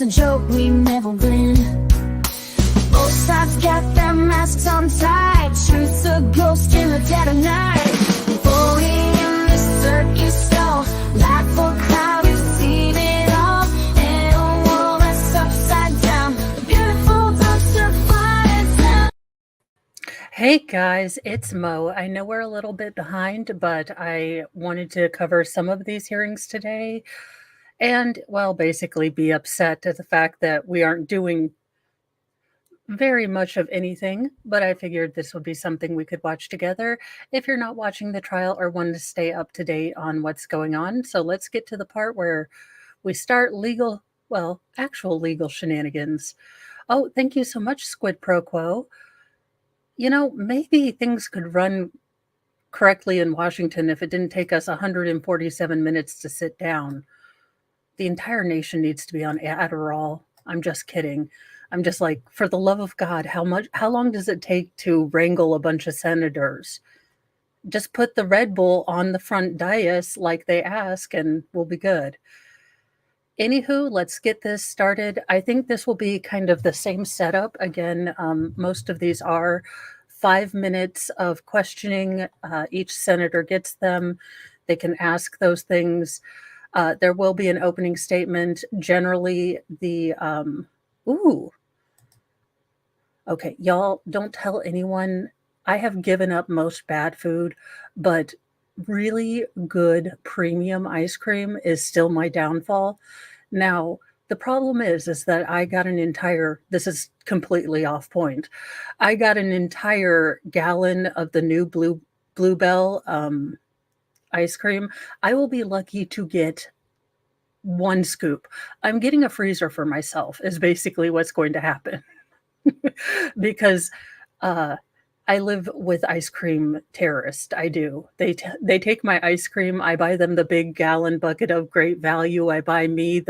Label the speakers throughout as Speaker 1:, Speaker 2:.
Speaker 1: it's a joke, we never win. Both sides got their masks on tight. Truth's a ghost in the dead of night. Falling in the circus stall. Light for crowd, we've seen it all. And a world that's upside down. A beautiful dumpster fire town.
Speaker 2: Hey guys, it's Mo. I know we're a little bit behind, but I wanted to cover some of these hearings today and, well, basically be upset at the fact that we aren't doing very much of anything, but I figured this would be something we could watch together if you're not watching the trial or want to stay up to date on what's going on. So let's get to the part where we start actual legal shenanigans. Oh, thank you so much, Squid Pro Quo. You know, maybe things could run correctly in Washington if it didn't take us 147 minutes to sit down. The entire nation needs to be on Adderall. I'm just kidding. I'm just like, for the love of God, how long does it take to wrangle a bunch of senators? Just put the Red Bull on the front dais like they ask and we'll be good. Anywho, let's get this started. I think this will be kind of the same setup. Again, most of these are 5 minutes of questioning. Each senator gets them. They can ask those things. There will be an opening statement. Generally, okay, y'all, don't tell anyone. I have given up most bad food, but really good premium ice cream is still my downfall. Now, the problem is that I got this is completely off point. I got an entire gallon of the new Bluebell ice cream. I will be lucky to get 1 scoop. I'm getting a freezer for myself is basically what's going to happen. Because I live with ice cream terrorists. I do. They take my ice cream. I buy them the big gallon bucket of Great Value. I buy me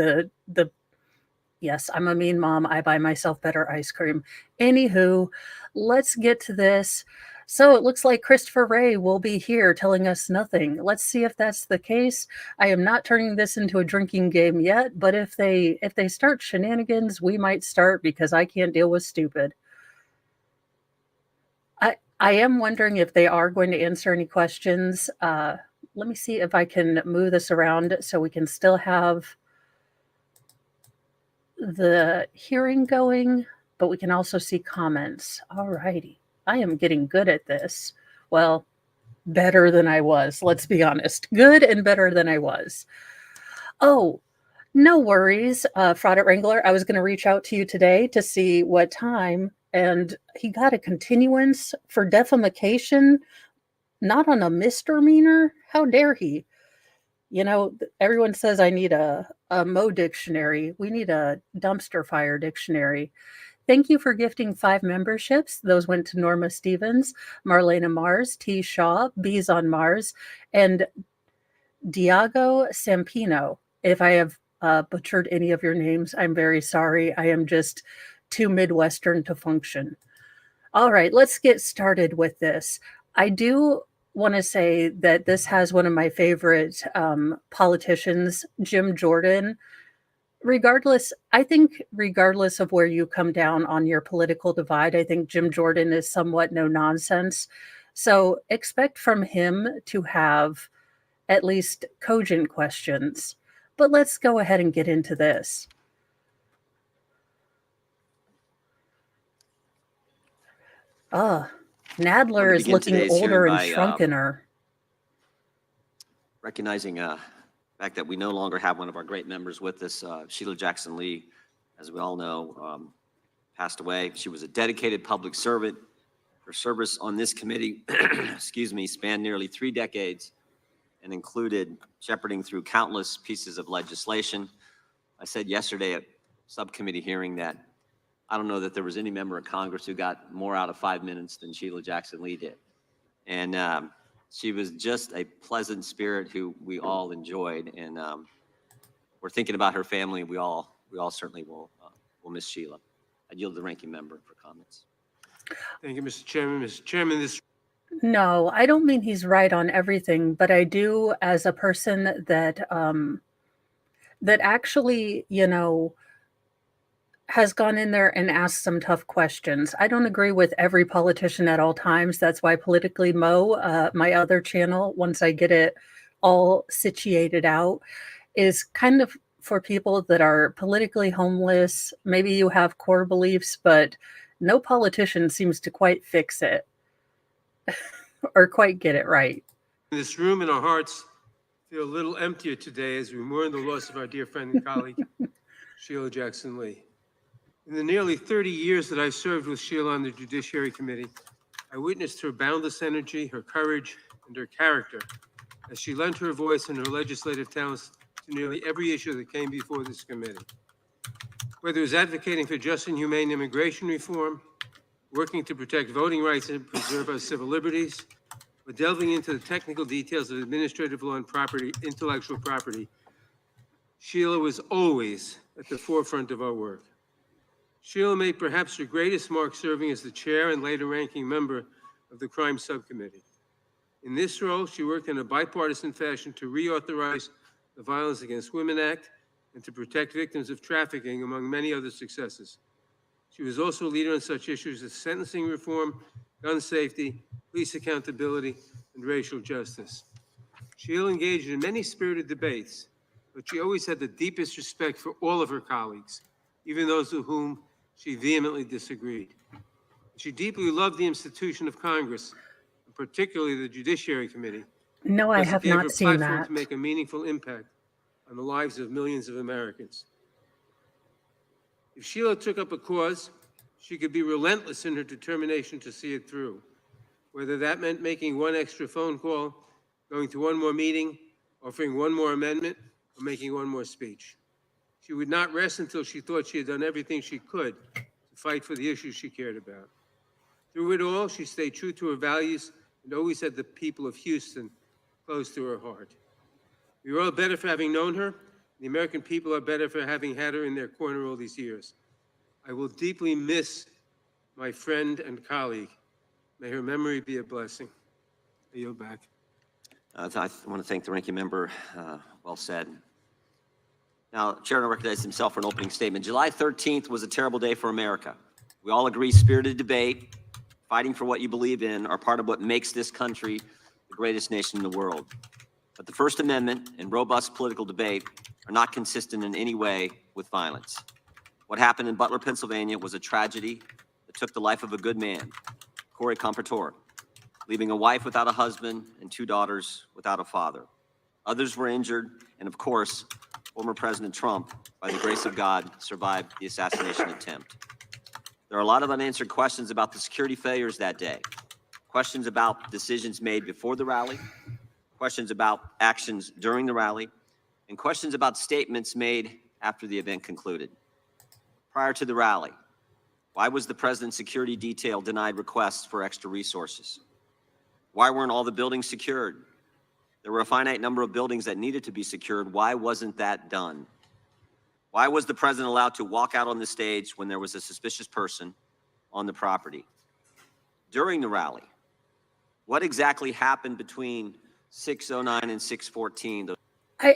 Speaker 2: yes, I'm a mean mom. I buy myself better ice cream. Anywho, let's get to this. So it looks like Christopher Wray will be here telling us nothing. Let's see if that's the case. I am not turning this into a drinking game yet, but if they start shenanigans, we might start because I can't deal with stupid. I am wondering if they are going to answer any questions. Let me see if I can move this around so we can still have the hearing going, but we can also see comments. All righty. I am getting good at this. Well, better than I was. Let's be honest. Good and better than I was. Oh, no worries, Fraudit Wrangler. I was going to reach out to you today to see what time, and he got a continuance for defamation, not on a misdemeanor. How dare he? You know, everyone says I need a Mo dictionary. We need a dumpster fire dictionary. Thank you for gifting 5 memberships. Those went to Norma Stevens, Marlena Mars, T. Shaw, Bees on Mars, and Diago Sampino. If I have butchered any of your names, I'm very sorry. I am just too Midwestern to function. All right, let's get started with this. I do want to say that this has one of my favorite politicians, Jim Jordan. I think regardless of where you come down on your political divide, I think Jim Jordan is somewhat no nonsense. So expect from him to have at least cogent questions. But let's go ahead and get into this. Nadler is looking older and shrunkener.
Speaker 3: Recognizing the fact that we no longer have one of our great members with us, Sheila Jackson Lee, as we all know, passed away. She was a dedicated public servant. Her service on this committee, spanned nearly 3 decades and included shepherding through countless pieces of legislation. I said yesterday at subcommittee hearing that I don't know that there was any member of Congress who got more out of 5 minutes than Sheila Jackson Lee did. And she was just a pleasant spirit who we all enjoyed. And we're thinking about her family. We all certainly will miss Sheila. I yield to the ranking member for comments.
Speaker 4: Thank you, Mr. Chairman. Mr. Chairman,
Speaker 2: No, I don't mean he's right on everything, but I do, as a person that that actually, has gone in there and asked some tough questions. I don't agree with every politician at all times. That's why Politically my other channel, once I get it all situated out, is kind of for people that are politically homeless. Maybe you have core beliefs, but no politician seems to quite fix it or quite get it right.
Speaker 4: This room and our hearts feel a little emptier today as we mourn the loss of our dear friend and colleague, Sheila Jackson Lee. In the nearly 30 years that I served with Sheila on the Judiciary Committee, I witnessed her boundless energy, her courage, and her character as she lent her voice and her legislative talents to nearly every issue that came before this committee. Whether it was advocating for just and humane immigration reform, working to protect voting rights and preserve our civil liberties, or delving into the technical details of administrative law and intellectual property, Sheila was always at the forefront of our work. Sheila made perhaps her greatest mark serving as the chair and later ranking member of the Crime Subcommittee. In this role, she worked in a bipartisan fashion to reauthorize the Violence Against Women Act and to protect victims of trafficking, among many other successes. She was also a leader on such issues as sentencing reform, gun safety, police accountability, and racial justice. Sheila engaged in many spirited debates, but she always had the deepest respect for all of her colleagues, even those with whom she vehemently disagreed. She deeply loved the institution of Congress, and particularly the Judiciary Committee.
Speaker 2: No, I have not seen
Speaker 4: platform
Speaker 2: that.
Speaker 4: to make a meaningful impact on the lives of millions of Americans. If Sheila took up a cause, she could be relentless in her determination to see it through, whether that meant making one extra phone call, going to one more meeting, offering one more amendment, or making one more speech. She would not rest until she thought she had done everything she could to fight for the issues she cared about. Through it all, she stayed true to her values and always had the people of Houston close to her heart. We are all better for having known her. The American people are better for having had her in their corner all these years. I will deeply miss my friend and colleague. May her memory be a blessing. I yield back.
Speaker 3: I want to thank the ranking member. Well said. Now, Chair recognizes himself for an opening statement. July 13th was a terrible day for America. We all agree spirited debate, fighting for what you believe in, are part of what makes this country the greatest nation in the world. But the First Amendment and robust political debate are not consistent in any way with violence. What happened in Butler, Pennsylvania was a tragedy that took the life of a good man, Corey Compertor, leaving a wife without a husband and 2 daughters without a father. Others were injured, and of course, former President Trump, by the grace of God, survived the assassination attempt. There are a lot of unanswered questions about the security failures that day, questions about decisions made before the rally, questions about actions during the rally, and questions about statements made after the event concluded. Prior to the rally, why was the president's security detail denied requests for extra resources? Why weren't all the buildings secured? There were a finite number of buildings that needed to be secured. Why wasn't that done? Why was the president allowed to walk out on the stage when there was a suspicious person on the property? During the rally, what exactly happened between 6:09 and 6:14?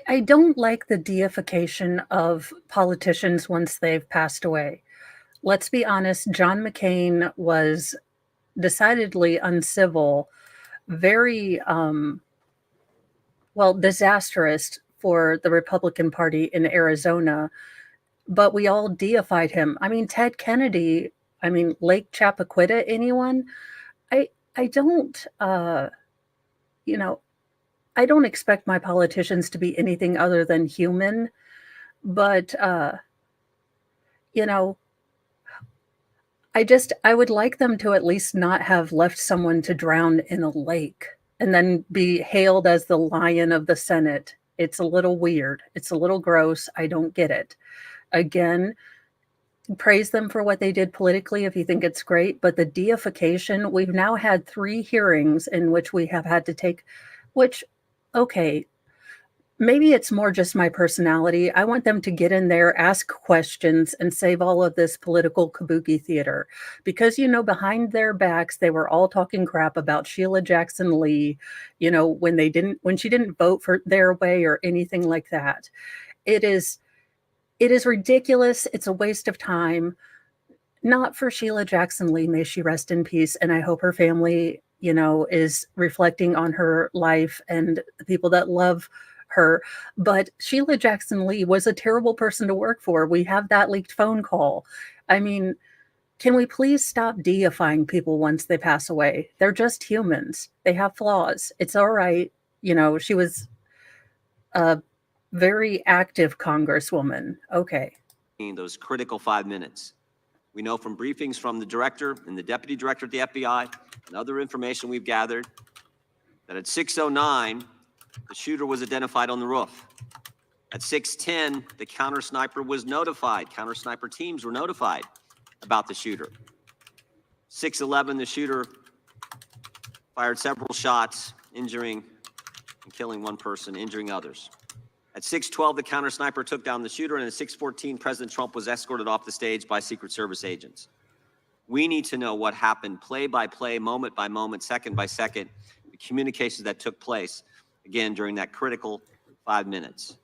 Speaker 2: I don't like the deification of politicians once they've passed away. Let's be honest, John McCain was decidedly uncivil, very disastrous for the Republican Party in Arizona, but we all deified him. I mean, Ted Kennedy, Lake Chappaquidda, anyone? I don't, I don't expect my politicians to be anything other than human, but, I would like them to at least not have left someone to drown in a lake and then be hailed as the lion of the Senate. It's a little weird. It's a little gross. I don't get it. Again, praise them for what they did politically if you think it's great, but the deification, we've now had 3 hearings in which we have had to take, okay, maybe it's more just my personality. I want them to get in there, ask questions, and save all of this political kabuki theater. Because, behind their backs, they were all talking crap about Sheila Jackson Lee, when she didn't vote for their way or anything like that. It is It is ridiculous. It's a waste of time. Not for Sheila Jackson Lee. May she rest in peace. And I hope her family, is reflecting on her life and the people that love her. But Sheila Jackson Lee was a terrible person to work for. We have that leaked phone call. I mean, can we please stop deifying people once they pass away? They're just humans. They have flaws. It's all right. She was a very active congresswoman. Okay.
Speaker 3: Those critical 5 minutes. We know from briefings from the director and the deputy director at the FBI and other information we've gathered that at 6:09, the shooter was identified on the roof. At 6:10, the counter sniper was notified. Counter sniper teams were notified about the shooter. 6:11, the shooter fired several shots, injuring and killing one person, injuring others. At 6:12, the counter sniper took down the shooter, and at 6:14, President Trump was escorted off the stage by Secret Service agents. We need to know what happened play by play, moment by moment, second by second, the communications that took place, again, during that critical 5 minutes.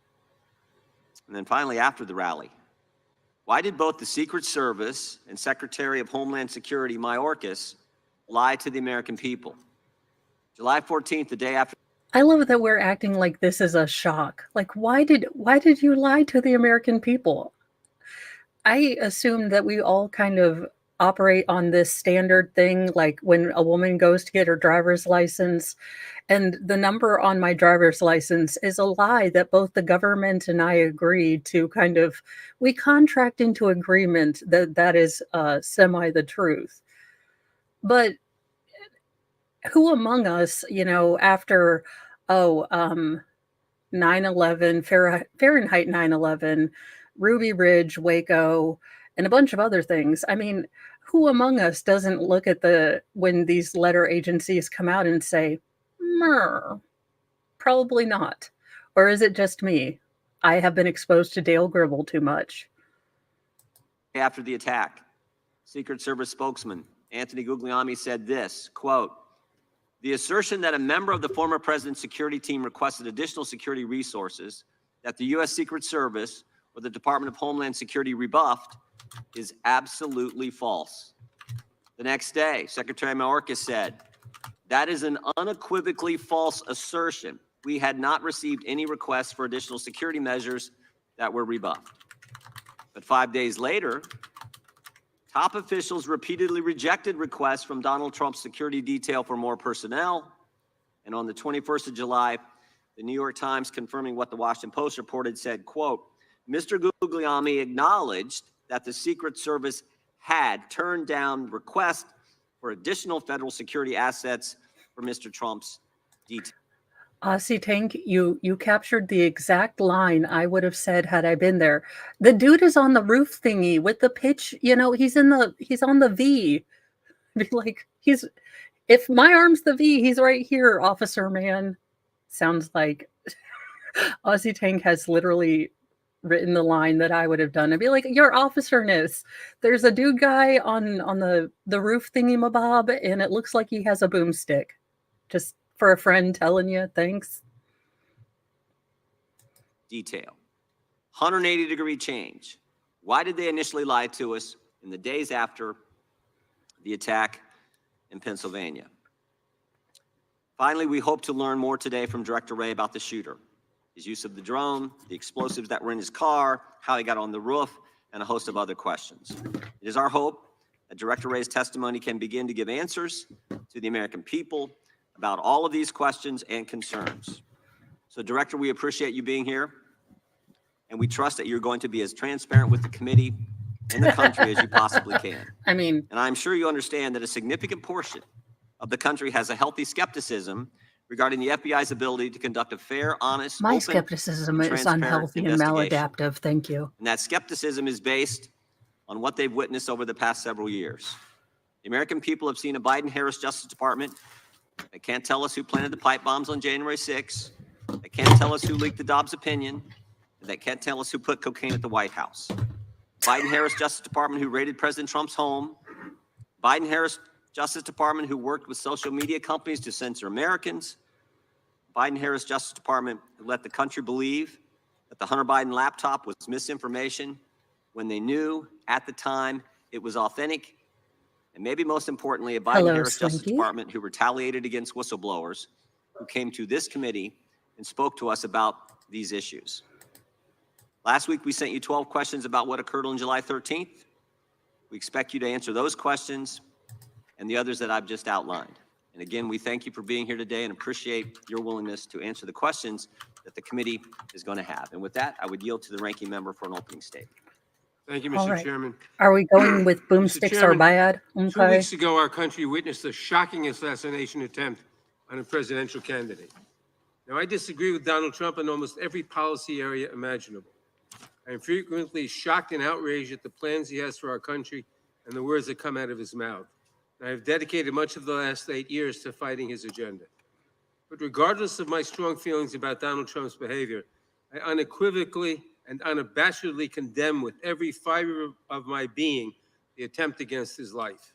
Speaker 3: And then finally, after the rally, why did both the Secret Service and Secretary of Homeland Security, Mayorkas, lie to the American people? July 14th, the day after.
Speaker 2: I love that we're acting like this is a shock. Like, why did you lie to the American people? I assume that we all kind of operate on this standard thing, like when a woman goes to get her driver's license, and the number on my driver's license is a lie that both the government and I agreed to we contract into agreement that is semi the truth. But who among us, after 9/11, Fahrenheit 9/11, Ruby Ridge, Waco, and a bunch of other things. I mean, who among us doesn't look at when these letter agencies come out and say, probably not. Or is it just me? I have been exposed to Dale Gribble too much.
Speaker 3: After the attack, Secret Service spokesman Anthony Guglielmi said this, quote, "The assertion that a member of the former president's security team requested additional security resources that the U.S. Secret Service or the Department of Homeland Security rebuffed is absolutely false." The next day, Secretary Mayorkas said, "That is an unequivocally false assertion. We had not received any requests for additional security measures that were rebuffed." But 5 days later, top officials repeatedly rejected requests from Donald Trump's security detail for more personnel. And on the 21st of July, the New York Times, confirming what the Washington Post reported, said, quote, "Mr. Guglielmi acknowledged that the Secret Service had turned down requests for additional federal security assets for Mr. Trump's detail."
Speaker 2: Aussie Tank, you captured the exact line I would have said had I been there. The dude is on the roof thingy with the pitch, he's on the V. Be like, if my arm's the V, he's right here, officer man. Sounds like Aussie Tank has literally written the line that I would have done. I'd be like, your officerness. There's a dude guy on the roof thingy mabob, and it looks like he has a boomstick. Just for a friend telling you, thanks.
Speaker 3: Detail. 180-degree change. Why did they initially lie to us in the days after the attack in Pennsylvania? Finally, we hope to learn more today from Director Wray about the shooter, his use of the drone, the explosives that were in his car, how he got on the roof, and a host of other questions. It is our hope that Director Wray's testimony can begin to give answers to the American people about all of these questions and concerns. So, Director, we appreciate you being here, and we trust that you're going to be as transparent with the committee and the country as you possibly can. And I'm sure you understand that a significant portion of the country has a healthy skepticism regarding the FBI's ability to conduct a fair, honest,
Speaker 2: My
Speaker 3: open,
Speaker 2: skepticism
Speaker 3: and
Speaker 2: is unhealthy and
Speaker 3: investigation.
Speaker 2: maladaptive. Thank you.
Speaker 3: And that skepticism is based on what they've witnessed over the past several years. The American people have seen a Biden-Harris Justice Department that can't tell us who planted the pipe bombs on January 6th, that can't tell us who leaked the Dobbs opinion, and that can't tell us who put cocaine at the White House. Biden-Harris Justice Department who raided President Trump's home, Biden-Harris Justice Department who worked with social media companies to censor Americans, Biden-Harris Justice Department who let the country believe that the Hunter Biden laptop was misinformation when they knew at the time it was authentic. And maybe most importantly, a Biden-Harris Justice Department who retaliated against whistleblowers who came to this committee and spoke to us about these issues. Last week, we sent you 12 questions about what occurred on July 13th. We expect you to answer those questions and the others that I've just outlined. And again, we thank you for being here today and appreciate your willingness to answer the questions that the committee is going to have. And with that, I would yield to the ranking member for an opening statement.
Speaker 4: Thank you,
Speaker 2: All
Speaker 4: Mr.
Speaker 2: right.
Speaker 4: Chairman.
Speaker 2: Are we going with boomsticks or
Speaker 4: Chairman,
Speaker 2: bad?
Speaker 4: 2 weeks ago, our country witnessed a shocking assassination attempt on a presidential candidate. Now, I disagree with Donald Trump in almost every policy area imaginable. I am frequently shocked and outraged at the plans he has for our country and the words that come out of his mouth. I have dedicated much of the last 8 years to fighting his agenda. But regardless of my strong feelings about Donald Trump's behavior, I unequivocally and unabashedly condemn with every fiber of my being the attempt against his life.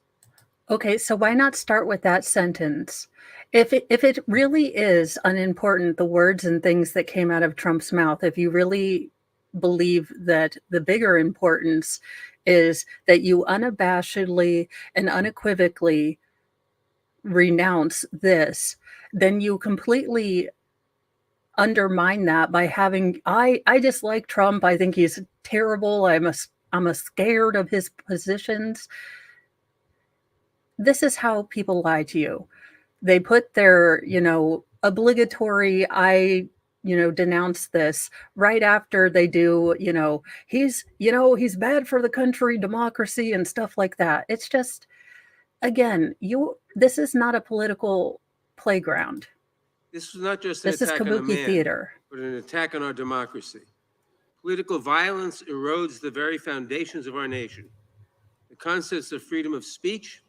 Speaker 2: Okay, so why not start with that sentence? If it really is unimportant, the words and things that came out of Trump's mouth, if you really believe that the bigger importance is that you unabashedly and unequivocally renounce this, then you completely undermine that by having I dislike Trump. I think he's terrible. I'm scared of his positions. This is how people lie to you. They put their, obligatory denounce this right after they do, he's bad for the country, democracy and stuff like that. It's just, again, this is not a political playground.
Speaker 4: This is not just an
Speaker 2: This is
Speaker 4: attack on a
Speaker 2: kabuki
Speaker 4: man,
Speaker 2: theater.
Speaker 4: but an attack on our democracy. Political violence erodes the very foundations of our nation. The concepts of freedom of speech,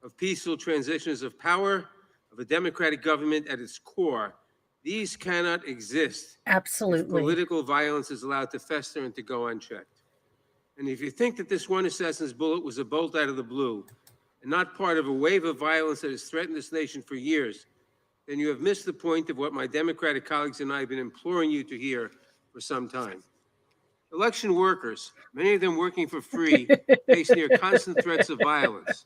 Speaker 4: of peaceful transitions of power, of a democratic government at its core, these cannot exist.
Speaker 2: Absolutely.
Speaker 4: If political violence is allowed to fester and to go unchecked. And if you think that this one assassin's bullet was a bolt out of the blue and not part of a wave of violence that has threatened this nation for years, then you have missed the point of what my Democratic colleagues and I have been imploring you to hear for some time. Election workers, many of them working for free, face near constant threats of violence.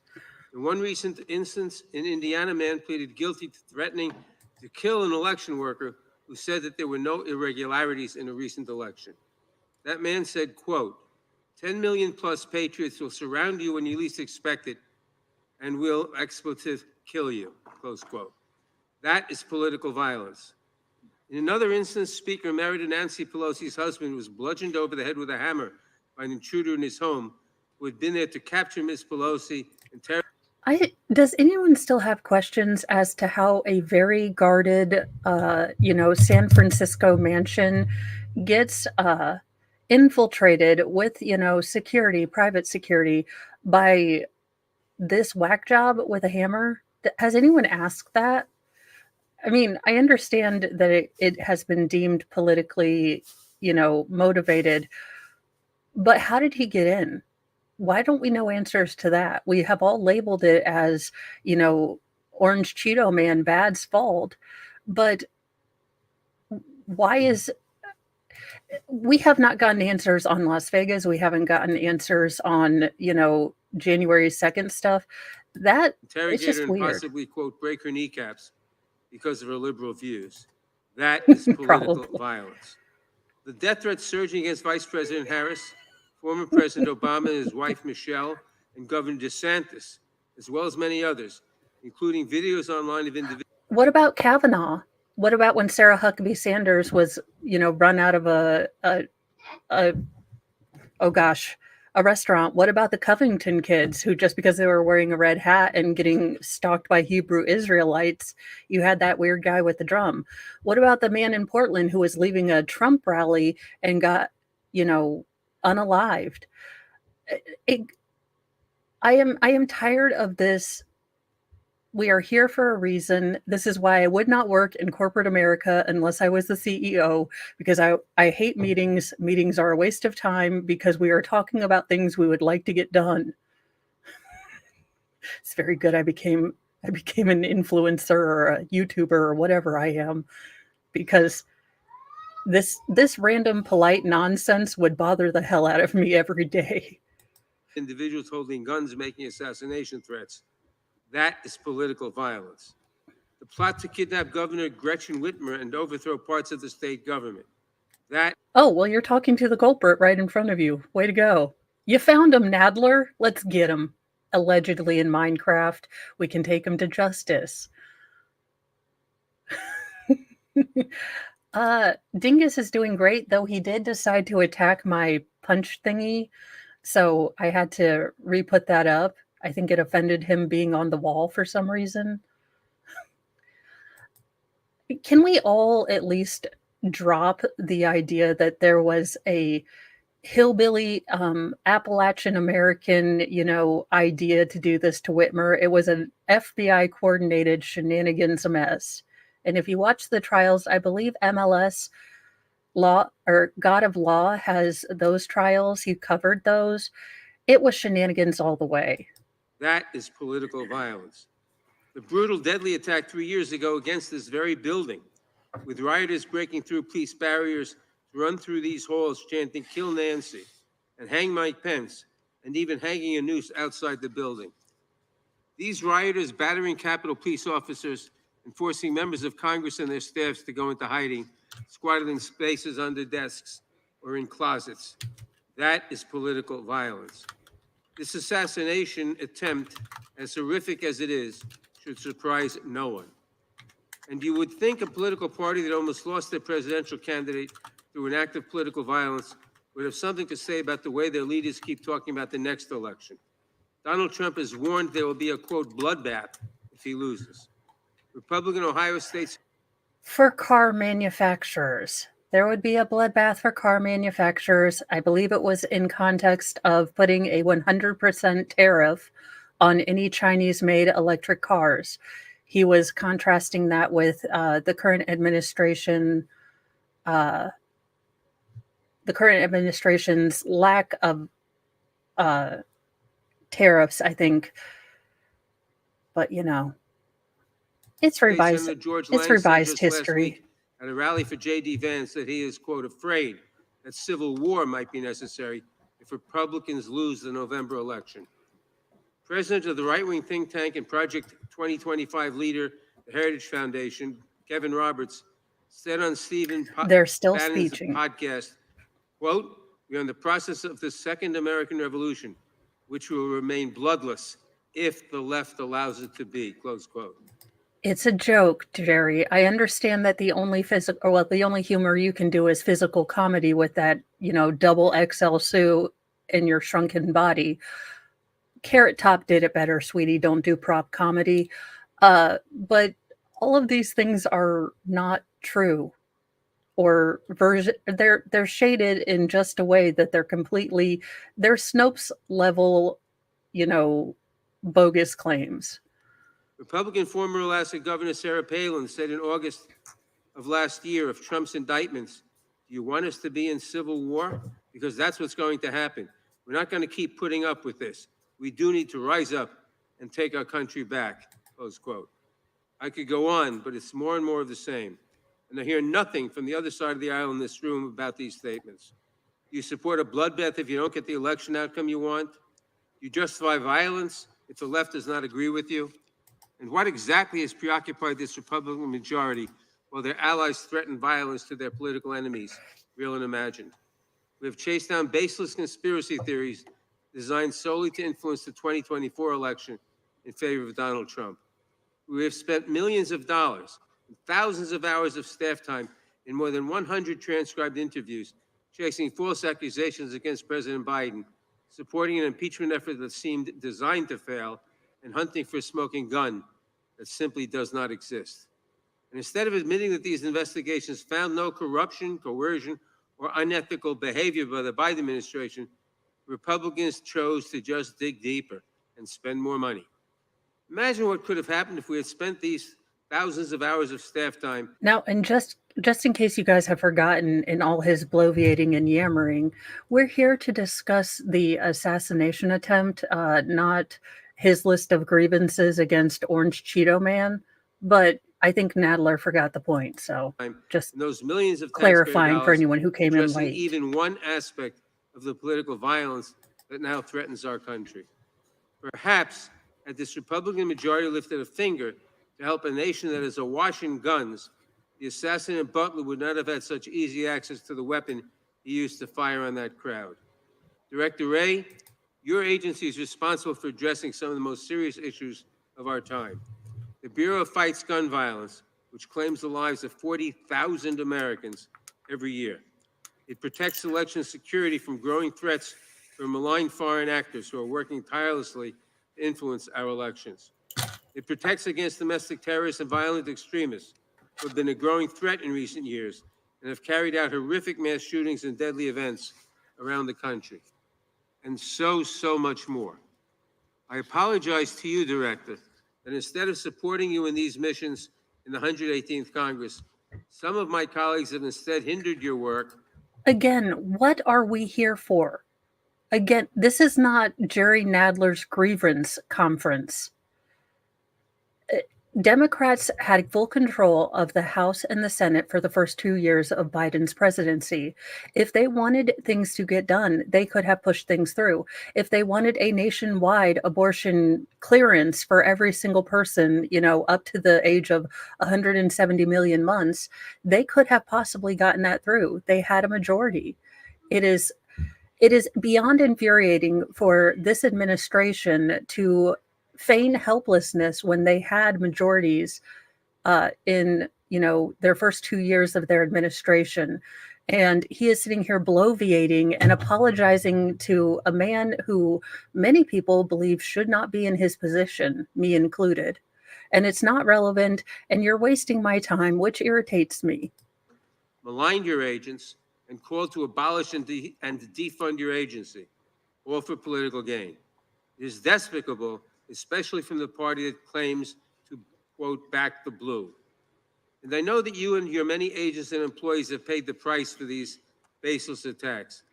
Speaker 4: In one recent instance, an Indiana man pleaded guilty to threatening to kill an election worker who said that there were no irregularities in a recent election. That man said, quote, 10 million plus patriots will surround you when you least expect it and will expletive kill you, close quote. That is political violence. In another instance, Speaker Married Nancy Pelosi's husband was bludgeoned over the head with a hammer by an intruder in his home who had been there to capture Ms. Pelosi and
Speaker 2: does anyone still have questions as to how a very guarded, San Francisco mansion gets infiltrated with, security, private security, by this whack job with a hammer? Has anyone asked that? I mean, I understand that it has been deemed politically, motivated, but how did he get in? Why don't we know answers to that? We have all labeled it as, Orange Cheeto Man, bad's fault. But we have not gotten answers on Las Vegas. We haven't gotten answers on, January 2nd stuff. That it's just weird.
Speaker 4: And possibly, quote, break her kneecaps because of her liberal views. That is political violence. The death threats surging against Vice President Harris, former President Obama and his wife Michelle, and Governor DeSantis, as well as many others, including videos online of individuals.
Speaker 2: What about Kavanaugh? What about when Sarah Huckabee Sanders was, run out of a restaurant? What about the Covington kids who, just because they were wearing a red hat and getting stalked by Hebrew Israelites, you had that weird guy with the drum? What about the man in Portland who was leaving a Trump rally and got, unalived? I am tired of this. We are here for a reason. This is why I would not work in corporate America unless I was the CEO, because I hate meetings. Meetings are a waste of time because we are talking about things we would like to get done. It's very good. I became an influencer or a YouTuber or whatever I am, because This random polite nonsense would bother the hell out of me every day.
Speaker 4: Individuals holding guns making assassination threats. That is political violence. The plot to kidnap Governor Gretchen Whitmer and overthrow parts of the state government. That
Speaker 2: Oh, well, you're talking to the culprit right in front of you. Way to go. You found him, Nadler. Let's get him. Allegedly in Minecraft. We can take him to justice. Dingus is doing great, though he did decide to attack my punch thingy. So I had to re-put that up. I think it offended him being on the wall for some reason. Can we all at least drop the idea that there was a hillbilly Appalachian American, idea to do this to Whitmer? It was an FBI coordinated shenanigans mess. And if you watch the trials, I believe MLS Law or God of Law has those trials. He covered those. It was shenanigans all the way.
Speaker 4: That is political violence. The brutal, deadly attack 3 years ago against this very building, with rioters breaking through police barriers to run through these halls chanting, "Kill Nancy," and "Hang Mike Pence," and even hanging a noose outside the building. These rioters battering Capitol Police officers and forcing members of Congress and their staffs to go into hiding, squatting in spaces under desks or in closets. That is political violence. This assassination attempt, as horrific as it is, should surprise no one. And you would think a political party that almost lost their presidential candidate through an act of political violence would have something to say about the way their leaders keep talking about the next election. Donald Trump has warned there will be a, quote, bloodbath if he loses. Republican Ohio State.
Speaker 2: For car manufacturers. There would be a bloodbath for car manufacturers. I believe it was in context of putting a 100% tariff on any Chinese-made electric cars. He was contrasting that with the current administration's lack of tariffs, I think. But it's revised. It's revised history.
Speaker 4: At a rally for J.D. Vance, that he is, quote, afraid that civil war might be necessary if Republicans lose the November election. President of the right-wing think tank and Project 2025 leader, the Heritage Foundation, Kevin Roberts, said on
Speaker 2: They're still
Speaker 4: Bannon's
Speaker 2: speeching.
Speaker 4: podcast, quote, "We're in the process of the Second American Revolution, which will remain bloodless if the left allows it to be," close quote.
Speaker 2: It's a joke, Jerry. I understand that the only humor you can do is physical comedy with that, double XL suit in your shrunken body. Carrot Top did it better, sweetie. Don't do prop comedy. But all of these things are not true, or they're shaded in just a way that they're Snopes level, bogus claims.
Speaker 4: Republican former Alaska Governor Sarah Palin said in August of last year of Trump's indictments, "Do you want us to be in civil war? Because that's what's going to happen. We're not going to keep putting up with this. We do need to rise up and take our country back," close quote. I could go on, but it's more and more of the same. And I hear nothing from the other side of the aisle in this room about these statements. Do you support a bloodbath if you don't get the election outcome you want? Do you justify violence if the left does not agree with you? And what exactly has preoccupied this Republican majority while their allies threaten violence to their political enemies, real and imagined? We have chased down baseless conspiracy theories designed solely to influence the 2024 election in favor of Donald Trump. We have spent millions of dollars and thousands of hours of staff time in more than 100 transcribed interviews, chasing false accusations against President Biden, supporting an impeachment effort that seemed designed to fail, and hunting for a smoking gun that simply does not exist. And instead of admitting that these investigations found no corruption, coercion, or unethical behavior by the Biden administration, Republicans chose to just dig deeper and spend more money. Imagine what could have happened if we had spent these thousands of hours of staff time.
Speaker 2: Now, and just in case you guys have forgotten in all his bloviating and yammering, we're here to discuss the assassination attempt, not his list of grievances against Orange Cheeto Man. But I think Nadler forgot the point. So just
Speaker 4: and those millions of taxpayer
Speaker 2: clarifying for
Speaker 4: dollars
Speaker 2: anyone who came in
Speaker 4: addressing
Speaker 2: late.
Speaker 4: even one aspect of the political violence that now threatens our country. Perhaps had this Republican majority lifted a finger to help a nation that is awash in guns, the assassin in Butler would not have had such easy access to the weapon he used to fire on that crowd. Director Wray, your agency is responsible for addressing some of the most serious issues of our time. The Bureau fights gun violence, which claims the lives of 40,000 Americans every year. It protects election security from growing threats from malign foreign actors who are working tirelessly to influence our elections. It protects against domestic terrorists and violent extremists who have been a growing threat in recent years and have carried out horrific mass shootings and deadly events around the country. And so much more. I apologize to you, Director, that instead of supporting you in these missions in the 118th Congress, some of my colleagues have instead hindered your work.
Speaker 2: Again, what are we here for? Again, this is not Jerry Nadler's grievance conference. Democrats had full control of the House and the Senate for the first 2 years of Biden's presidency. If they wanted things to get done, they could have pushed things through. If they wanted a nationwide abortion clearance for every single person, up to the age of 170 million months, they could have possibly gotten that through. They had a majority. It is beyond infuriating for this administration to feign helplessness when they had majorities in their first 2 years of their administration. And he is sitting here bloviating and apologizing to a man who many people believe should not be in his position, me included. And it's not relevant, and you're wasting my time, which irritates me.
Speaker 4: Maligned your agents and called to abolish and defund your agency, all for political gain. It is despicable, especially from the party that claims to, quote, back the blue. And I know that you and your many agents and employees have paid the price for these baseless attacks.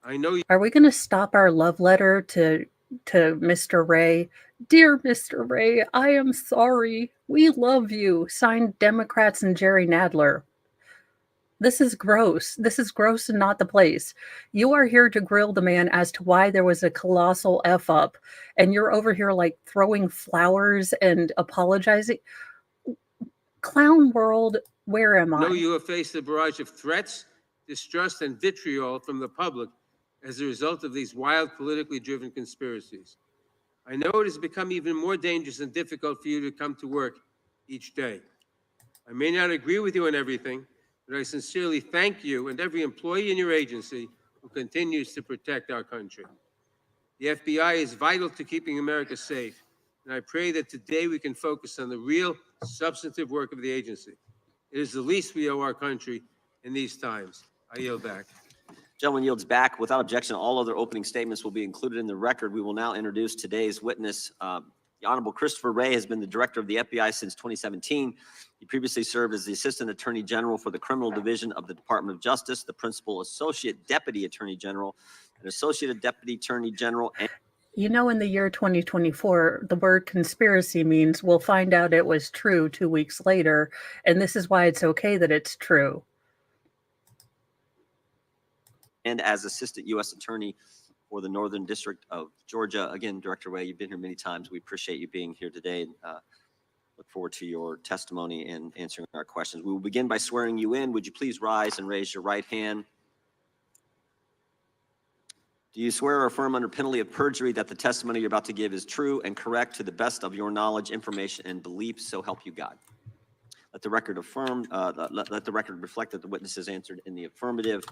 Speaker 4: I know.
Speaker 2: Are we going to stop our love letter to Mr. Wray? Dear Mr. Wray, I am sorry. We love you. Signed, Democrats and Jerry Nadler. This is gross. This is gross and not the place. You are here to grill the man as to why there was a colossal F up, and you're over here like throwing flowers and apologizing. Clown world, where am I?
Speaker 4: I know you have faced a barrage of threats, distrust, and vitriol from the public as a result of these wild, politically driven conspiracies. I know it has become even more dangerous and difficult for you to come to work each day. I may not agree with you on everything, but I sincerely thank you and every employee in your agency who continues to protect our country. The FBI is vital to keeping America safe, and I pray that today we can focus on the real, substantive work of the agency. It is the least we owe our country in these times. I yield back.
Speaker 3: Gentleman yields back. Without objection, all other opening statements will be included in the record. We will now introduce today's witness. The Honorable Christopher Wray has been the director of the FBI since 2017. He previously served as the Assistant Attorney General for the Criminal Division of the Department of Justice, the Principal Associate Deputy Attorney General, and Associate Deputy Attorney General.
Speaker 2: In the year 2024, the word conspiracy means we'll find out it was true 2 weeks later, and this is why it's okay that it's true.
Speaker 3: And as Assistant U.S. Attorney for the Northern District of Georgia. Again, Director Wray, you've been here many times. We appreciate you being here today. Look forward to your testimony and answering our questions. We will begin by swearing you in. Would you please rise and raise your right hand? Do you swear or affirm under penalty of perjury that the testimony you're about to give is true and correct to the best of your knowledge, information, and belief, so help you God? Let the record let the record reflect that the witness has answered in the affirmative.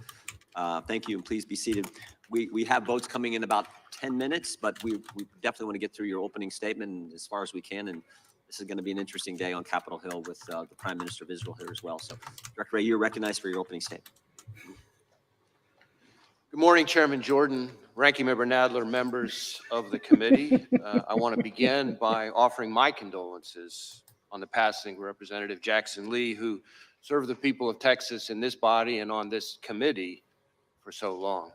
Speaker 3: Thank you, and please be seated. We have votes coming in about 10 minutes, but we definitely want to get through your opening statement as far as we can, and this is going to be an interesting day on Capitol Hill with the Prime Minister of Israel here as well. So, Director Wray, you're recognized for your opening statement.
Speaker 5: Good morning, Chairman Jordan, Ranking Member Nadler, members of the committee. I want to begin by offering my condolences on the passing of Representative Jackson Lee, who served the people of Texas in this body and on this committee for so long.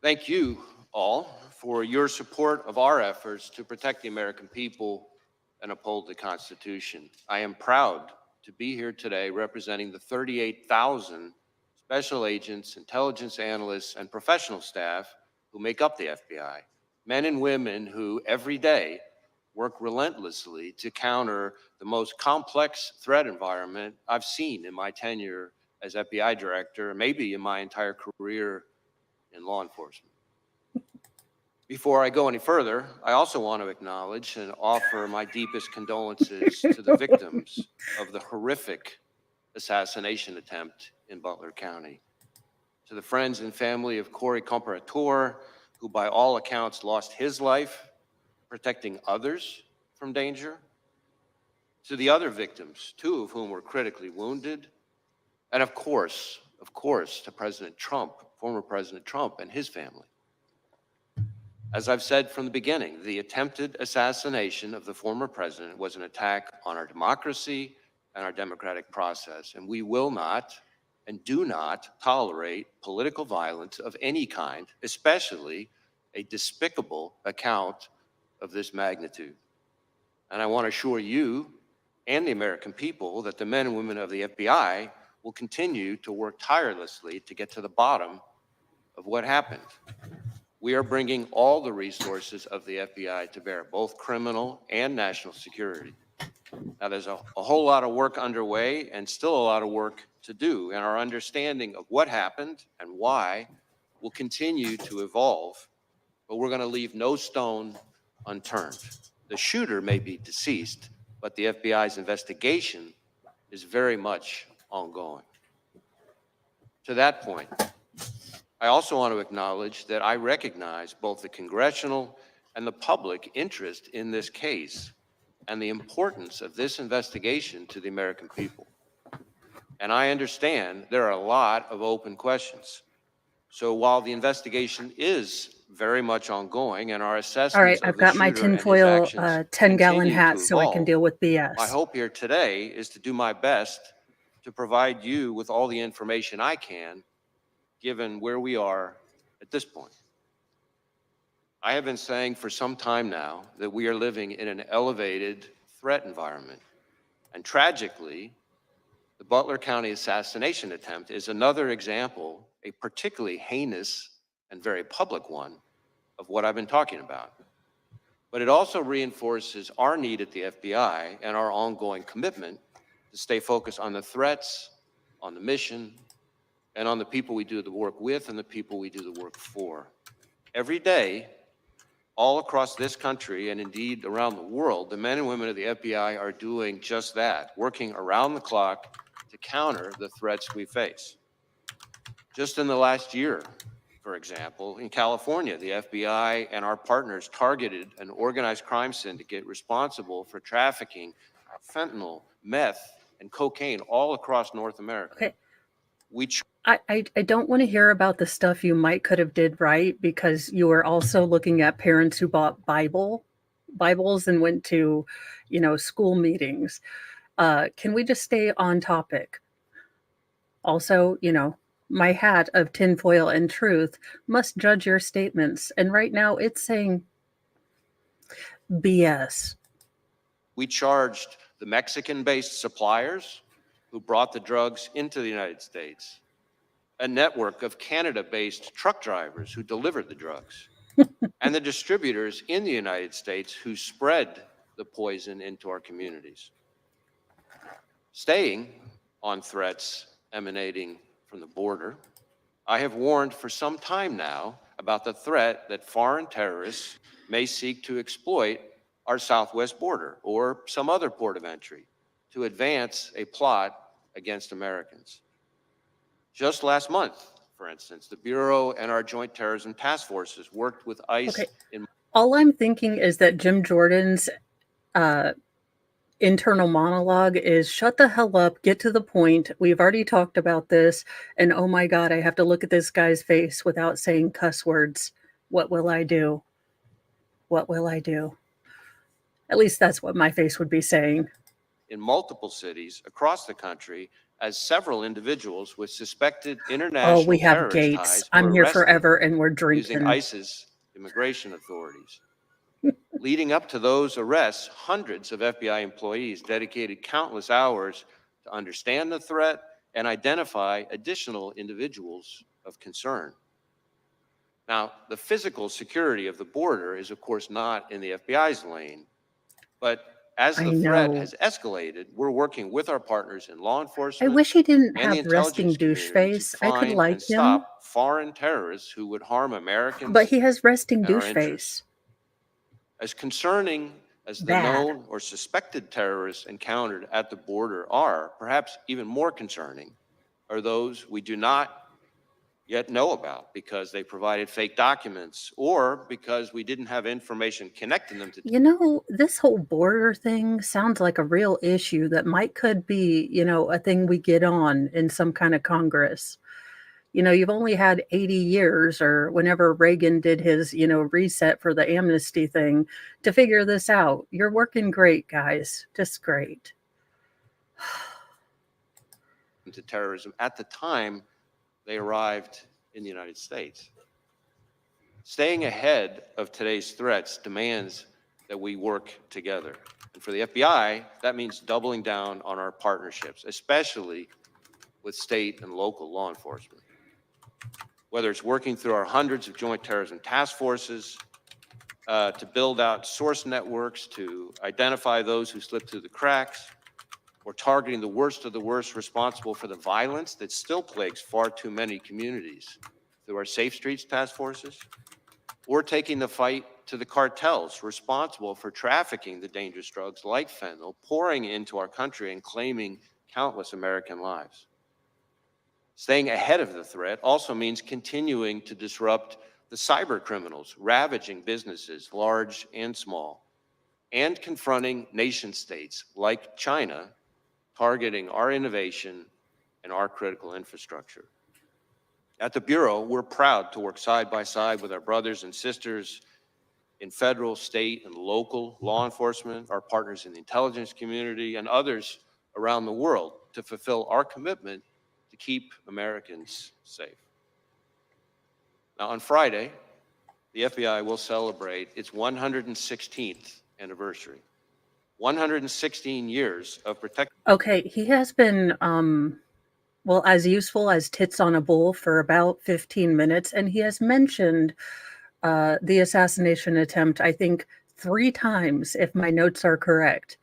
Speaker 5: Thank you all for your support of our efforts to protect the American people and uphold the Constitution. I am proud to be here today representing the 38,000 special agents, intelligence analysts, and professional staff who make up the FBI, men and women who every day work relentlessly to counter the most complex threat environment I've seen in my tenure as FBI director, maybe in my entire career in law enforcement. Before I go any further, I also want to acknowledge and offer my deepest condolences to the victims of the horrific assassination attempt in Butler County. To the friends and family of Corey Comparator, who by all accounts lost his life protecting others from danger. To the other victims, 2 of whom were critically wounded. And of course, to President Trump, former President Trump and his family. As I've said from the beginning, the attempted assassination of the former president was an attack on our democracy and our democratic process, and we will not and do not tolerate political violence of any kind, especially a despicable account of this magnitude. And I want to assure you and the American people that the men and women of the FBI will continue to work tirelessly to get to the bottom of what happened. We are bringing all the resources of the FBI to bear, both criminal and national security. Now, there's a whole lot of work underway and still a lot of work to do, and our understanding of what happened and why will continue to evolve, but we're going to leave no stone unturned. The shooter may be deceased, but the FBI's investigation is very much ongoing. To that point, I also want to acknowledge that I recognize both the congressional and the public interest in this case and the importance of this investigation to the American people. And I understand there are a lot of open questions. So while the investigation is very much ongoing and our assessments
Speaker 2: All right,
Speaker 5: of
Speaker 2: I've
Speaker 5: the
Speaker 2: got my
Speaker 5: shooter and his
Speaker 2: tinfoil
Speaker 5: actions
Speaker 2: 10-gallon
Speaker 5: continue
Speaker 2: hat
Speaker 5: to
Speaker 2: so I can
Speaker 5: evolve,
Speaker 2: deal with BS.
Speaker 5: my hope here today is to do my best to provide you with all the information I can, given where we are at this point. I have been saying for some time now that we are living in an elevated threat environment. And tragically, the Butler County assassination attempt is another example, a particularly heinous and very public one, of what I've been talking about. But it also reinforces our need at the FBI and our ongoing commitment to stay focused on the threats, on the mission, and on the people we do the work with and the people we do the work for. Every day, all across this country and indeed around the world, the men and women of the FBI are doing just that, working around the clock to counter the threats we face. Just in the last year, for example, in California, the FBI and our partners targeted an organized crime syndicate responsible for trafficking fentanyl, meth, and cocaine all across North America.
Speaker 2: Okay.
Speaker 5: We
Speaker 2: I don't want to hear about the stuff you might could have did right, because you are also looking at parents who bought Bibles and went to, school meetings. Can we just stay on topic? Also, my hat of tinfoil and truth must judge your statements. And right now it's saying BS.
Speaker 5: We charged the Mexican-based suppliers who brought the drugs into the United States, a network of Canada-based truck drivers who delivered the drugs, and the distributors in the United States who spread the poison into our communities. Staying on threats emanating from the border, I have warned for some time now about the threat that foreign terrorists may seek to exploit our southwest border or some other port of entry to advance a plot against Americans. Just last month, for instance, the Bureau and our Joint Terrorism Task Forces worked with ICE in...
Speaker 2: All I'm thinking is that Jim Jordan's internal monologue is shut the hell up, get to the point. We've already talked about this, and oh my God, I have to look at this guy's face without saying cuss words. What will I do? What will I do? At least that's what my face would be saying.
Speaker 5: In multiple cities across the country, as several individuals with suspected international
Speaker 2: we have
Speaker 5: terrorist
Speaker 2: Gates.
Speaker 5: ties
Speaker 2: I'm
Speaker 5: were
Speaker 2: here
Speaker 5: arrested
Speaker 2: forever, and we're drinking.
Speaker 5: using ICE's immigration authorities. Leading up to those arrests, hundreds of FBI employees dedicated countless hours to understand the threat and identify additional individuals of concern. Now, the physical security of the border is, of course, not in the FBI's lane, but as
Speaker 2: I
Speaker 5: the threat
Speaker 2: know.
Speaker 5: has escalated, we're working with our partners in law
Speaker 2: I
Speaker 5: enforcement
Speaker 2: wish he didn't
Speaker 5: and the
Speaker 2: have resting
Speaker 5: intelligence
Speaker 2: douche
Speaker 5: community to
Speaker 2: face. I could
Speaker 5: find and
Speaker 2: like him,
Speaker 5: stop foreign terrorists who would harm
Speaker 2: but
Speaker 5: Americans
Speaker 2: he has resting
Speaker 5: and our
Speaker 2: douche
Speaker 5: interests.
Speaker 2: face.
Speaker 5: As concerning as the
Speaker 2: Bad.
Speaker 5: known or suspected terrorists encountered at the border are, perhaps even more concerning, are those we do not yet know about because they provided fake documents or because we didn't have information connecting them to.
Speaker 2: You know, this whole border thing sounds like a real issue that could be, a thing we get on in some kind of Congress. You've only had 80 years or whenever Reagan did his, reset for the amnesty thing to figure this out. You're working great, guys. Just great.
Speaker 5: To terrorism at the time they arrived in the United States. Staying ahead of today's threats demands that we work together. And for the FBI, that means doubling down on our partnerships, especially with state and local law enforcement. Whether it's working through our hundreds of joint terrorism task forces, to build out source networks, to identify those who slip through the cracks, or targeting the worst of the worst responsible for the violence that still plagues far too many communities through our Safe Streets task forces, or taking the fight to the cartels responsible for trafficking the dangerous drugs like fentanyl, pouring into our country and claiming countless American lives. Staying ahead of the threat also means continuing to disrupt the cyber criminals ravaging businesses, large and small, and confronting nation states like China targeting our innovation and our critical infrastructure. At the Bureau, we're proud to work side by side with our brothers and sisters in federal, state, and local law enforcement, our partners in the intelligence community, and others around the world to fulfill our commitment to keep Americans safe. Now, on Friday, the FBI will celebrate its 116th anniversary. 116 years of protection.
Speaker 2: Okay, he has been well, as useful as tits on a bull for about 15 minutes, and he has mentioned the assassination attempt, I think, 3 times, if my notes are correct.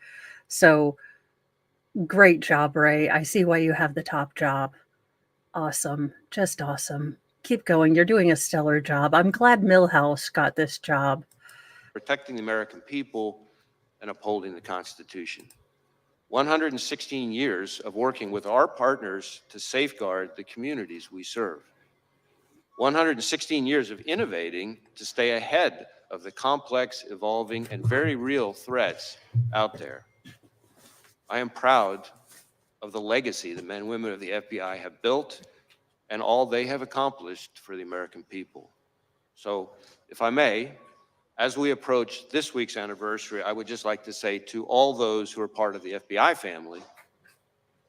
Speaker 2: So, great job, Ray. I see why you have the top job. Awesome. Just awesome. Keep going. You're doing a stellar job. I'm glad Milhouse got this job.
Speaker 5: Protecting the American people and upholding the Constitution. 116 years of working with our partners to safeguard the communities we serve. 116 years of innovating to stay ahead of the complex, evolving, and very real threats out there. I am proud of the legacy the men and women of the FBI have built and all they have accomplished for the American people. So, if I may, as we approach this week's anniversary, I would just like to say to all those who are part of the FBI family,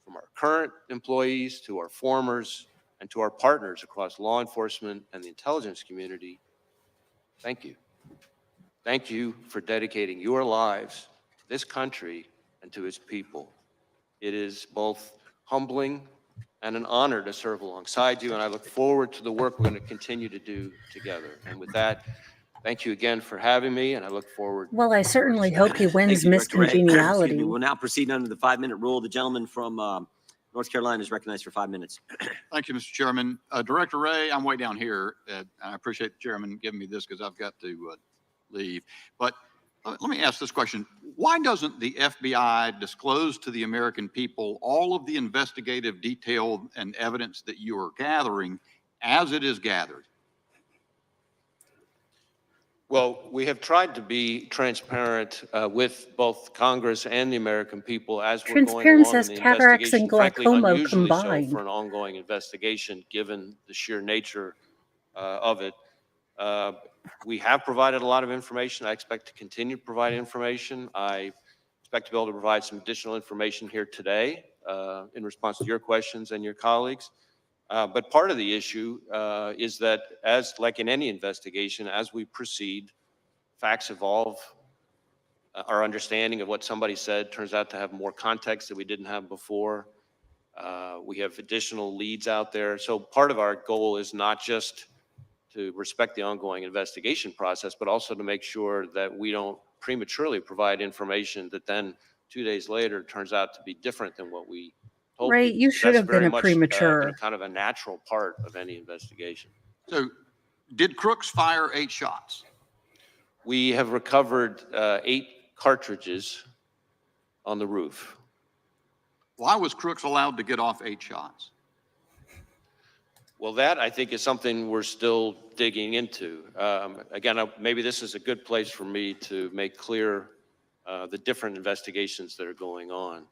Speaker 5: from our current employees to our formers and to our partners across law enforcement and the intelligence community, thank you. Thank you for dedicating your lives to this country and to its people. It is both humbling and an honor to serve alongside you, and I look forward to the work we're going to continue to do together. And with that, thank you again for having me, and I look forward.
Speaker 2: Well, I certainly hope he wins
Speaker 3: Thank you,
Speaker 2: Miss
Speaker 3: Director Ray. Excuse
Speaker 2: Congeniality.
Speaker 3: me. We'll now proceed under the 5-minute rule. The gentleman from North Carolina is recognized for 5 minutes.
Speaker 6: Thank you, Mr. Chairman. Director Ray, I'm way down here. I appreciate the chairman giving me this because I've got to leave. But let me ask this question. Why doesn't the FBI disclose to the American people all of the investigative detail and evidence that you are gathering as it is gathered?
Speaker 5: Well, we have tried to be transparent with both Congress and the American people as we're going along
Speaker 2: Transparency
Speaker 5: in the
Speaker 2: has cataracts and
Speaker 5: investigation. Frankly,
Speaker 2: glaucoma
Speaker 5: unusually so
Speaker 2: combined.
Speaker 5: for an ongoing investigation, given the sheer nature of it. We have provided a lot of information. I expect to continue to provide information. I expect to be able to provide some additional information here today in response to your questions and your colleagues. But part of the issue is that, as like in any investigation, as we proceed, facts evolve, our understanding of what somebody said turns out to have more context that we didn't have before. We have additional leads out there. So part of our goal is not just to respect the ongoing investigation process, but also to make sure that we don't prematurely provide information that then 2 days later turns out to be different than what we told
Speaker 2: Ray,
Speaker 5: people.
Speaker 2: you
Speaker 5: Because
Speaker 2: should
Speaker 5: that's
Speaker 2: have been
Speaker 5: very
Speaker 2: a
Speaker 5: much,
Speaker 2: premature.
Speaker 5: kind of a natural part of any investigation.
Speaker 6: So did Crooks fire 8 shots?
Speaker 5: We have recovered 8 cartridges on the roof.
Speaker 6: Why was Crooks allowed to get off 8 shots?
Speaker 5: Well, that I think is something we're still digging into. Again, maybe this is a good place for me to make clear the different investigations that are going on.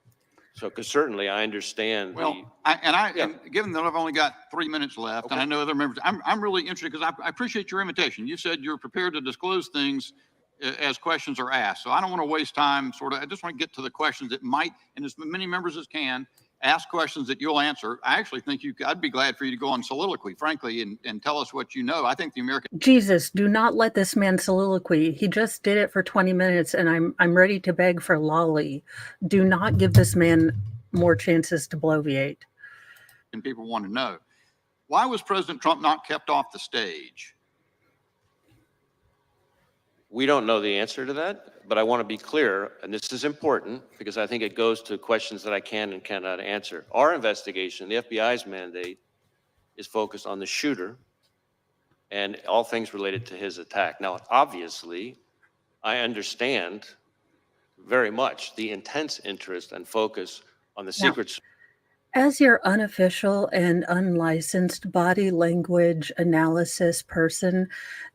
Speaker 5: So, because certainly I understand
Speaker 6: Well,
Speaker 5: Yeah.
Speaker 6: and given that I've only got 3 minutes left, and I know other members, I'm really interested because I appreciate your invitation. You said you're prepared to disclose things as questions are asked. So I don't want to waste time. I just want to get to the questions that might, and as many members as can, ask questions that you'll answer. I actually think I'd be glad for you to go on soliloquy, frankly, and tell us what you know. I think the American
Speaker 2: Jesus, do not let this man soliloquy. He just did it for 20 minutes and I'm ready to beg for lolly. Do not give this man more chances to bloviate.
Speaker 6: people want to know, why was President Trump not kept off the stage?
Speaker 5: we don't know the answer to that, but I want to be clear, and this is important because I think it goes to questions that I can and cannot answer. Our investigation, the FBI's mandate, is focused on the shooter and all things related to his attack. Now, obviously, I understand very much the intense interest and focus on the Secret
Speaker 2: As your unofficial and unlicensed body language analysis person,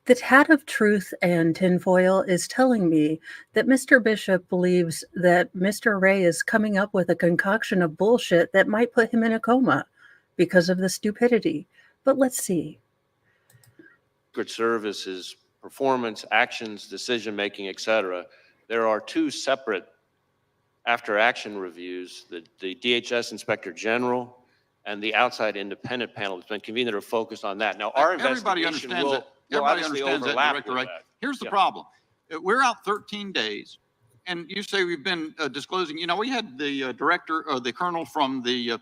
Speaker 2: the tad of truth and tinfoil is telling me that Mr. Bishop believes that Mr. Ray is coming up with a concoction of bullshit that might put him in a coma because of the stupidity. But let's see.
Speaker 5: Secret Service's performance, actions, decision-making, et cetera. There are 2 separate after-action reviews, the DHS Inspector General and the outside independent panel that's been convened that are focused on that. Now, our
Speaker 6: Everybody
Speaker 5: investigation
Speaker 6: understands
Speaker 5: will
Speaker 6: that. Everybody
Speaker 5: obviously
Speaker 6: understands that,
Speaker 5: overlap
Speaker 6: Director
Speaker 5: with
Speaker 6: Ray.
Speaker 5: that.
Speaker 6: Here's the
Speaker 5: Yeah.
Speaker 6: problem. We're out 13 days, and you say we've been disclosing. We had the director, or the colonel from the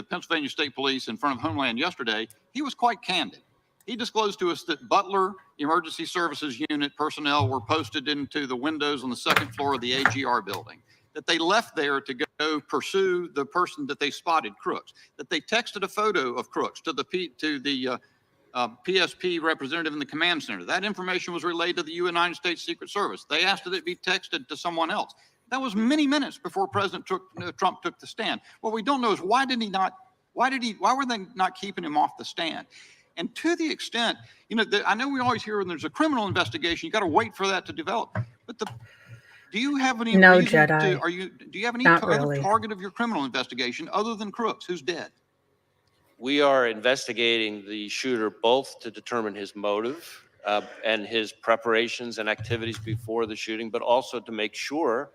Speaker 6: Pennsylvania State Police in front of Homeland yesterday. He was quite candid. He disclosed to us that Butler Emergency Services Unit personnel were posted into the windows on the 2nd floor of the AGR building, that they left there to go pursue the person that they spotted, Crooks, that they texted a photo of Crooks to the PSP representative in the command center. That information was relayed to the United States Secret Service. They asked that it be texted to someone else. That was many minutes before President Trump took the stand. What we don't know is why were they not keeping him off the stand? And to the extent, I know we always hear when there's a criminal investigation, you got to wait for that to develop. But do you have any
Speaker 2: No,
Speaker 6: reason
Speaker 2: Jedi.
Speaker 6: do you have any
Speaker 2: Not
Speaker 6: other
Speaker 2: really.
Speaker 6: target of your criminal investigation other than Crooks, who's dead?
Speaker 5: We are investigating the shooter both to determine his motive and his preparations and activities before the shooting, but also to make sure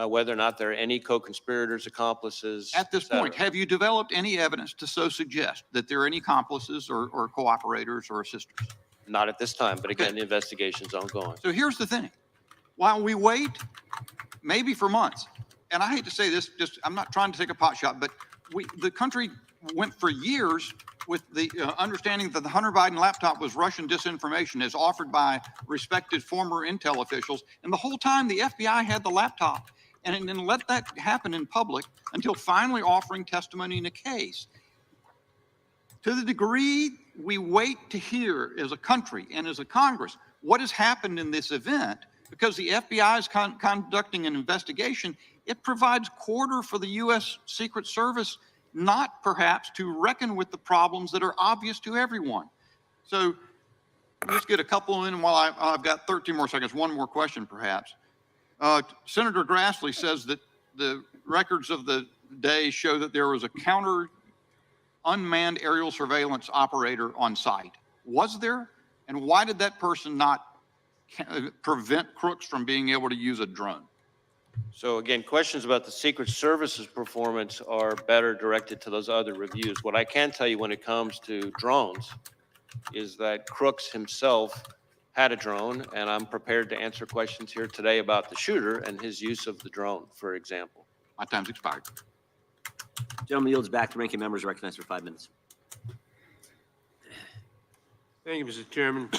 Speaker 5: whether or not there are any co-conspirators, accomplices.
Speaker 6: At this point, have you developed any evidence to so suggest that there are any accomplices or cooperators or assistants?
Speaker 5: Not at this time, but again, the investigation's ongoing.
Speaker 6: So here's the thing. While we wait, maybe for months, and I hate to say this, I'm not trying to take a pot shot, but the country went for years with the understanding that the Hunter Biden laptop was Russian disinformation as offered by respected former intel officials. And the whole time the FBI had the laptop and then let that happen in public until finally offering testimony in a case. To the degree we wait to hear as a country and as a Congress what has happened in this event, because the FBI is conducting an investigation, it provides quarter for the U.S. Secret Service not perhaps to reckon with the problems that are obvious to everyone. So let's get a couple in while I've got 13 more seconds. One more question, perhaps. Senator Grassley says that the records of the day show that there was a counter unmanned aerial surveillance operator on site. Was there? And why did that person not prevent Crooks from being able to use a drone?
Speaker 5: So again, questions about the Secret Service's performance are better directed to those other reviews. What I can tell you when it comes to drones is that Crooks himself had a drone, and I'm prepared to answer questions here today about the shooter and his use of the drone, for example.
Speaker 6: My time's expired.
Speaker 3: Gentleman yields back to ranking members recognized for 5 minutes.
Speaker 4: Thank you, Mr. Chairman.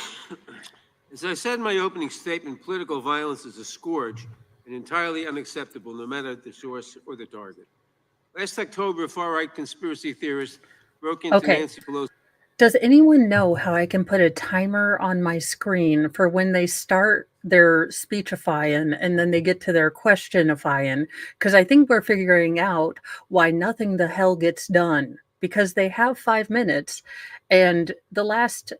Speaker 4: As I said in my opening statement, political violence is a scourge and entirely unacceptable, no matter the source or the target. Last October, far-right conspiracy theorists broke into
Speaker 2: Okay.
Speaker 4: Nancy Pelosi.
Speaker 2: Does anyone know how I can put a timer on my screen for when they start their speechifying and then they get to their questionifying? Because I think we're figuring out why nothing the hell gets done, because they have 5 minutes and the last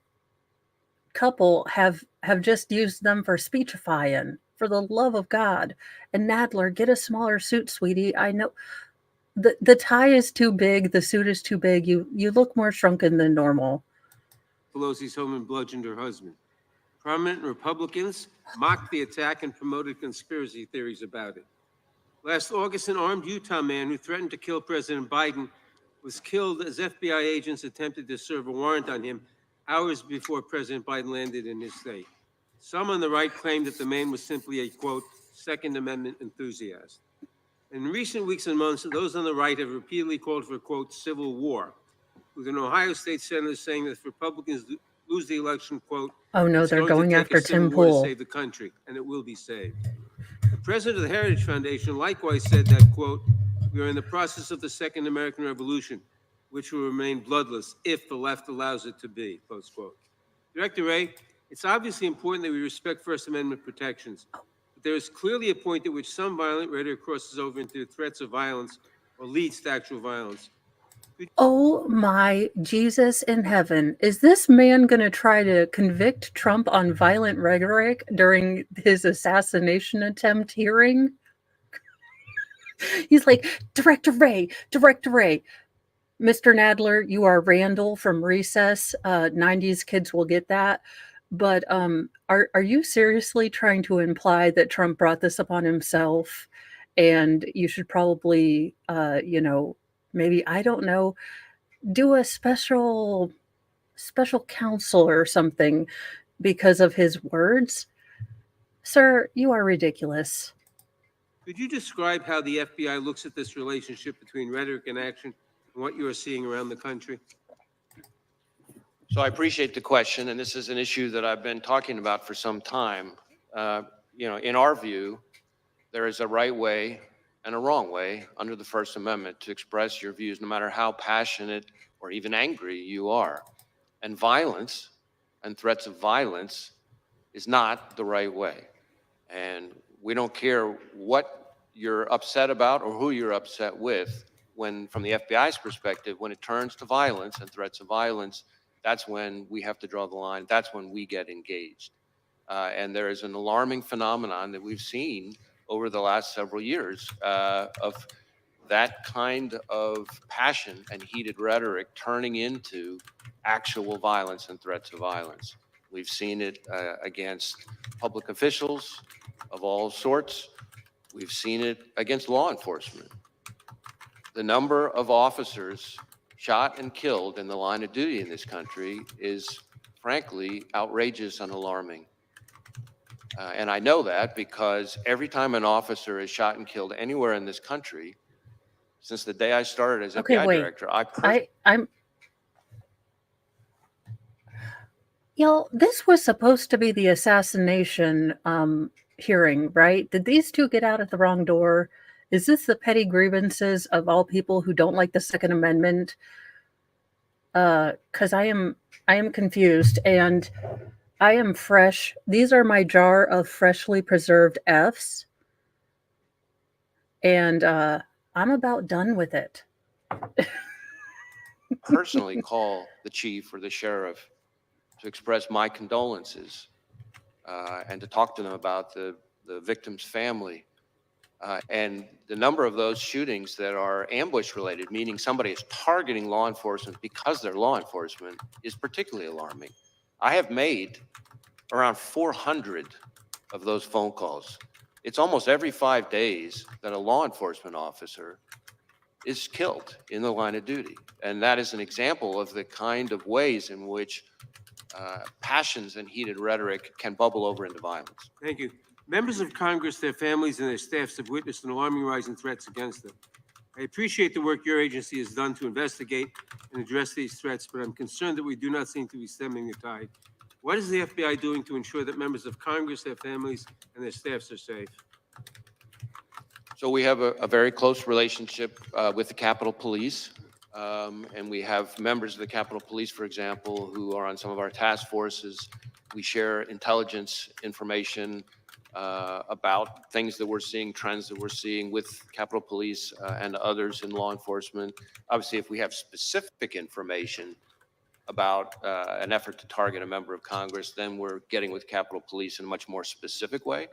Speaker 2: couple have just used them for speechifying. For the love of God. And Nadler, get a smaller suit, sweetie. I know the tie is too big, the suit is too big. You look more shrunken than normal.
Speaker 4: Pelosi's home and bludgeoned her husband. Prominent Republicans mocked the attack and promoted conspiracy theories about it. Last August, an armed Utah man who threatened to kill President Biden was killed as FBI agents attempted to serve a warrant on him hours before President Biden landed in his state. Some on the right claimed that the man was simply a, quote, Second Amendment enthusiast. In recent weeks and months, those on the right have repeatedly called for, quote, civil war, with an Ohio state senator saying that if Republicans lose the election, quote,
Speaker 2: Oh no,
Speaker 4: it's
Speaker 2: they're
Speaker 4: going to
Speaker 2: going
Speaker 4: take
Speaker 2: after
Speaker 4: a civil
Speaker 2: Tim
Speaker 4: war to
Speaker 2: Pool.
Speaker 4: save the country, and it will be saved. The president of the Heritage Foundation likewise said that, quote, we are in the process of the Second American Revolution, which will remain bloodless if the left allows it to be, close quote. Director Wray, it's obviously important that we respect First Amendment protections, but there is clearly a point at which some violent rhetoric crosses over into threats of violence or leads to actual violence.
Speaker 2: Oh my Jesus in heaven. Is this man going to try to convict Trump on violent rhetoric during his assassination attempt hearing? He's like, Director Wray, Mr. Nadler, you are Randall from Recess. 90s kids will get that. But are you seriously trying to imply that Trump brought this upon himself? And you should probably, maybe, I don't know, do a special counsel or something because of his words? Sir, you are ridiculous.
Speaker 4: Could you describe how the FBI looks at this relationship between rhetoric and action and what you are seeing around the country?
Speaker 5: So I appreciate the question, and this is an issue that I've been talking about for some time. In our view, there is a right way and a wrong way under the First Amendment to express your views, no matter how passionate or even angry you are. And violence and threats of violence is not the right way. And we don't care what you're upset about or who you're upset with. When, from the FBI's perspective, when it turns to violence and threats of violence, that's when we have to draw the line. That's when we get engaged. And there is an alarming phenomenon that we've seen over the last several years of that kind of passion and heated rhetoric turning into actual violence and threats of violence. We've seen it against public officials of all sorts. We've seen it against law enforcement. The number of officers shot and killed in the line of duty in this country is frankly outrageous and alarming. And I know that because every time an officer is shot and killed anywhere in this country, since the day I started as
Speaker 2: Okay,
Speaker 5: FBI
Speaker 2: wait.
Speaker 5: director,
Speaker 2: this was supposed to be the assassination hearing, right? Did these two get out at the wrong door? Is this the petty grievances of all people who don't like the Second Amendment? Because I am confused and I am fresh. These are my jar of freshly preserved Fs. And I'm about done with it.
Speaker 5: personally call the chief or the sheriff to express my condolences and to talk to them about the victim's family. And the number of those shootings that are ambush related, meaning somebody is targeting law enforcement because they're law enforcement, is particularly alarming. I have made around 400 of those phone calls. It's almost every 5 days that a law enforcement officer is killed in the line of duty. And that is an example of the kind of ways in which passions and heated rhetoric can bubble over into violence.
Speaker 4: Thank you. Members of Congress, their families, and their staffs have witnessed an alarming rise in threats against them. I appreciate the work your agency has done to investigate and address these threats, but I'm concerned that we do not seem to be stemming the tide. What is the FBI doing to ensure that members of Congress, their families, and their staffs are safe?
Speaker 5: So we have a very close relationship with the Capitol Police. And we have members of the Capitol Police, for example, who are on some of our task forces. We share intelligence information about things that we're seeing, trends that we're seeing with Capitol Police and others in law enforcement. Obviously, if we have specific information about an effort to target a member of Congress, then we're getting with Capitol Police in a much more specific way.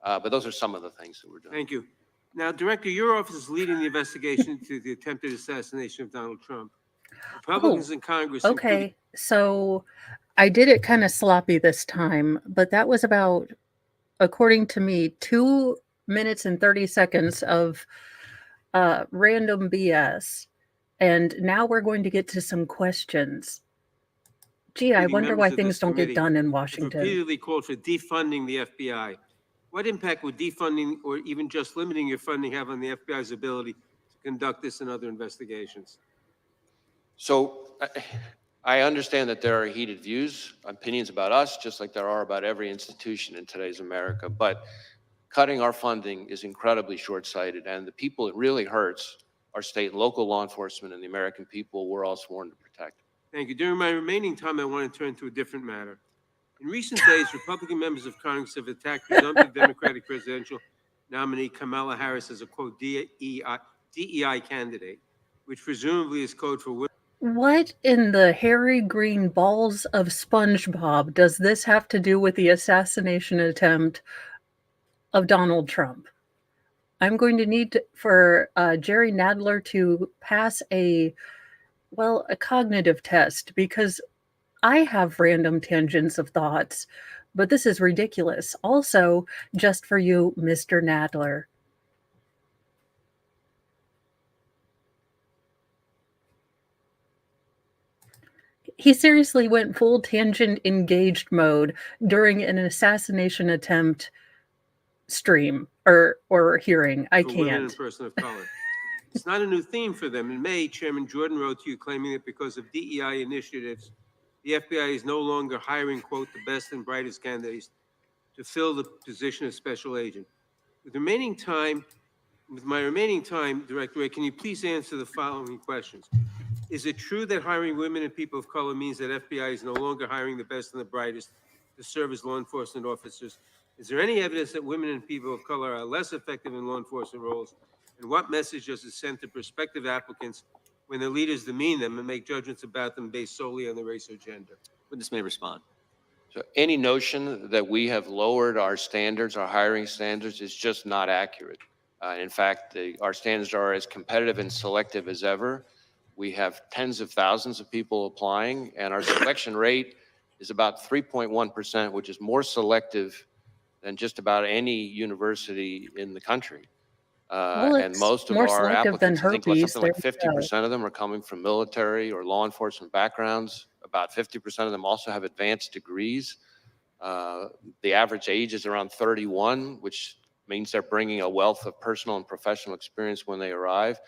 Speaker 5: But those are some of the things that we're doing.
Speaker 4: Thank you. Now, Director, your office is leading the investigation into the attempted assassination of Donald Trump. Republicans in Congress.
Speaker 2: Okay, so I did it kind of sloppy this time, but that was about, according to me, 2 minutes and 30 seconds of random BS. And now we're going to get to some questions. Gee, I wonder why things don't get done in Washington.
Speaker 4: Repeatedly called for defunding the FBI. What impact would defunding or even just limiting your funding have on the FBI's ability to conduct this and other investigations?
Speaker 5: So I understand that there are heated views, opinions about us, just like there are about every institution in today's America. But cutting our funding is incredibly short-sighted, and the people it really hurts are state and local law enforcement and the American people we're all sworn to protect.
Speaker 4: Thank you. During my remaining time, I want to turn to a different matter. In recent days, Republican members of Congress have attacked presumptive Democratic presidential nominee Kamala Harris as a, quote, DEI candidate, which presumably is code for women.
Speaker 2: What in the hairy green balls of SpongeBob does this have to do with the assassination attempt of Donald Trump? I'm going to need for Jerry Nadler to pass a cognitive test, because I have random tangents of thoughts, but this is ridiculous. Also, just for you, Mr. Nadler. He seriously went full tangent engaged mode during an assassination attempt stream or hearing. I
Speaker 4: For women
Speaker 2: can't.
Speaker 4: and person of color. It's not a new theme for them. In May, Chairman Jordan wrote to you claiming that because of DEI initiatives, the FBI is no longer hiring, quote, the best and brightest candidates to fill the position of special agent. With my remaining time, Director Ray, can you please answer the following questions? Is it true that hiring women and people of color means that FBI is no longer hiring the best and the brightest to serve as law enforcement officers? Is there any evidence that women and people of color are less effective in law enforcement roles? And what message does it send to prospective applicants when their leaders demean them and make judgments about them based solely on the race or gender?
Speaker 3: Witness may respond.
Speaker 5: So any notion that we have lowered our standards, our hiring standards, is just not accurate. In fact, our standards are as competitive and selective as ever. We have tens of thousands of people applying, and our selection rate is about 3.1%, which is more selective than just about any university in the country. And most of our applicants, I think something like 50% of them are coming from military or law enforcement backgrounds. About 50% of them also have advanced degrees. The average age is around 31, which means they're bringing a wealth of personal and professional experience when they arrive.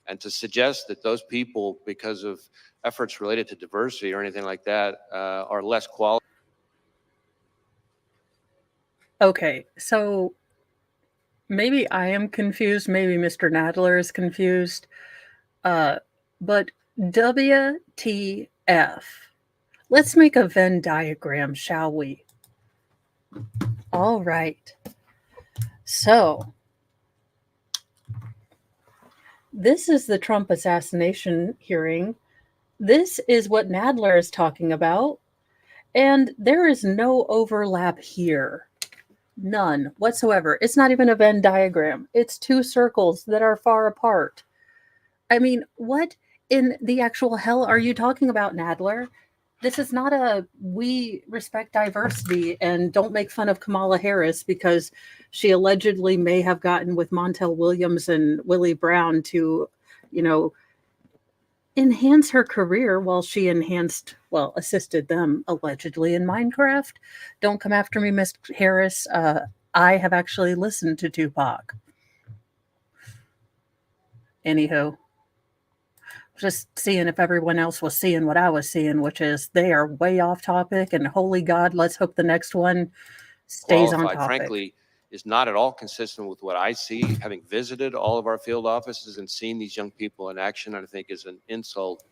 Speaker 5: And to suggest that those people, because of efforts related to diversity or anything like that, are less qualified.
Speaker 2: Okay, so maybe I am confused. Maybe Mr. Nadler is confused. But WTF? Let's make a Venn diagram, shall we? All right. So this is the Trump assassination hearing. This is what Nadler is talking about. And there is no overlap here. None whatsoever. It's not even a Venn diagram. It's two circles that are far apart. I mean, what in the actual hell are you talking about, Nadler? This is not a we respect diversity and don't make fun of Kamala Harris because she allegedly may have gotten with Montel Williams and Willie Brown to, enhance her career while she assisted them allegedly in Minecraft. Don't come after me, Miss Harris. I have actually listened to Tupac. Anywho, just seeing if everyone else was seeing what I was seeing, which is they are way off topic. And holy God, let's hope the next one stays on
Speaker 5: Qualified,
Speaker 2: topic.
Speaker 5: frankly, is not at all consistent with what I see, having visited all of our field offices and seen these young people in action. I think is an insult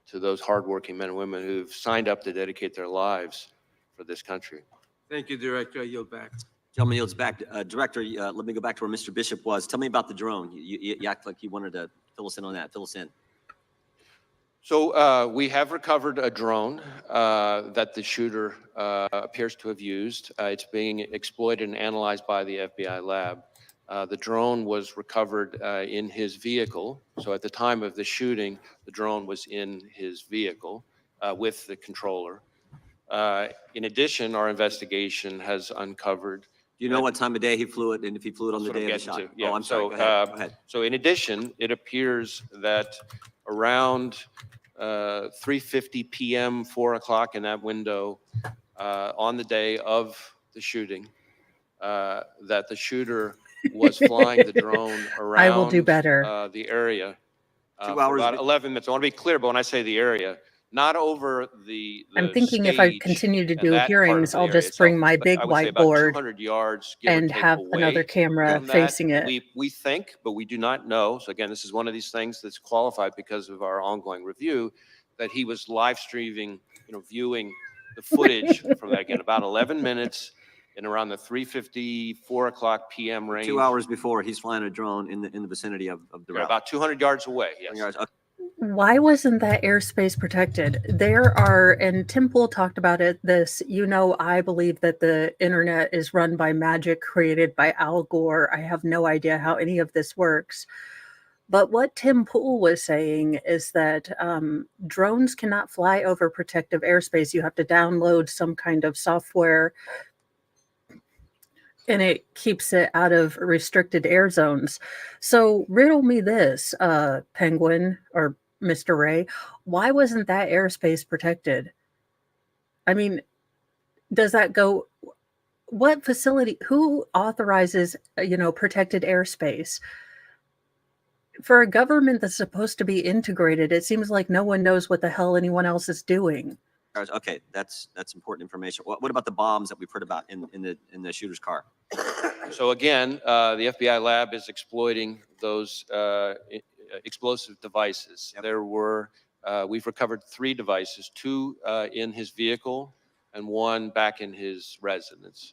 Speaker 5: to those hardworking men and women who've signed up to dedicate their lives for this country.
Speaker 4: Thank you, Director. I yield back.
Speaker 3: Gentleman yields back. Director, let me go back to where Mr. Bishop was. Tell me about the drone. You act like you wanted to fill us in on that. Fill us in.
Speaker 5: So we have recovered a drone that the shooter appears to have used. It's being exploited and analyzed by the FBI lab. The drone was recovered in his vehicle. So at the time of the shooting, the drone was in his vehicle with the controller. In addition, our investigation has uncovered.
Speaker 3: Do you know what time of day he flew it, and if he flew it on the day of the shot?
Speaker 5: Yeah.
Speaker 3: Oh, I'm sorry.
Speaker 5: So,
Speaker 3: Go ahead. Go ahead.
Speaker 5: So in addition, it appears that around 3:50 p.m., 4 o'clock in that window on the day of the shooting, that the shooter was flying the drone around
Speaker 2: I will do better.
Speaker 5: The area
Speaker 3: 2
Speaker 5: for
Speaker 3: hours.
Speaker 5: about 11 minutes. I want to be clear, but when I say the area, not over the
Speaker 2: I'm thinking if I
Speaker 5: stage
Speaker 2: continue to
Speaker 5: and
Speaker 2: do
Speaker 5: that part of
Speaker 2: hearings,
Speaker 5: the
Speaker 2: I'll
Speaker 5: area
Speaker 2: just
Speaker 5: itself,
Speaker 2: bring my
Speaker 5: but
Speaker 2: big
Speaker 5: I would say about
Speaker 2: whiteboard
Speaker 5: 200 yards, give or
Speaker 2: and
Speaker 5: take,
Speaker 2: have
Speaker 5: away
Speaker 2: another camera
Speaker 5: from that.
Speaker 2: facing it.
Speaker 5: We think, but we do not know. So again, this is one of these things that's qualified because of our ongoing review, that he was live streaming, viewing the footage from that, again, about 11 minutes in around the 3:50, 4 o'clock p.m. range.
Speaker 3: 2 hours before, he's flying a drone in the vicinity of the
Speaker 5: Yeah,
Speaker 3: route.
Speaker 5: about 200 yards away, yes.
Speaker 3: 200 yards. Okay.
Speaker 2: Why wasn't that airspace protected? There are, and Tim Pool talked about it, I believe that the internet is run by magic created by Al Gore. I have no idea how any of this works. But what Tim Pool was saying is that drones cannot fly over protective airspace. You have to download some kind of software, and it keeps it out of restricted air zones. So riddle me this, Penguin or Mr. Ray, why wasn't that airspace protected? I mean, does that go, what facility, who authorizes, protected airspace? For a government that's supposed to be integrated, it seems like no one knows what the hell anyone else is doing.
Speaker 3: Okay, that's important information. What about the bombs that we've heard about in the shooter's car?
Speaker 5: So again, the FBI lab is exploiting those explosive devices. Yep. We've recovered 3 devices, 2 in his vehicle and 1 back in his residence.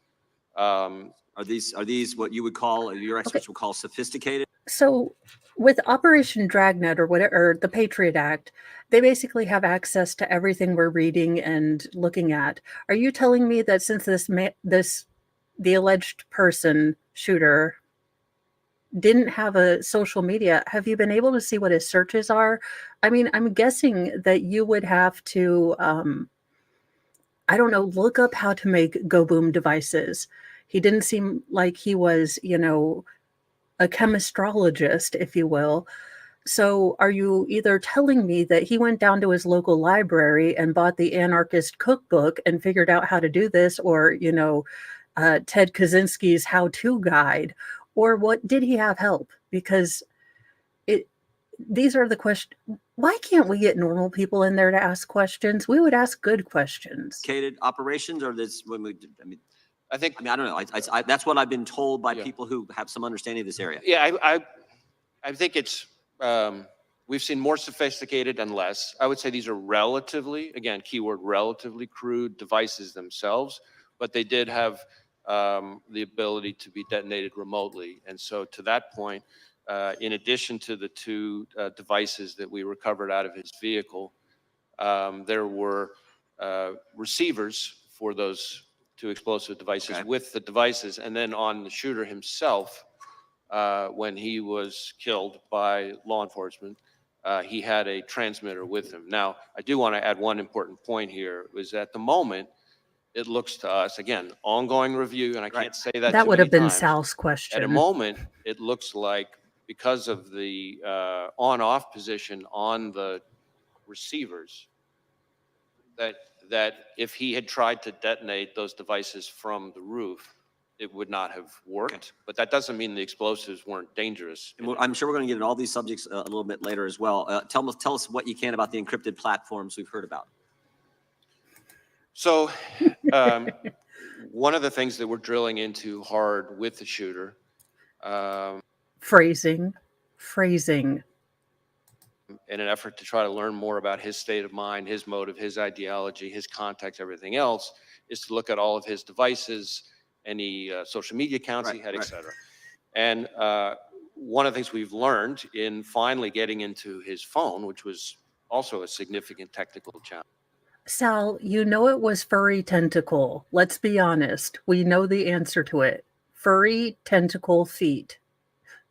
Speaker 3: Are these what you would call, or your experts would call, sophisticated?
Speaker 2: So with Operation Dragnet or whatever, or the Patriot Act, they basically have access to everything we're reading and looking at. Are you telling me that since the alleged person, shooter, didn't have a social media, have you been able to see what his searches are? I mean, I'm guessing that you would have to, I don't know, look up how to make Go Boom devices. He didn't seem like he was, a chemistrologist, if you will. So are you either telling me that he went down to his local library and bought the anarchist cookbook and figured out how to do this, or, Ted Kaczynski's how-to guide, or what, did he have help? Because these are the questions. Why can't we get normal people in there to ask questions? We would ask good questions.
Speaker 3: Sophisticated operations, or this,
Speaker 5: I
Speaker 3: don't know. That's what I've been told by people who have some understanding of this area.
Speaker 5: Yeah, I think it's, we've seen more sophisticated and less. I would say these are relatively, again, keyword relatively crude devices themselves, but they did have the ability to be detonated remotely. And so to that point, in addition to the 2 devices that we recovered out of his vehicle, there were receivers for those 2 explosive devices with the devices. And then on the shooter himself, when he was killed by law enforcement, he had a transmitter with him. Now, I do want to add one important point here, is at the moment, it looks to us, again, ongoing review, and I can't say that
Speaker 2: That
Speaker 5: too
Speaker 2: would
Speaker 5: many
Speaker 2: have been
Speaker 5: times.
Speaker 2: Sal's question.
Speaker 5: At a moment, it looks like because of the on-off position on the receivers that if he had tried to detonate those devices from the roof, it would not have worked.
Speaker 3: Okay.
Speaker 5: But that doesn't mean the explosives weren't dangerous.
Speaker 3: And I'm sure we're going to get into all these subjects a little bit later as well. Tell us what you can about the encrypted platforms we've heard about.
Speaker 5: So one of the things that we're drilling into hard with the shooter,
Speaker 2: Phrasing.
Speaker 5: in an effort to try to learn more about his state of mind, his motive, his ideology, his context, everything else, is to look at all of his devices, any social media accounts he
Speaker 3: Right,
Speaker 5: had, et
Speaker 3: right.
Speaker 5: cetera. And one of the things we've learned in finally getting into his phone, which was also a significant technical challenge.
Speaker 2: Sal, you know it was furry tentacle. Let's be honest. We know the answer to it. Furry tentacle feet.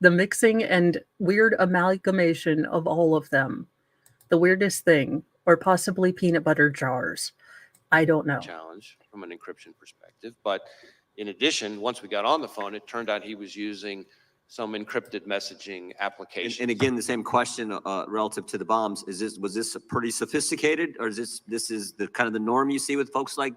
Speaker 2: The mixing and weird amalgamation of all of them. The weirdest thing. Or possibly peanut butter jars. I don't know.
Speaker 5: Challenge from an encryption perspective. But in addition, once we got on the phone, it turned out he was using some encrypted messaging application.
Speaker 3: And again, the same question relative to the bombs. Was this pretty sophisticated, or is this is the kind of the norm you see with folks like,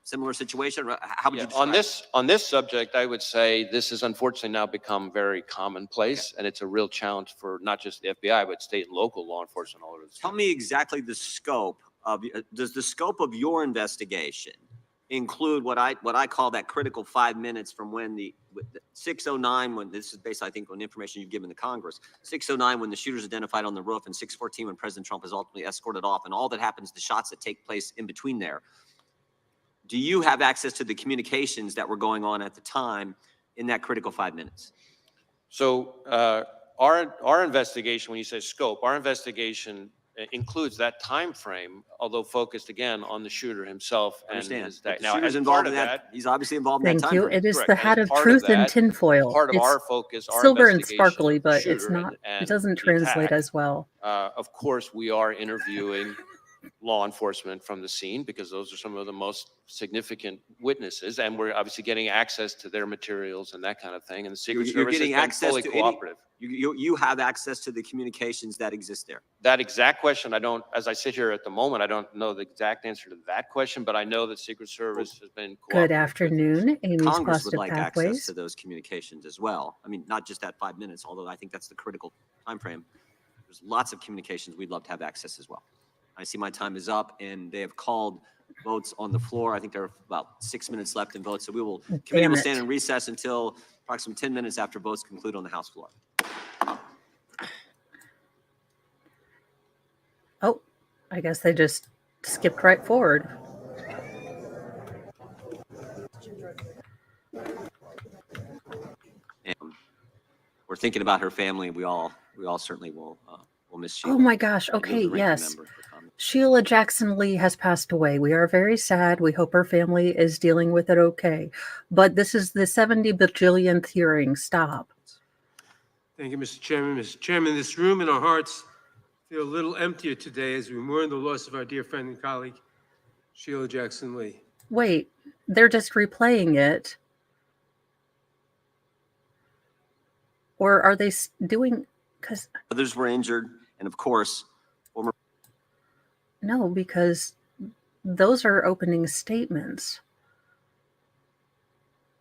Speaker 3: similar situation? How would you describe
Speaker 5: on this subject, I would say this has unfortunately now become very commonplace, and it's a real challenge for not just the FBI, but state and local law enforcement all over the
Speaker 3: Tell
Speaker 5: state.
Speaker 3: me exactly the scope of, does the scope of your investigation include what I call that critical 5 minutes from when the 6:09, when this is based, I think, on information you've given to Congress, 6:09 when the shooter's identified on the roof, and 6:14 when President Trump is ultimately escorted off, and all that happens, the shots that take place in between there. Do you have access to the communications that were going on at the time in that critical 5 minutes?
Speaker 5: So our investigation, when you say scope, our investigation includes that time frame, although focused again on the shooter himself.
Speaker 3: I understand.
Speaker 5: And his,
Speaker 3: The
Speaker 5: now,
Speaker 3: shooter's
Speaker 5: as
Speaker 3: involved
Speaker 5: part
Speaker 3: in
Speaker 5: of
Speaker 3: that. He's obviously involved in
Speaker 2: Thank
Speaker 3: that time
Speaker 2: you.
Speaker 3: frame.
Speaker 2: It is
Speaker 5: Correct.
Speaker 2: the
Speaker 5: And
Speaker 2: hat
Speaker 5: as
Speaker 2: of
Speaker 5: part of
Speaker 2: truth in
Speaker 5: that,
Speaker 2: tinfoil.
Speaker 5: part of
Speaker 2: It's
Speaker 5: our focus, our
Speaker 2: silver and
Speaker 5: investigation
Speaker 2: sparkly,
Speaker 5: of the
Speaker 2: but it's
Speaker 5: shooter
Speaker 2: not.
Speaker 5: and
Speaker 2: It doesn't
Speaker 5: the
Speaker 2: translate
Speaker 5: attack,
Speaker 2: as well.
Speaker 5: of course, we are interviewing law enforcement from the scene because those are some of the most significant witnesses, and we're obviously getting access to their materials and that kind of thing. And the Secret
Speaker 3: You're
Speaker 5: Service
Speaker 3: getting
Speaker 5: has been
Speaker 3: access
Speaker 5: fully
Speaker 3: to
Speaker 5: cooperative.
Speaker 3: you have access to the communications that exist there.
Speaker 5: That exact question, I don't, as I sit here at the moment, I don't know the exact answer to that question, but I know that Secret Service has been cooperative.
Speaker 2: Good
Speaker 5: with us.
Speaker 2: afternoon, Amy's
Speaker 3: Congress would
Speaker 2: Positive
Speaker 3: like access
Speaker 2: Pathways.
Speaker 3: to those communications as well. I mean, not just that 5 minutes, although I think that's the critical time frame. There's lots of communications we'd love to have access as well. I see my time is up, and they have called votes on the floor. I think there are about 6 minutes left in votes, so committee
Speaker 2: Damn
Speaker 3: will
Speaker 2: it.
Speaker 3: stand in recess until approximately 10 minutes after votes conclude on the House floor.
Speaker 2: Oh, I guess they just skipped right forward.
Speaker 3: And we're thinking about her family. We all certainly will miss Sheila.
Speaker 2: Oh my gosh.
Speaker 3: And you're the
Speaker 2: Okay,
Speaker 3: ranking
Speaker 2: yes.
Speaker 3: member for comment.
Speaker 2: Sheila Jackson Lee has passed away. We are very sad. We hope her family is dealing with it okay. But this is the 70 bajillionth hearing. Stop.
Speaker 4: Thank you, Mr. Chairman. Mr. Chairman, this room and our hearts feel a little emptier today as we mourn the loss of our dear friend and colleague, Sheila Jackson Lee.
Speaker 2: Wait, they're just replaying it. Or are they doing, because
Speaker 3: Others were injured, and of course,
Speaker 2: no, because those are opening statements.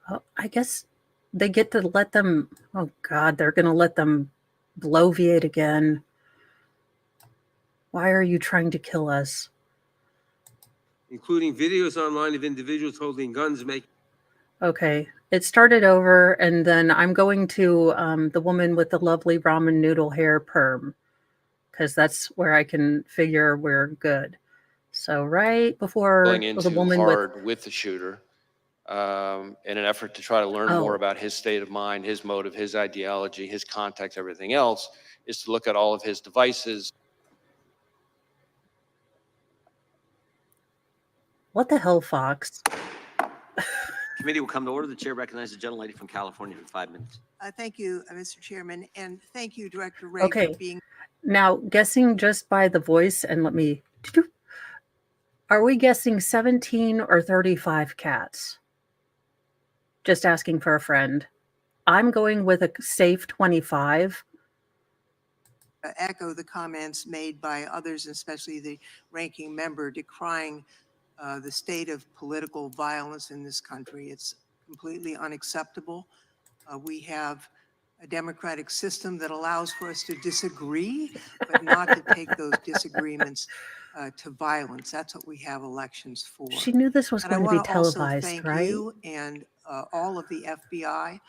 Speaker 2: Oh, I guess they get to let them, oh God, they're going to let them bloviate again. Why are you trying to kill us?
Speaker 4: Including videos online of individuals holding guns making.
Speaker 2: Okay, it started over, and then I'm going to the woman with the lovely ramen noodle hair perm, because that's where I can figure we're good. So right before
Speaker 5: Going
Speaker 2: the
Speaker 5: into
Speaker 2: woman
Speaker 5: hard with the shooter in an effort to try to learn more
Speaker 2: Oh.
Speaker 5: about his state of mind, his motive, his ideology, his context, everything else, is to look at all of his devices.
Speaker 2: what the hell, Fox?
Speaker 3: committee will come to order. The chair recognizes the gentlelady from California for 5 minutes.
Speaker 7: Thank you, Mr. Chairman, and thank you, Director Ray,
Speaker 2: Okay.
Speaker 7: for being.
Speaker 2: Now, guessing just by the voice, and let me, are we guessing 17 or 35 cats? Just asking for a friend. I'm going with a safe 25.
Speaker 7: echo the comments made by others, especially the ranking member, decrying the state of political violence in this country. It's completely unacceptable. We have a democratic system that allows for us to disagree, but not to take those disagreements to violence. That's what we have elections for.
Speaker 2: She knew this was
Speaker 7: And I
Speaker 2: going to be
Speaker 7: want to also
Speaker 2: televised,
Speaker 7: thank
Speaker 2: right?
Speaker 7: you and all of the FBI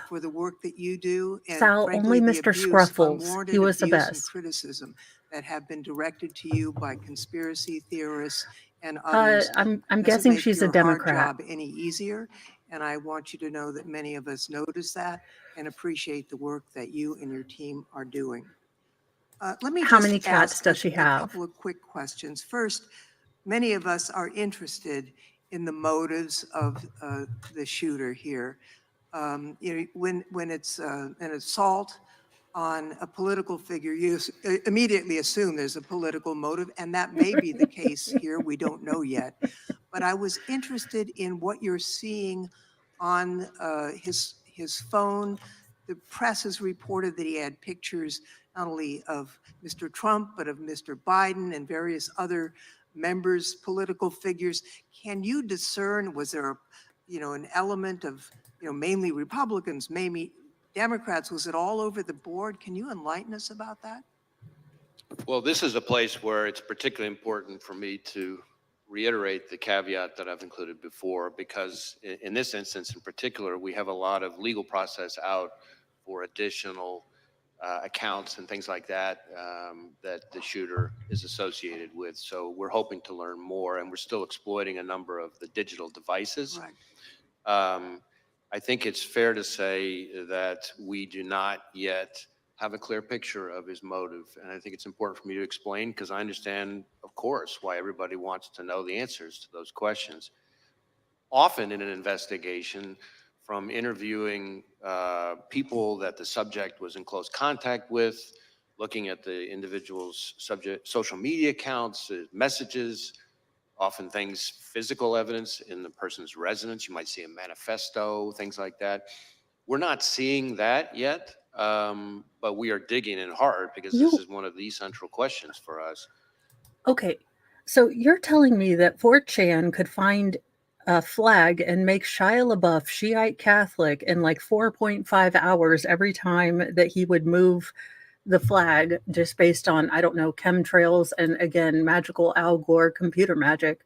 Speaker 7: for the work that you do, and
Speaker 2: Sal,
Speaker 7: frankly,
Speaker 2: only
Speaker 7: the
Speaker 2: Mr.
Speaker 7: abuse,
Speaker 2: Scruffles. He
Speaker 7: unwarranted
Speaker 2: was the
Speaker 7: abuse and
Speaker 2: best.
Speaker 7: criticism that have been directed to you by conspiracy theorists and others.
Speaker 2: I'm
Speaker 7: doesn't
Speaker 2: guessing
Speaker 7: make
Speaker 2: she's a
Speaker 7: your hard
Speaker 2: Democrat.
Speaker 7: job any easier. And I want you to know that many of us notice that and appreciate the work that you and your team are doing. Let me
Speaker 2: How
Speaker 7: just
Speaker 2: many cats
Speaker 7: ask
Speaker 2: does she
Speaker 7: a
Speaker 2: have?
Speaker 7: couple of quick questions. First, many of us are interested in the motives of the shooter here. You know, when it's an assault on a political figure, you immediately assume there's a political motive, and that may be the case here. We don't know yet. But I was interested in what you're seeing on his phone. The press has reported that he had pictures not only of Mr. Trump, but of Mr. Biden and various other members, political figures. Can you discern, was there, an element of, mainly Republicans, maybe Democrats? Was it all over the board? Can you enlighten us about that?
Speaker 5: Well, this is a place where it's particularly important for me to reiterate the caveat that I've included before, because in this instance in particular, we have a lot of legal process out for additional accounts and things like that that the shooter is associated with. So we're hoping to learn more, and we're still exploiting a number of the digital devices.
Speaker 7: Correct.
Speaker 5: I think it's fair to say that we do not yet have a clear picture of his motive. And I think it's important for me to explain, because I understand, of course, why everybody wants to know the answers to those questions. Often in an investigation, from interviewing people that the subject was in close contact with, looking at the individual's social media accounts, messages, often things, physical evidence in the person's residence. You might see a manifesto, things like that. We're not seeing that yet, but we are digging in hard, because this is one of the central questions for us.
Speaker 2: Okay, so you're telling me that 4chan could find a flag and make Shia LaBeouf Shiite Catholic in like 4.5 hours every time that he would move the flag, just based on, I don't know, chemtrails and, again, magical Al Gore computer magic.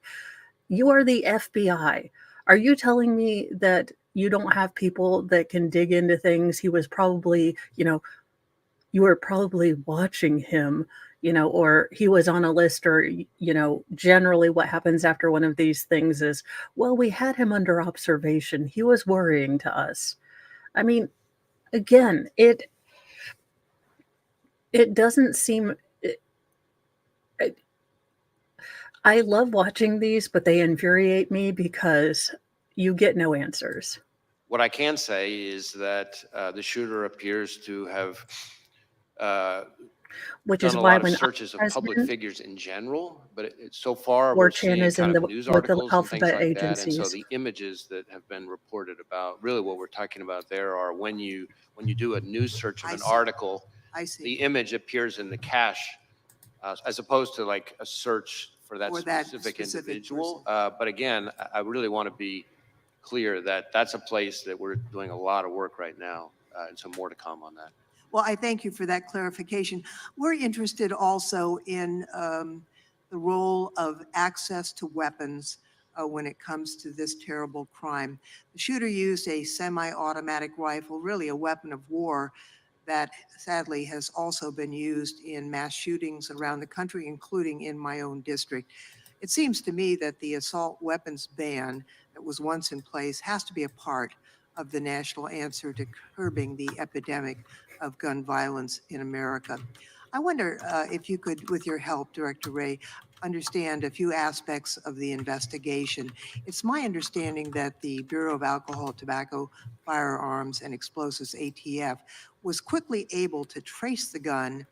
Speaker 2: You are the FBI. Are you telling me that you don't have people that can dig into things? He was probably, you were probably watching him, or he was on a list, or, generally what happens after one of these things is, well, we had him under observation. He was worrying to us. I mean, again, it doesn't seem. I love watching these, but they infuriate me because you get no answers.
Speaker 5: What I can say is that the shooter appears to have
Speaker 2: Which
Speaker 5: done
Speaker 2: is
Speaker 5: a
Speaker 2: why
Speaker 5: lot of
Speaker 2: when
Speaker 5: searches of public
Speaker 2: president,
Speaker 5: figures in general, but so far we're
Speaker 2: 4chan
Speaker 5: seeing
Speaker 2: is in
Speaker 5: kind of
Speaker 2: the
Speaker 5: news
Speaker 2: with the
Speaker 5: articles and things
Speaker 2: alphabet
Speaker 5: like that. And so
Speaker 2: agencies.
Speaker 5: the images that have been reported about, really what we're talking about there are when you do a news search of
Speaker 7: I
Speaker 5: an
Speaker 7: see.
Speaker 5: article,
Speaker 7: I
Speaker 5: the
Speaker 7: see.
Speaker 5: image appears in the cache, as opposed to like a search for that
Speaker 7: For that
Speaker 5: specific
Speaker 7: specific
Speaker 5: individual. But again, I really want to be clear that that's a place that we're doing a lot of work right now, and so more to come on that.
Speaker 7: Well, I thank you for that clarification. We're interested also in the role of access to weapons when it comes to this terrible crime. The shooter used a semi-automatic rifle, really a weapon of war, that sadly has also been used in mass shootings around the country, including in my own district. It seems to me that the assault weapons ban that was once in place has to be a part of the national answer to curbing the epidemic of gun violence in America. I wonder if you could, with your help, Director Wray, understand a few aspects of the investigation. It's my understanding that the Bureau of Alcohol, Tobacco, Firearms, and Explosives, ATF, was quickly able to trace the gun's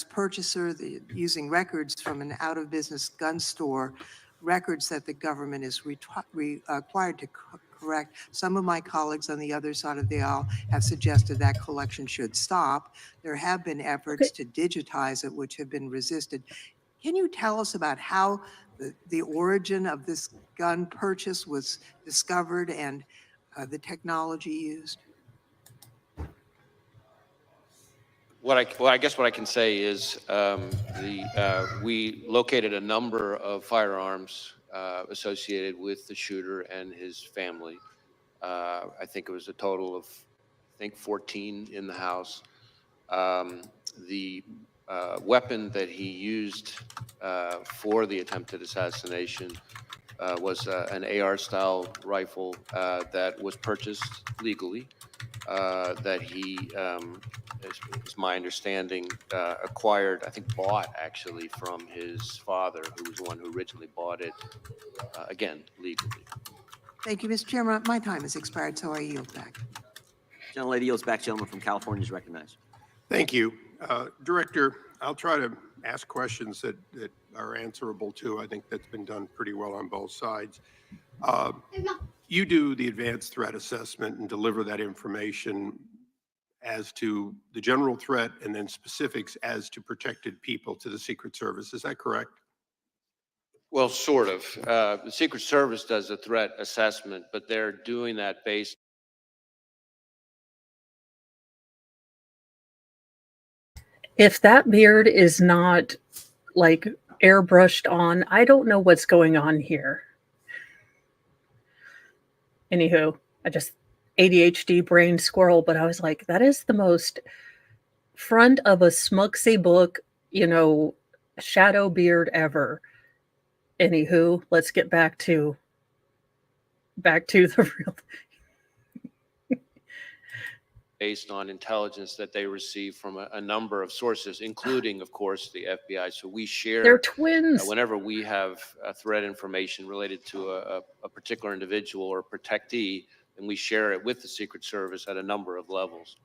Speaker 7: purchaser, using records from an out-of-business gun store, records that the government is required to correct. Some of my colleagues on the other side of the aisle have suggested that collection should stop. There have been efforts to digitize it, which have been resisted. Can you tell us about how the origin of this gun purchase was discovered and the technology used?
Speaker 5: Well, I guess what I can say is we located a number of firearms associated with the shooter and his family. I think it was a total of, 14 in the house. The weapon that he used for the attempted assassination was an AR-style rifle that was purchased legally, that he, is my understanding, acquired, I think bought actually from his father, who was the one who originally bought it, again, legally.
Speaker 7: Thank you, Mr. Chairman. My time has expired, so I yield back.
Speaker 3: Gentlelady yields back. Gentleman from California is recognized.
Speaker 8: Thank you. Director, I'll try to ask questions that are answerable too. I think that's been done pretty well on both sides. You do the advanced threat assessment and deliver that information as to the general threat and then specifics as to protected people to the Secret Service. Is that correct?
Speaker 5: Well, sort of. The Secret Service does a threat assessment, but they're doing that based.
Speaker 2: If that beard is not like airbrushed on, I don't know what's going on here. Anywho, I just ADHD brain squirrel, but I was like, that is the most front of a smuxy book, shadow beard ever. Anywho, let's get back to the real.
Speaker 5: Based on intelligence that they receive from a number of sources, including, of course, the FBI. So we share.
Speaker 2: They're twins.
Speaker 5: Whenever we have threat information related to a particular individual or protectee, and we share it with the Secret Service at a number of levels.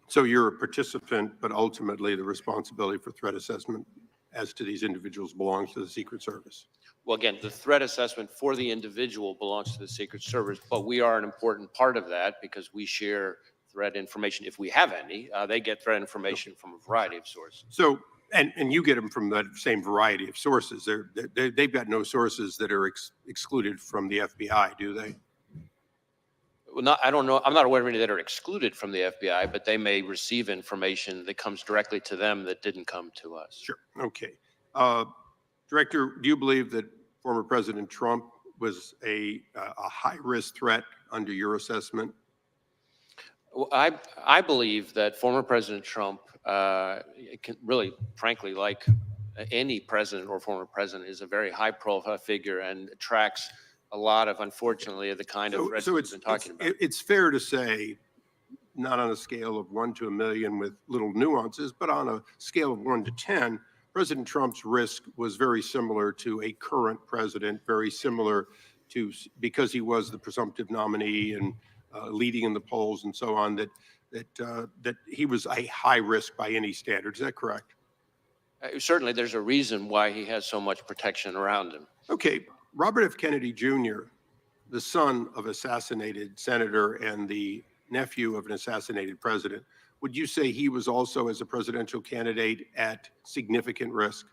Speaker 8: So you're a participant, but ultimately the responsibility for threat assessment as to these individuals belongs to the Secret Service.
Speaker 5: Well, again, the threat assessment for the individual belongs to the Secret Service, but we are an important part of that because we share threat information. If we have any, they get threat information from a variety of sources.
Speaker 8: So, and you get them from that same variety of sources. They've got no sources that are excluded from the FBI, do they?
Speaker 5: Well, I don't know. I'm not aware of any that are excluded from the FBI, but they may receive information that comes directly to them that didn't come to us.
Speaker 8: Sure. Okay. Director, do you believe that former President Trump was a high-risk threat under your assessment?
Speaker 5: Well, I believe that former President Trump, really, frankly, like any president or former president, is a very high-profile figure and attracts a lot of, unfortunately, the kind of threats we've been talking about.
Speaker 8: It's fair to say, not on a scale of 1 to a million with little nuances, but on a scale of 1 to 10, President Trump's risk was very similar to a current president, very similar to, because he was the presumptive nominee and leading in the polls and so on, that he was a high risk by any standard. Is that correct?
Speaker 5: Certainly, there's a reason why he has so much protection around him.
Speaker 8: Okay. Robert F. Kennedy Jr., the son of assassinated senator and the nephew of an assassinated president, would you say he was also, as a presidential candidate, at significant risk?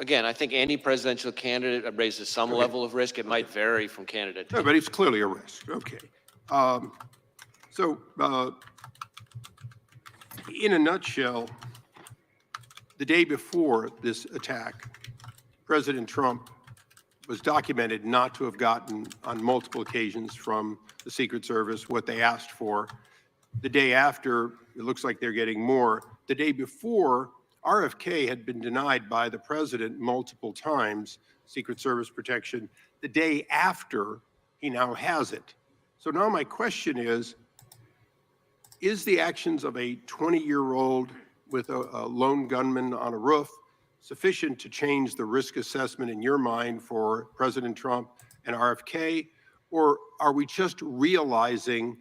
Speaker 5: Again, I think any presidential candidate raises some level of risk. It might vary from candidate to
Speaker 8: No, but it's clearly a risk. Okay. In a nutshell, the day before this attack, President Trump was documented not to have gotten on multiple occasions from the Secret Service what they asked for. The day after, it looks like they're getting more. The day before, RFK had been denied by the president multiple times, Secret Service protection. The day after, he now has it. So now my question is the actions of a 20-year-old with a lone gunman on a roof sufficient to change the risk assessment in your mind for President Trump and RFK? Or are we just realizing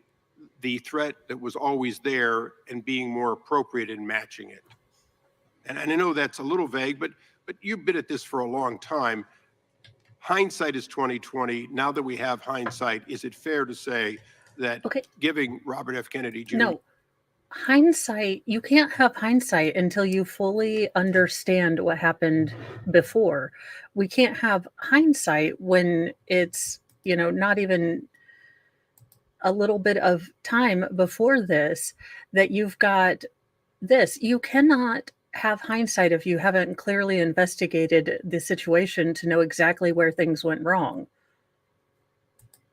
Speaker 8: the threat that was always there and being more appropriate in matching it? And I know that's a little vague, but you've been at this for a long time. hindsight is 2020. Now that we have hindsight, is it fair to say that
Speaker 2: Okay.
Speaker 8: giving Robert F. Kennedy Jr.
Speaker 2: No, hindsight, you can't have hindsight until you fully understand what happened before. We can't have hindsight when it's, not even a little bit of time before this that you've got this. You cannot have hindsight if you haven't clearly investigated the situation to know exactly where things went wrong.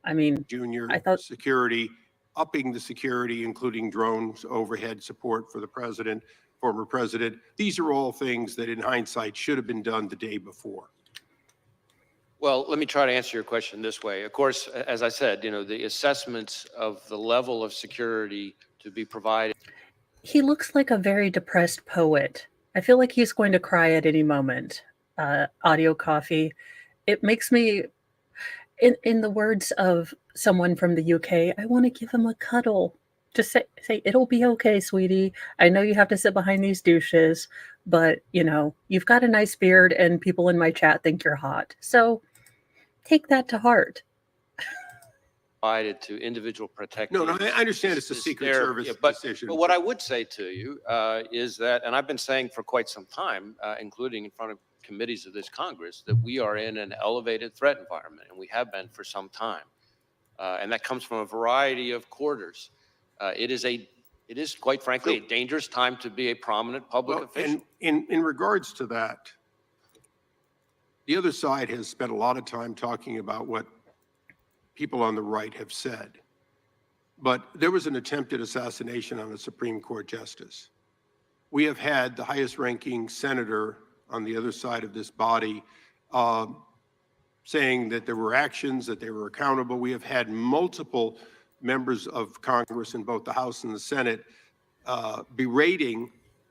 Speaker 2: I mean,
Speaker 8: Jr.
Speaker 2: I thought
Speaker 8: security, upping the security, including drones, overhead support for the president, former president. These are all things that in hindsight should have been done the day before.
Speaker 5: Well, let me try to answer your question this way. Of course, as I said, the assessments of the level of security to be provided.
Speaker 2: he looks like a very depressed poet. I feel like he's going to cry at any moment. Audio coffee. It makes me, in the words of someone from the UK, I want to give him a cuddle. Just say, it'll be okay, sweetie. I know you have to sit behind these douches, but you've got a nice beard and people in my chat think you're hot. So take that to heart.
Speaker 5: Provided to individual protectees.
Speaker 8: No, I understand it's a
Speaker 5: Is
Speaker 8: Secret
Speaker 5: there-
Speaker 8: Service
Speaker 5: yeah, but
Speaker 8: decision.
Speaker 5: what I would say to you is that, and I've been saying for quite some time, including in front of committees of this Congress, that we are in an elevated threat environment, and we have been for some time. And that comes from a variety of quarters. It is quite frankly a dangerous time to be a prominent public
Speaker 8: Well,
Speaker 5: official.
Speaker 8: and in regards to that, the other side has spent a lot of time talking about what people on the right have said. But there was an attempted assassination on a Supreme Court justice. We have had the highest ranking senator on the other side of this body saying that there were actions, that they were accountable. We have had multiple members of Congress in both the House and the Senate berating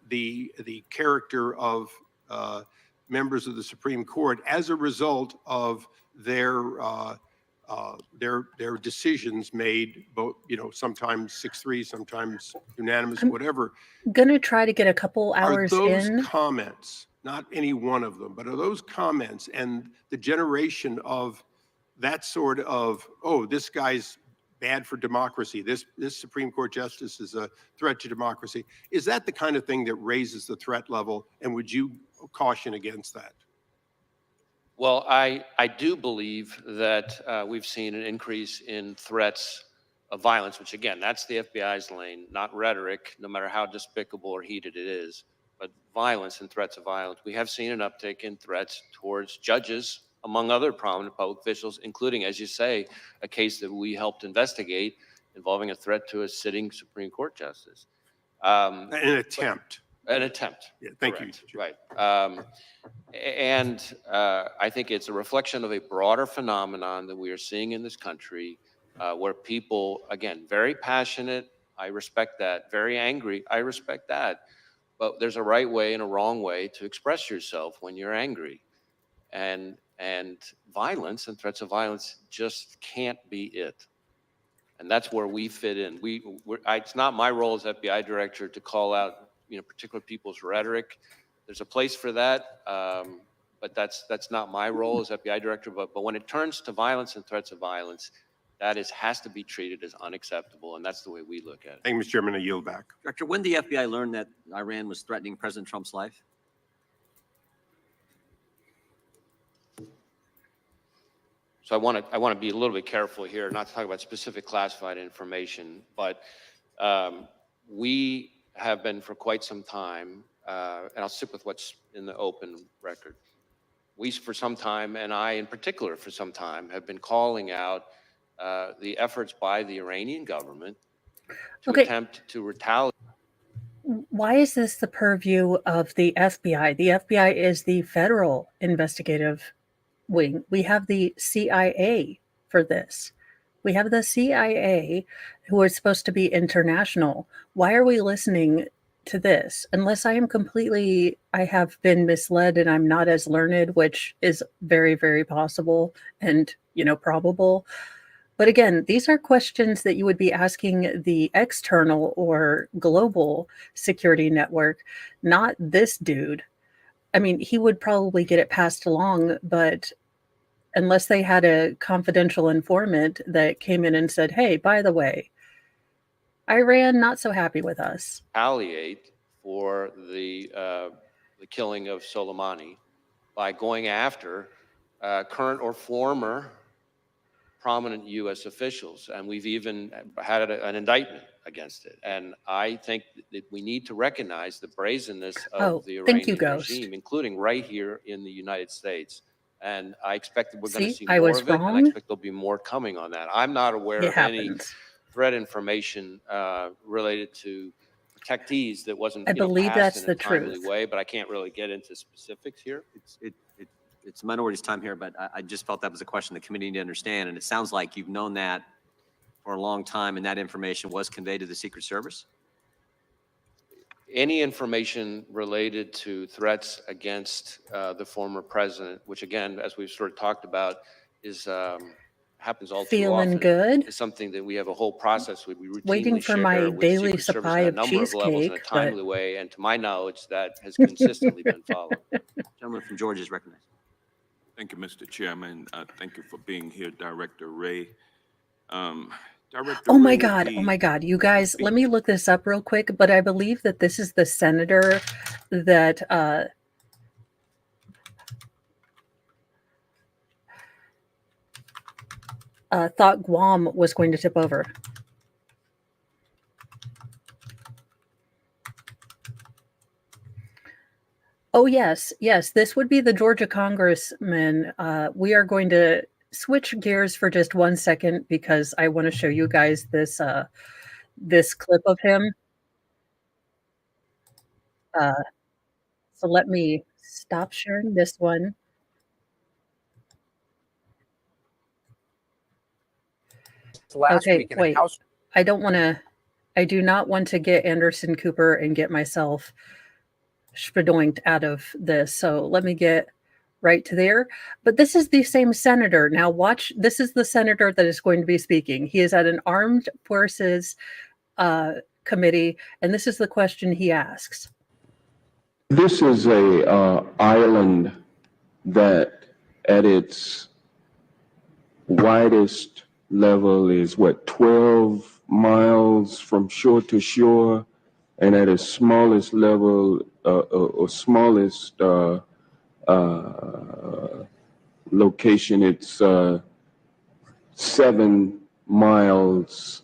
Speaker 8: the character of members of the Supreme Court as a result of their decisions made, both, sometimes 6-3, sometimes unanimous, whatever.
Speaker 2: Gonna try to get a couple hours
Speaker 8: Are those
Speaker 2: in.
Speaker 8: comments, not any one of them, but are those comments and the generation of that sort of, oh, this guy's bad for democracy, this Supreme Court justice is a threat to democracy, is that the kind of thing that raises the threat level? And would you caution against that?
Speaker 5: Well, I do believe that we've seen an increase in threats of violence, which again, that's the FBI's lane, not rhetoric, no matter how despicable or heated it is, but violence and threats of violence. We have seen an uptick in threats towards judges, among other prominent public officials, including, as you say, a case that we helped investigate involving a threat to a sitting Supreme Court justice.
Speaker 8: An attempt.
Speaker 5: An attempt.
Speaker 8: Yeah, thank
Speaker 5: Correct.
Speaker 8: you.
Speaker 5: Right. And I think it's a reflection of a broader phenomenon that we are seeing in this country where people, again, very passionate, I respect that, very angry, I respect that. But there's a right way and a wrong way to express yourself when you're angry. And violence and threats of violence just can't be it. And that's where we fit in. It's not my role as FBI director to call out particular people's rhetoric. There's a place for that, but that's not my role as FBI director. But when it turns to violence and threats of violence, that has to be treated as unacceptable, and that's the way we look at it.
Speaker 8: Thank you, Mr. Chairman. I yield back.
Speaker 3: Director, when did the FBI learn that Iran was threatening President Trump's life?
Speaker 5: So I want to be a little bit careful here, not to talk about specific classified information, but we have been for quite some time, and I'll stick with what's in the open record. We, for some time, and I in particular for some time, have been calling out the efforts by the Iranian government to attempt to retaliate.
Speaker 2: Why is this the purview of the FBI? The FBI is the federal investigative wing. We have the CIA for this. We have the CIA who is supposed to be international. Why are we listening to this? Unless I have been misled and I'm not as learned, which is very, very possible and, probable. But again, these are questions that you would be asking the external or global security network, not this dude. I mean, he would probably get it passed along, but unless they had a confidential informant that came in and said, hey, by the way, Iran not so happy with us.
Speaker 5: Retaliate for the killing of Soleimani by going after current or former prominent U.S. officials, and we've even had an indictment against it. And I think that we need to recognize the brazenness of the
Speaker 2: thank you,
Speaker 5: Iranian
Speaker 2: Ghost.
Speaker 5: regime, including right here in the United States. And I expect that we're going to
Speaker 2: See,
Speaker 5: see
Speaker 2: I
Speaker 5: more
Speaker 2: was
Speaker 5: of it, and I
Speaker 2: wrong.
Speaker 5: expect there'll be more coming on that. I'm not aware
Speaker 2: It
Speaker 5: of any
Speaker 2: happens.
Speaker 5: threat information related to protectees that wasn't
Speaker 2: I believe
Speaker 5: passed
Speaker 2: that's
Speaker 5: in
Speaker 2: the
Speaker 5: a timely
Speaker 2: truth.
Speaker 5: way, but I can't really get into specifics here.
Speaker 3: It's minority's time here, but I just felt that was a question the committee needed to understand. And it sounds like you've known that for a long time, and that information was conveyed to the Secret Service?
Speaker 5: Any information related to threats against the former president, which again, as we've sort of talked about, is happens all too
Speaker 2: Feeling
Speaker 5: often,
Speaker 2: good.
Speaker 5: is something that we have a whole process we
Speaker 2: Waiting
Speaker 5: routinely
Speaker 2: for
Speaker 5: share
Speaker 2: my
Speaker 5: with
Speaker 2: daily
Speaker 5: Secret Service
Speaker 2: supply
Speaker 5: at a
Speaker 2: of
Speaker 5: number of levels in a
Speaker 2: cheesecake, but
Speaker 5: timely way, and to my knowledge, that has consistently been followed.
Speaker 3: Gentleman from Georgia is recognized.
Speaker 9: Thank you, Mr. Chairman. Thank you for being here, Director Ray. Director
Speaker 2: oh my
Speaker 9: Ray,
Speaker 2: God, oh my God, you guys, let me look this up real quick, but I believe that this is the senator that thought Guam was going to tip over. Oh, yes, yes, this would be the Georgia congressman. We are going to switch gears for just 1 second because I want to show you guys this this clip of him. So let me stop sharing this one.
Speaker 10: Last
Speaker 2: Okay,
Speaker 10: week in a
Speaker 2: wait.
Speaker 10: House.
Speaker 2: I do not want to get Anderson Cooper and get myself spadoinked out of this. So let me get right to there. But this is the same senator. Now watch, this is the senator that is going to be speaking. He is at an armed forces committee, and this is the question he asks.
Speaker 11: This is a island that at its widest level is what, 12 miles from shore to shore, and at its smallest level or smallest location, it's 7 miles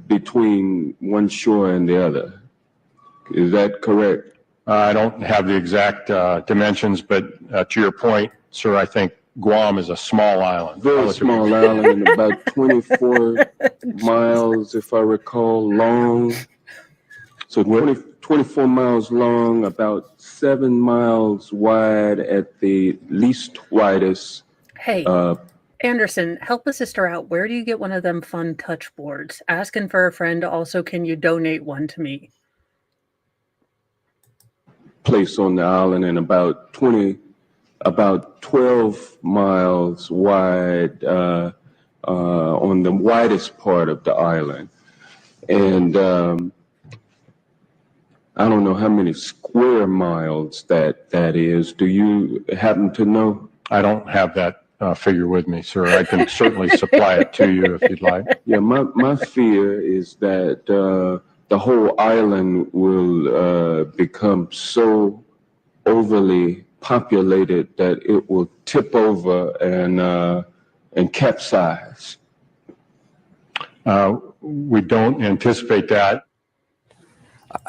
Speaker 11: between one shore and the other. Is that correct?
Speaker 12: I don't have the exact dimensions, but to your point, sir, I think Guam is a small island.
Speaker 11: Very small island, about 24 miles, if I recall, long. So 24 miles long, about 7 miles wide at the least widest.
Speaker 2: Hey, Anderson, help a sister out. Where do you get one of them fun touch boards? Asking for a friend. Also, can you donate one to me?
Speaker 11: Place on the island, and about 12 miles wide on the widest part of the island. And I don't know how many square miles that is. Do you happen to know?
Speaker 12: I don't have that figure with me, sir. I can certainly supply it to you if you'd like.
Speaker 11: Yeah, my fear is that the whole island will become so overly populated that it will tip over and capsize.
Speaker 12: We don't anticipate that.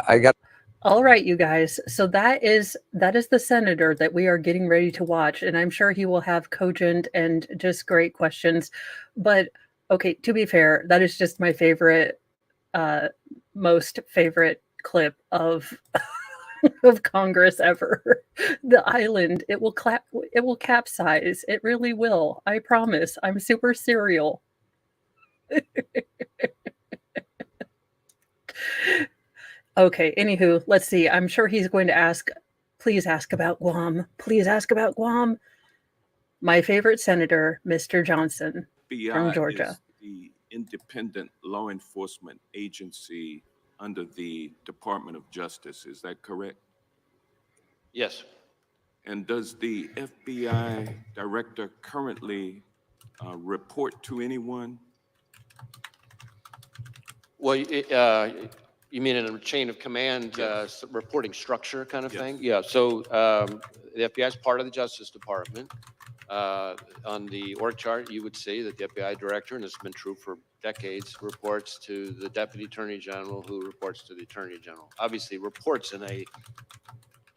Speaker 10: I got.
Speaker 2: All right, you guys. So that is the senator that we are getting ready to watch, and I'm sure he will have cogent and just great questions. But okay, to be fair, that is just my favorite, most favorite clip of of Congress ever. The island, it will capsize. It really will. I promise. I'm super serial. Okay, anywho, let's see. I'm sure he's going to ask, please ask about Guam. Please ask about Guam. My favorite senator, Mr. Johnson from Georgia.
Speaker 9: Is the independent law enforcement agency under the Department of Justice. Is that correct?
Speaker 5: Yes.
Speaker 9: And does the FBI director currently report to anyone?
Speaker 5: Well, you mean in a chain of command reporting structure kind of
Speaker 9: Yes.
Speaker 5: thing? Yeah, so the FBI is part of the Justice Department. On the org chart, you would see that the FBI director, and this has been true for decades, reports to the Deputy Attorney General, who reports to the Attorney General. Obviously, reports in a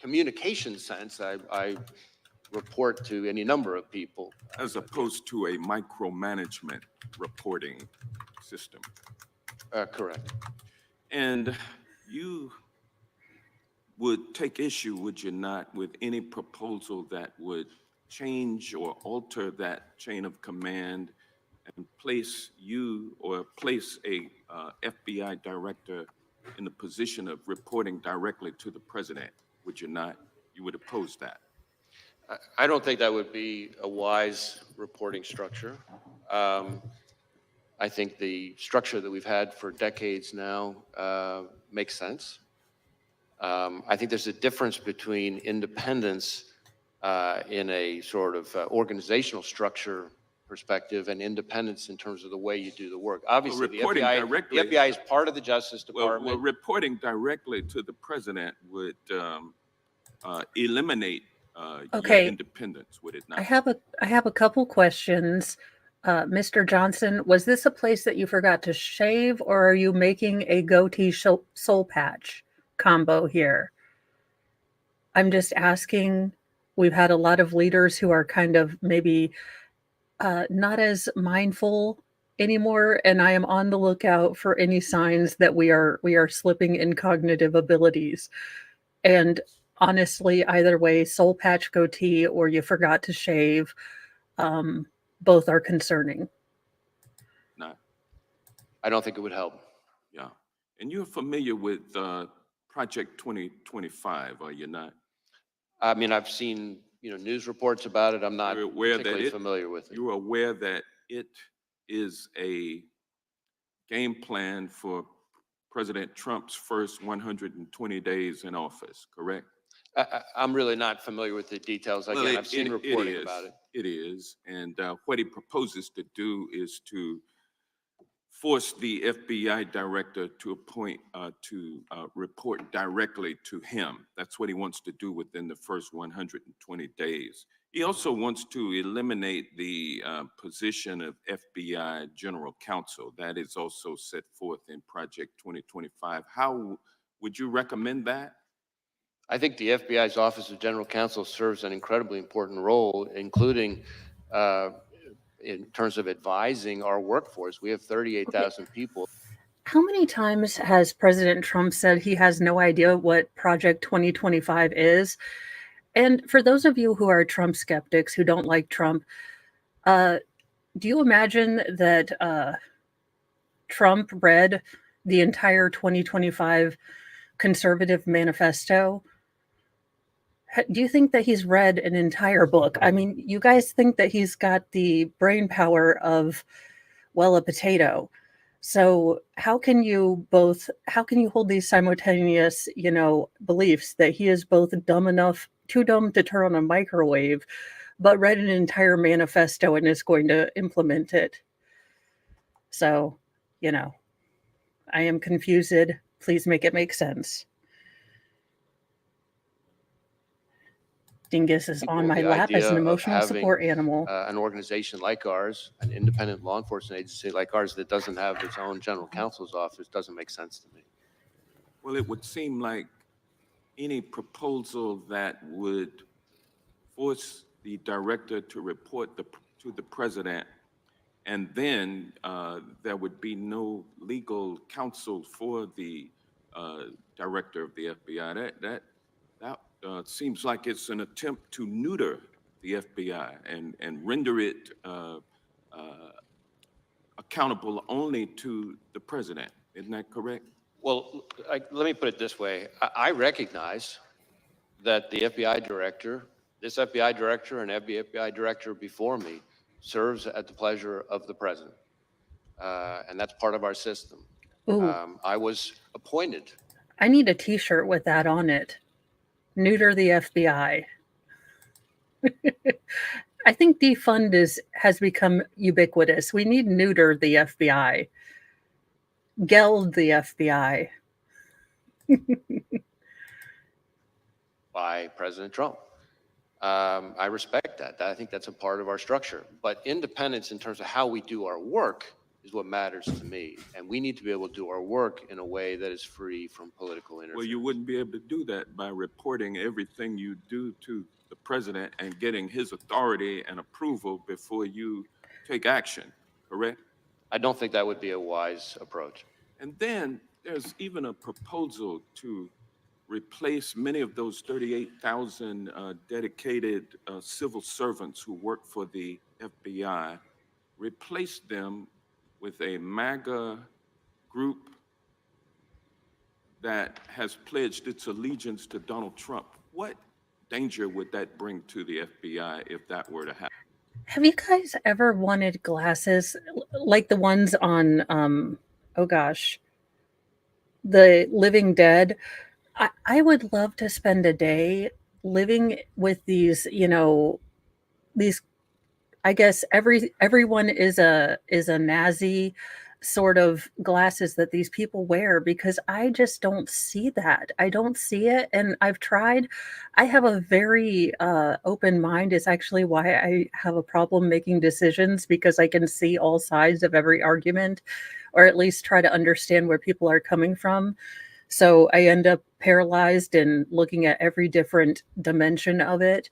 Speaker 5: communication sense, I report to any number of people.
Speaker 9: As opposed to a micromanagement reporting system.
Speaker 5: Correct.
Speaker 9: And you would take issue, would you not, with any proposal that would change or alter that chain of command and place you or place a FBI director in the position of reporting directly to the president? Would you not? You would oppose that?
Speaker 5: I don't think that would be a wise reporting structure. I think the structure that we've had for decades now makes sense. I think there's a difference between independence in a sort of organizational structure perspective and independence in terms of the way you do the work. Obviously, the FBI is part of the Justice Department.
Speaker 9: Well, reporting directly to the president would eliminate your independence, would it not?
Speaker 2: I have a couple questions. Mr. Johnson, was this a place that you forgot to shave, or are you making a goatee soul patch combo here? I'm just asking. We've had a lot of leaders who are kind of maybe not as mindful anymore, and I am on the lookout for any signs that we are slipping in cognitive abilities. And honestly, either way, soul patch, goatee, or you forgot to shave, both are concerning.
Speaker 9: No.
Speaker 5: I don't think it would help.
Speaker 9: Yeah. And you're familiar with Project 2025, are you not?
Speaker 5: I mean, I've seen news reports about it. I'm not particularly familiar with it.
Speaker 9: You're aware that it is a game plan for President Trump's first 120 days in office, correct?
Speaker 5: I'm really not familiar with the details. Again, I've seen reporting about it.
Speaker 9: It is. And what he proposes to do is to force the FBI director to report directly to him. That's what he wants to do within the first 120 days. He also wants to eliminate the position of FBI General Counsel. That is also set forth in Project 2025. How would you recommend that?
Speaker 5: I think the FBI's Office of General Counsel serves an incredibly important role, including in terms of advising our workforce. We have 38,000 people.
Speaker 2: How many times has President Trump said he has no idea what Project 2025 is? And for those of you who are Trump skeptics, who don't like Trump, do you imagine that Trump read the entire 2025 conservative manifesto? Do you think that he's read an entire book? I mean, you guys think that he's got the brain power of, well, a potato. So how can you hold these simultaneous, beliefs that he is both too dumb to turn on a microwave, but read an entire manifesto and is going to implement it? So, I am confused. Please make it make sense. Dingus is on my lap as an emotional support animal.
Speaker 5: An organization like ours, an independent law enforcement agency like ours that doesn't have its own general counsel's office doesn't make sense to me.
Speaker 9: Well, it would seem like any proposal that would force the director to report to the president, and then there would be no legal counsel for the director of the FBI. That seems like it's an attempt to neuter the FBI and render it accountable only to the president. Isn't that correct?
Speaker 5: Well, let me put it this way. I recognize that the FBI director, this FBI director and every FBI director before me serves at the pleasure of the president. And that's part of our system. I was appointed.
Speaker 2: I need a t-shirt with that on it. Neuter the FBI. I think defund has become ubiquitous. We need neuter the FBI, geld the FBI.
Speaker 5: By President Trump. I respect that. I think that's a part of our structure. But independence in terms of how we do our work is what matters to me. And we need to be able to do our work in a way that is free from political interference.
Speaker 9: Well, you wouldn't be able to do that by reporting everything you do to the president and getting his authority and approval before you take action, correct?
Speaker 5: I don't think that would be a wise approach.
Speaker 9: And then there's even a proposal to replace many of those 38,000 dedicated civil servants who work for the FBI, replace them with a MAGA group that has pledged its allegiance to Donald Trump. What danger would that bring to the FBI if that were to happen?
Speaker 2: Have you guys ever wanted glasses like the ones on, oh gosh, The Living Dead? I would love to spend a day living with these, these, I guess everyone is a Nazi sort of glasses that these people wear, because I just don't see that. I don't see it. And I've tried. I have a very open mind. It's actually why I have a problem making decisions, because I can see all sides of every argument, or at least try to understand where people are coming from. So I end up paralyzed and looking at every different dimension of it.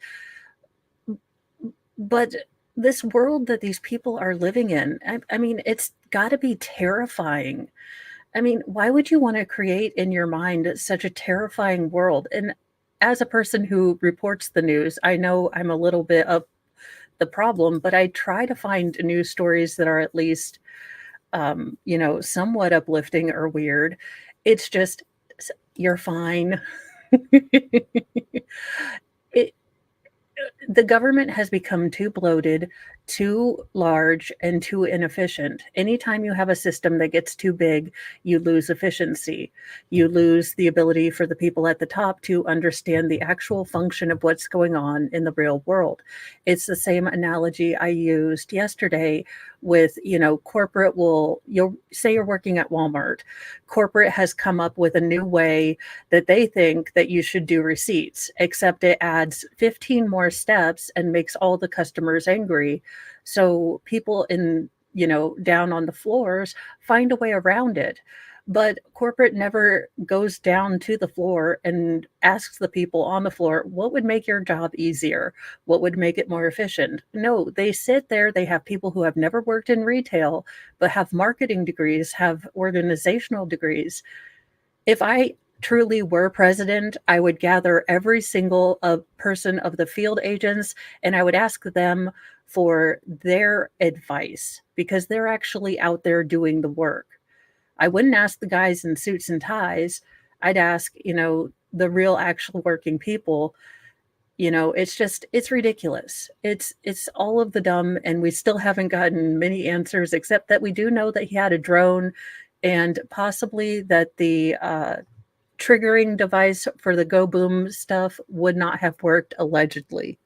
Speaker 2: But this world that these people are living in, I mean, it's got to be terrifying. I mean, why would you want to create in your mind such a terrifying world? And as a person who reports the news, I know I'm a little bit of the problem, but I try to find news stories that are at least, somewhat uplifting or weird. It's just, you're fine. it, the government has become too bloated, too large, and too inefficient. Anytime you have a system that gets too big, you lose efficiency. You lose the ability for the people at the top to understand the actual function of what's going on in the real world. It's the same analogy I used yesterday with, corporate you'll say you're working at Walmart. Corporate has come up with a new way that they think that you should do receipts, except it adds 15 more steps and makes all the customers angry. So people down on the floors find a way around it. But corporate never goes down to the floor and asks the people on the floor, what would make your job easier? What would make it more efficient? No, they sit there. They have people who have never worked in retail, but have marketing degrees, have organizational degrees. If I truly were president, I would gather every single person of the field agents, and I would ask them for their advice, because they're actually out there doing the work. I wouldn't ask the guys in suits and ties. I'd ask, the real actual working people. It's ridiculous. It's all of the dumb, and we still haven't gotten many answers, except that we do know that he had a drone, and possibly that the triggering device for the Go Boom stuff would not have worked, allegedly.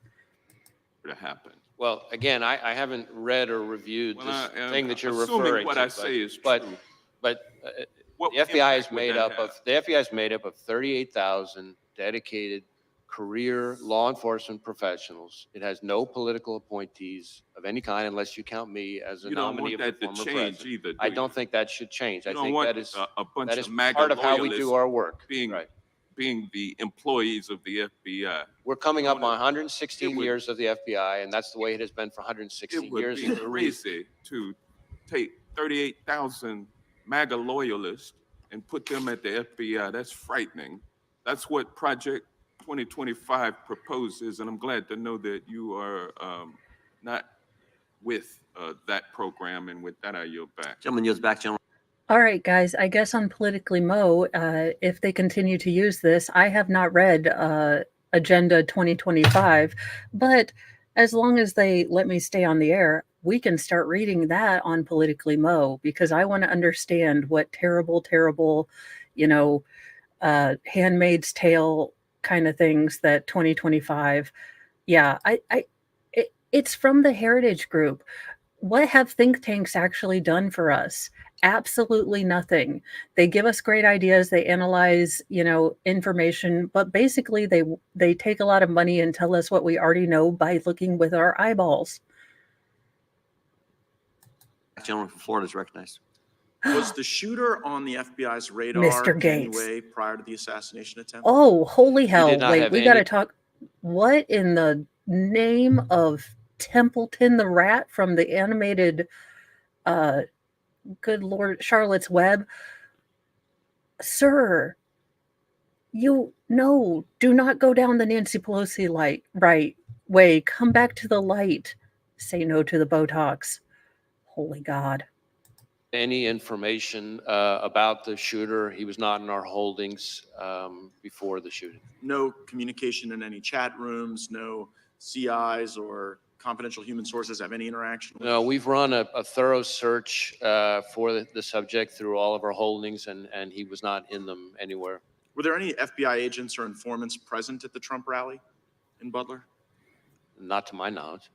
Speaker 9: To happen.
Speaker 5: Well, again, I haven't read or reviewed
Speaker 9: Well,
Speaker 5: this thing that you're
Speaker 9: assuming
Speaker 5: referring
Speaker 9: what
Speaker 5: to.
Speaker 9: I say is
Speaker 5: but,
Speaker 9: true.
Speaker 5: But
Speaker 9: What
Speaker 5: the FBI is
Speaker 9: impact would
Speaker 5: made
Speaker 9: that
Speaker 5: up of
Speaker 9: have?
Speaker 5: the FBI is made up of 38,000 dedicated career law enforcement professionals. It has no political appointees of any kind, unless you count me as a
Speaker 9: You don't
Speaker 5: nominee
Speaker 9: want
Speaker 5: of the
Speaker 9: that to
Speaker 5: former
Speaker 9: change
Speaker 5: president.
Speaker 9: either, do
Speaker 5: I
Speaker 9: you?
Speaker 5: don't think that should change.
Speaker 9: You
Speaker 5: I
Speaker 9: don't
Speaker 5: think
Speaker 9: want
Speaker 5: that is
Speaker 9: a bunch
Speaker 5: that is
Speaker 9: of MAGA
Speaker 5: part of how we
Speaker 9: loyalists
Speaker 5: do our work.
Speaker 9: being
Speaker 5: Right.
Speaker 9: being the employees of the FBI.
Speaker 5: We're coming up on
Speaker 9: It
Speaker 5: 116
Speaker 9: would-
Speaker 5: years of the FBI, and that's the way it has been for
Speaker 9: It
Speaker 5: 116
Speaker 9: would
Speaker 5: years.
Speaker 9: be
Speaker 5: and for a reason.
Speaker 9: crazy to take 38,000 MAGA loyalists and put them at the FBI. That's frightening. That's what Project 2025 proposes, and I'm glad to know that you are not with that program. And with that, I yield back.
Speaker 3: Gentleman yields back, gentleman.
Speaker 2: All right, guys, I guess on Politically Mo, if they continue to use this, I have not read Agenda 2025, but as long as they let me stay on the air, we can start reading that on Politically Mo, because I want to understand what terrible, Handmaid's Tale kind of things that 2025 Yeah, it's from the Heritage Group. What have think tanks actually done for us? Absolutely nothing. They give us great ideas, they analyze, information, but basically they take a lot of money and tell us what we already know by looking with our eyeballs.
Speaker 3: Gentleman from Florida is recognized.
Speaker 13: Was the shooter on the FBI's radar
Speaker 2: Mr.
Speaker 13: in any
Speaker 2: Gates.
Speaker 13: way prior to the assassination attempt?
Speaker 2: Oh, holy hell.
Speaker 5: did not
Speaker 2: Wait,
Speaker 5: have
Speaker 2: we got to
Speaker 5: any-
Speaker 2: talk. What in the name of Templeton the Rat from the animated, good Lord, Charlotte's Web? Sir, do not go down the Nancy Pelosi right way. Come back to the light. Say no to the Botox. Holy God.
Speaker 5: Any information about the shooter. He was not in our holdings before the shooting.
Speaker 13: No communication in any chat rooms, no CIs or confidential human sources have any interaction with?
Speaker 5: No, we've run a thorough search for the subject through all of our holdings, and he was not in them anywhere.
Speaker 13: Were there any FBI agents or informants present at the Trump rally in Butler?
Speaker 5: Not to my knowledge.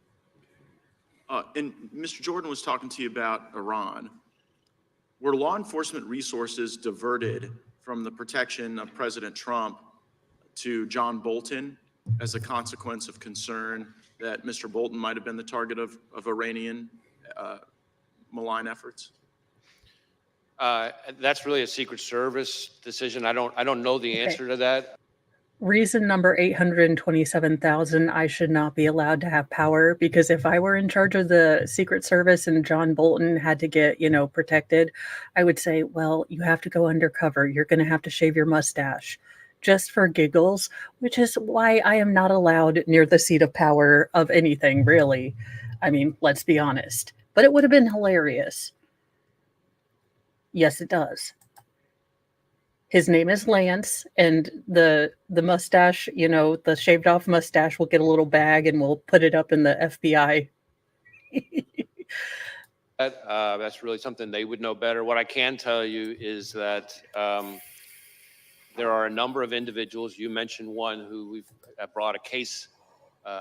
Speaker 13: And Mr. Jordan was talking to you about Iran. Were law enforcement resources diverted from the protection of President Trump to John Bolton as a consequence of concern that Mr. Bolton might have been the target of Iranian malign efforts?
Speaker 5: That's really a Secret Service decision. I don't know the answer to that.
Speaker 2: Reason number 827,000, I should not be allowed to have power, because if I were in charge of the Secret Service and John Bolton had to get, protected, I would say, well, you have to go undercover. You're going to have to shave your mustache just for giggles, which is why I am not allowed near the seat of power of anything, really. I mean, let's be honest. But it would have been hilarious. Yes, it does. His name is Lance, and the mustache, the shaved off mustache, will get a little bag and we'll put it up in the FBI.
Speaker 5: That's really something they would know better. What I can tell you is that there are a number of individuals. You mentioned one who we've brought a case,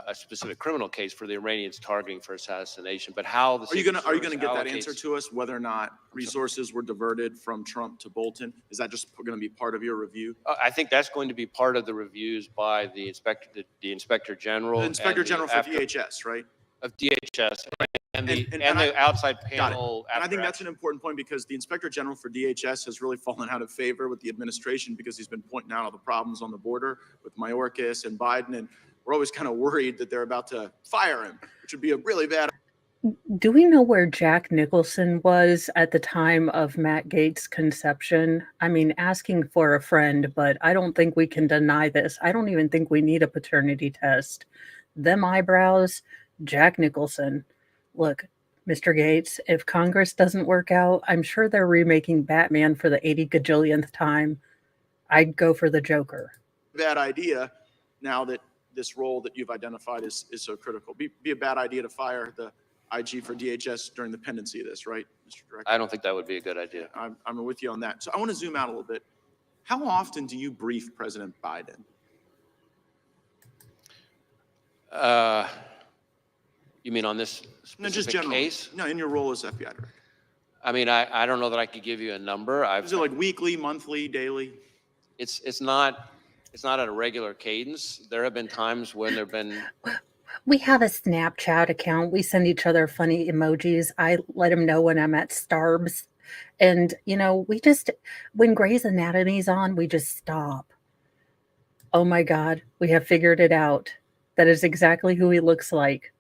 Speaker 5: a specific criminal case for the Iranians targeting for assassination. But how the
Speaker 13: Are you going to get that
Speaker 5: allocates-
Speaker 13: answer to us, whether or not resources were diverted from Trump to Bolton? Is that just going to be part of your review?
Speaker 5: I think that's going to be part of the reviews by the inspector general.
Speaker 13: The Inspector
Speaker 5: and
Speaker 13: General for DHS, right?
Speaker 5: Of DHS and the
Speaker 13: And I-
Speaker 5: outside
Speaker 13: Got it.
Speaker 5: panel.
Speaker 13: And I think
Speaker 5: after
Speaker 13: that's an important point, because the Inspector General for DHS has really fallen out of favor with the administration, because he's been pointing out all the problems on the border with Mayorkas and Biden. And we're always kind of worried that they're about to fire him, which would be a really bad.
Speaker 2: Do we know where Jack Nicholson was at the time of Matt Gaetz' conception? I mean, asking for a friend, but I don't think we can deny this. I don't even think we need a paternity test. Them eyebrows, Jack Nicholson. Look, Mr. Gaetz, if Congress doesn't work out, I'm sure they're remaking Batman for the 80 gajillionth time. I'd go for the Joker.
Speaker 13: Bad idea, now that this role that you've identified is so critical. Be a bad idea to fire the IG for DHS during the pendency of this, right, Mr. Director?
Speaker 5: I don't think that would be a good idea.
Speaker 13: I'm with you on that. So I want to zoom out a little bit. How often do you brief President Biden?
Speaker 5: You mean on this
Speaker 13: No, just
Speaker 5: specific
Speaker 13: generally.
Speaker 5: case?
Speaker 13: No, in your role as FBI director.
Speaker 5: I mean, I don't know that I could give you a number.
Speaker 13: Is it like weekly, monthly, daily?
Speaker 5: It's not at a regular cadence. There have been times when there've been.
Speaker 2: We have a Snapchat account. We send each other funny emojis. I let him know when I'm at Starbs. And, when Grey's Anatomy's on, we just stop. Oh my God, we have figured it out. That is exactly who he looks like.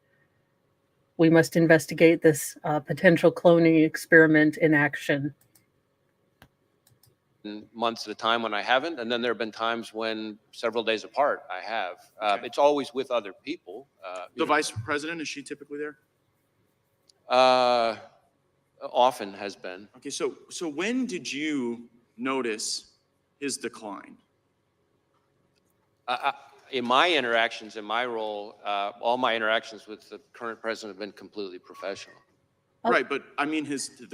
Speaker 2: We must investigate this potential cloning experiment in action.
Speaker 5: Months at a time when I haven't, and then there have been times when several days apart I have.
Speaker 13: Okay.
Speaker 5: It's always with other people.
Speaker 13: The vice president, is she typically there?
Speaker 5: Often has been.
Speaker 13: Okay, so when did you notice his decline?
Speaker 5: In my interactions, in my role, all my interactions with the current president have been completely professional.
Speaker 2: Oh.
Speaker 13: Right, but I mean the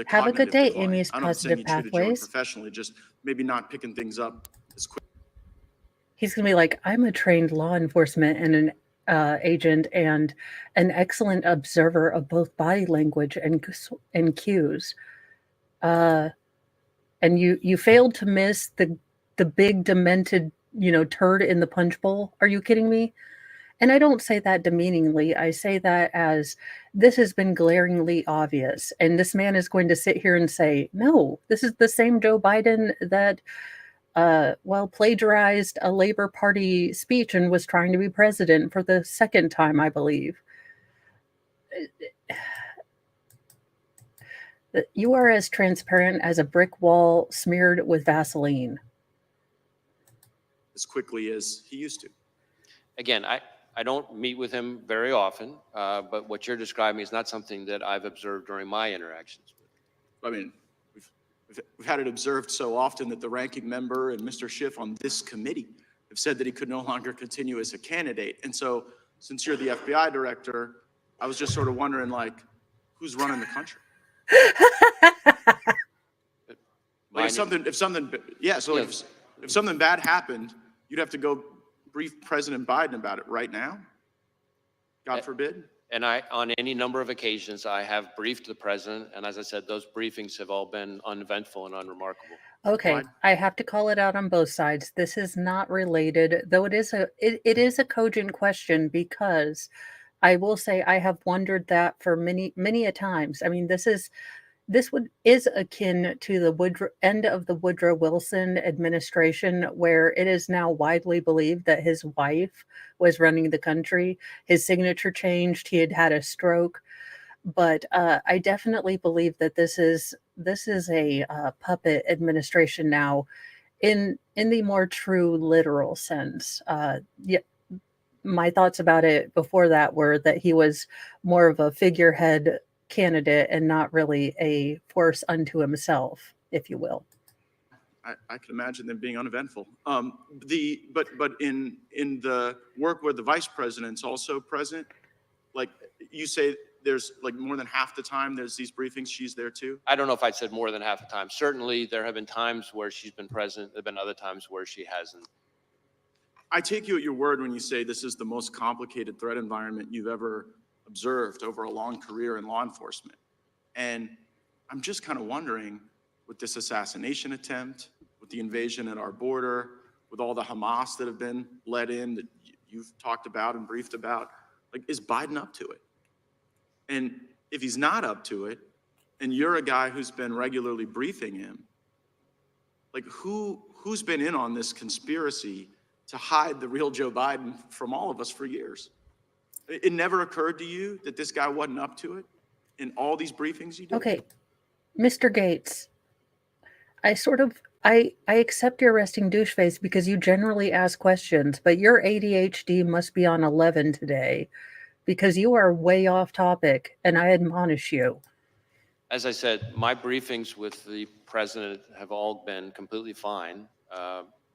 Speaker 2: Have a good
Speaker 13: cognitive
Speaker 2: day,
Speaker 13: decline.
Speaker 2: Amy's
Speaker 13: I'm not saying
Speaker 2: Positive
Speaker 13: he treated you
Speaker 2: Pathways.
Speaker 13: unprofessionally, just maybe not picking things up as quick.
Speaker 2: He's going to be like, I'm a trained law enforcement and an agent and an excellent observer of both body language and cues. And you failed to miss the big demented, turd in the punch bowl. Are you kidding me? And I don't say that demeaningly. I say that as this has been glaringly obvious. And this man is going to sit here and say, no, this is the same Joe Biden that, plagiarized a Labor Party speech and was trying to be president for the second time, I believe. You are as transparent as a brick wall smeared with Vaseline.
Speaker 13: As quickly as he used to.
Speaker 5: Again, I don't meet with him very often, but what you're describing is not something that I've observed during my interactions with him.
Speaker 13: I mean, we've had it observed so often that the ranking member and Mr. Schiff on this committee have said that he could no longer continue as a candidate. And so, since you're the FBI director, I was just sort of wondering, like, who's running the country? Like if something bad happened, you'd have to go brief President Biden about it right now. God forbid.
Speaker 5: And on any number of occasions, I have briefed the president, and as I said, those briefings have all been uneventful and unremarkable.
Speaker 2: Okay, I have to call it out on both sides. This is not related, though it is a cogent question, because I will say I have wondered that for many a times. I mean, this is akin to the end of the Woodrow Wilson administration, where it is now widely believed that his wife was running the country. His signature changed. He had a stroke. But I definitely believe that this is a puppet administration now, in the more true literal sense. My thoughts about it before that were that he was more of a figurehead candidate and not really a force unto himself, if you will.
Speaker 13: I can imagine them being uneventful. But in the work where the vice president's also present, like you say, there's like more than half the time there's these briefings, she's there too?
Speaker 5: I don't know if I said more than half the time. Certainly, there have been times where she's been present. There have been other times where she hasn't.
Speaker 13: I take you at your word when you say this is the most complicated threat environment you've ever observed over a long career in law enforcement. And I'm just kind of wondering, with this assassination attempt, with the invasion at our border, with all the Hamas that have been let in that you've talked about and briefed about, like, is Biden up to it? And if he's not up to it, and you're a guy who's been regularly briefing him, like who's been in on this conspiracy to hide the real Joe Biden from all of us for years? It never occurred to you that this guy wasn't up to it in all these briefings you did?
Speaker 2: Okay, Mr. Gates, I accept your resting douche face because you generally ask questions, but your ADHD must be on 11 today because you are way off topic, and I admonish you.
Speaker 5: As I said, my briefings with the president have all been completely fine.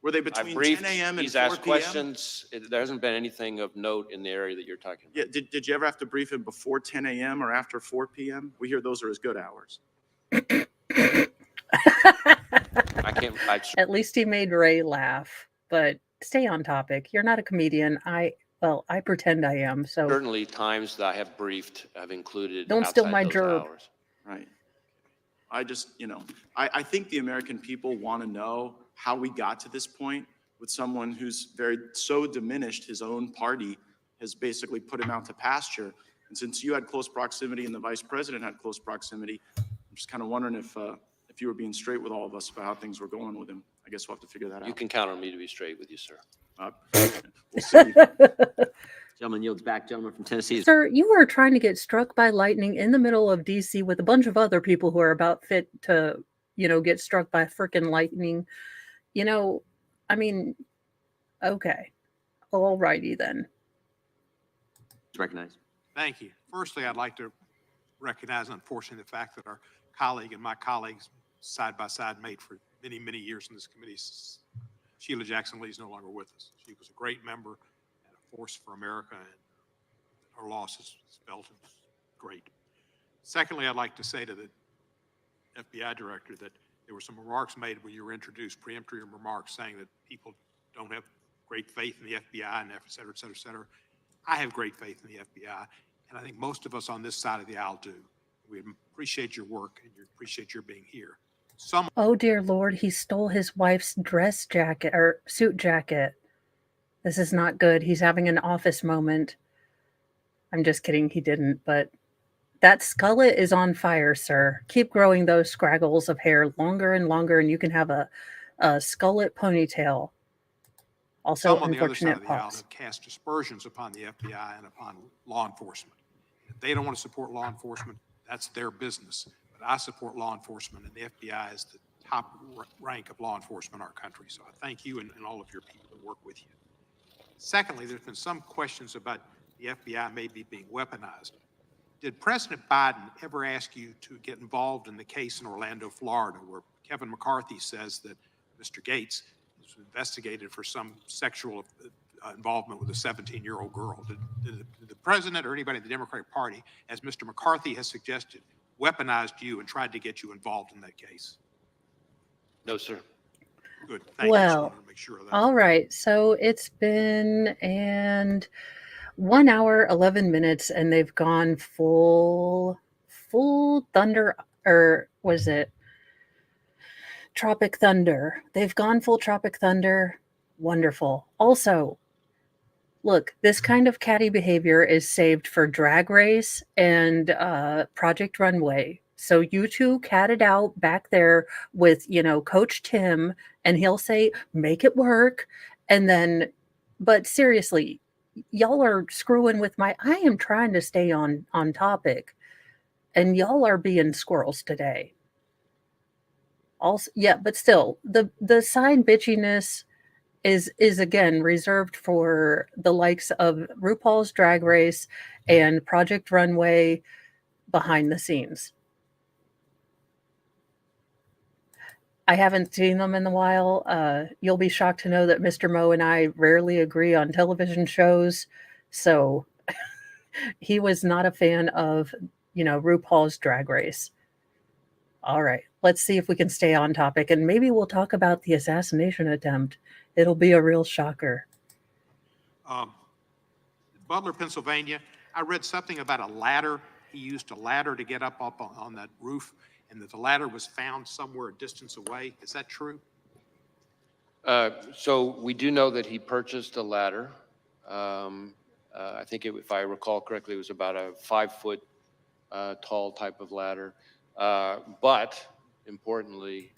Speaker 13: Were they between 10 a.m. and 4 p.m.?
Speaker 5: He's asked questions. There hasn't been anything of note in the area that you're talking about.
Speaker 13: Yeah, did you ever have to brief him before 10 a.m. or after 4 p.m.? We hear those are as good hours.
Speaker 2: At least he made Ray laugh, but stay on topic. You're not a comedian. I pretend I am. So
Speaker 5: certainly times that I have briefed have included
Speaker 2: don't steal
Speaker 5: outside
Speaker 2: my
Speaker 5: those
Speaker 2: gerb.
Speaker 5: hours.
Speaker 13: Right. I just, I think the American people want to know how we got to this point with someone who's so diminished, his own party has basically put him out to pasture. And since you had close proximity and the vice president had close proximity, I'm just kind of wondering if you were being straight with all of us about how things were going with him. I guess we'll have to figure that out.
Speaker 5: You can count on me to be straight with you, sir.
Speaker 13: We'll see.
Speaker 3: Gentleman yields back. Gentleman from Tennessee.
Speaker 2: Sir, you are trying to get struck by lightning in the middle of DC with a bunch of other people who are about fit to, get struck by frickin' lightning. I mean, okay. All righty then.
Speaker 3: Recognize.
Speaker 14: Thank you. Firstly, I'd like to recognize, unfortunately, the fact that our colleague and my colleagues side by side made for many, many years in this committee, Sheila Jackson Lee is no longer with us. She was a great member and a force for America, and her loss is felt and great. Secondly, I'd like to say to the FBI director that there were some remarks made when you were introduced, peremptory remarks saying that people don't have great faith in the FBI and et cetera, et cetera, et cetera. I have great faith in the FBI, and I think most of us on this side of the aisle do. We appreciate your work and we appreciate your being here. Some
Speaker 2: Oh dear Lord, he stole his wife's dress jacket or suit jacket. This is not good. He's having an office moment. I'm just kidding, he didn't, but that skullet is on fire, sir. Keep growing those scraggles of hair longer and longer, and you can have a skullet ponytail. Also,
Speaker 14: Some on the other side
Speaker 2: unfortunate
Speaker 14: of the aisle
Speaker 2: pops.
Speaker 14: have cast aspersions upon the FBI and upon law enforcement. If they don't want to support law enforcement, that's their business. But I support law enforcement, and the FBI is the top rank of law enforcement in our country. So I thank you and all of your people that work with you. Secondly, there's been some questions about the FBI maybe being weaponized. Did President Biden ever ask you to get involved in the case in Orlando, Florida, where Kevin McCarthy says that Mr. Gates was investigated for some sexual involvement with a 17-year-old girl? Did the president or anybody in the Democratic Party, as Mr. McCarthy has suggested, weaponized you and tried to get you involved in that case?
Speaker 5: No, sir.
Speaker 14: Good. Thank you. Just
Speaker 2: Well,
Speaker 14: wanted to make sure of that.
Speaker 2: all right. So it's been 1 hour, 11 minutes, and they've gone full thunder, or was it Tropic Thunder? They've gone full Tropic Thunder. Wonderful. Also, look, this kind of catty behavior is saved for Drag Race and Project Runway. So you two cat it out back there with, Coach Tim, and he'll say, make it work. And then, but seriously, y'all are screwing with I am trying to stay on topic, and y'all are being squirrels today. Also, yeah, but still, the side bitchiness is again reserved for the likes of RuPaul's Drag Race and Project Runway behind the scenes. I haven't seen them in a while. You'll be shocked to know that Mr. Mo and I rarely agree on television shows. So he was not a fan of, RuPaul's Drag Race. All right, let's see if we can stay on topic, and maybe we'll talk about the assassination attempt. It'll be a real shocker.
Speaker 14: Butler, Pennsylvania, I read something about a ladder. He used a ladder to get up on that roof, and that the ladder was found somewhere a distance away. Is that true?
Speaker 5: So we do know that he purchased a ladder. I think if I recall correctly, it was about a 5-foot tall type of ladder. But importantly,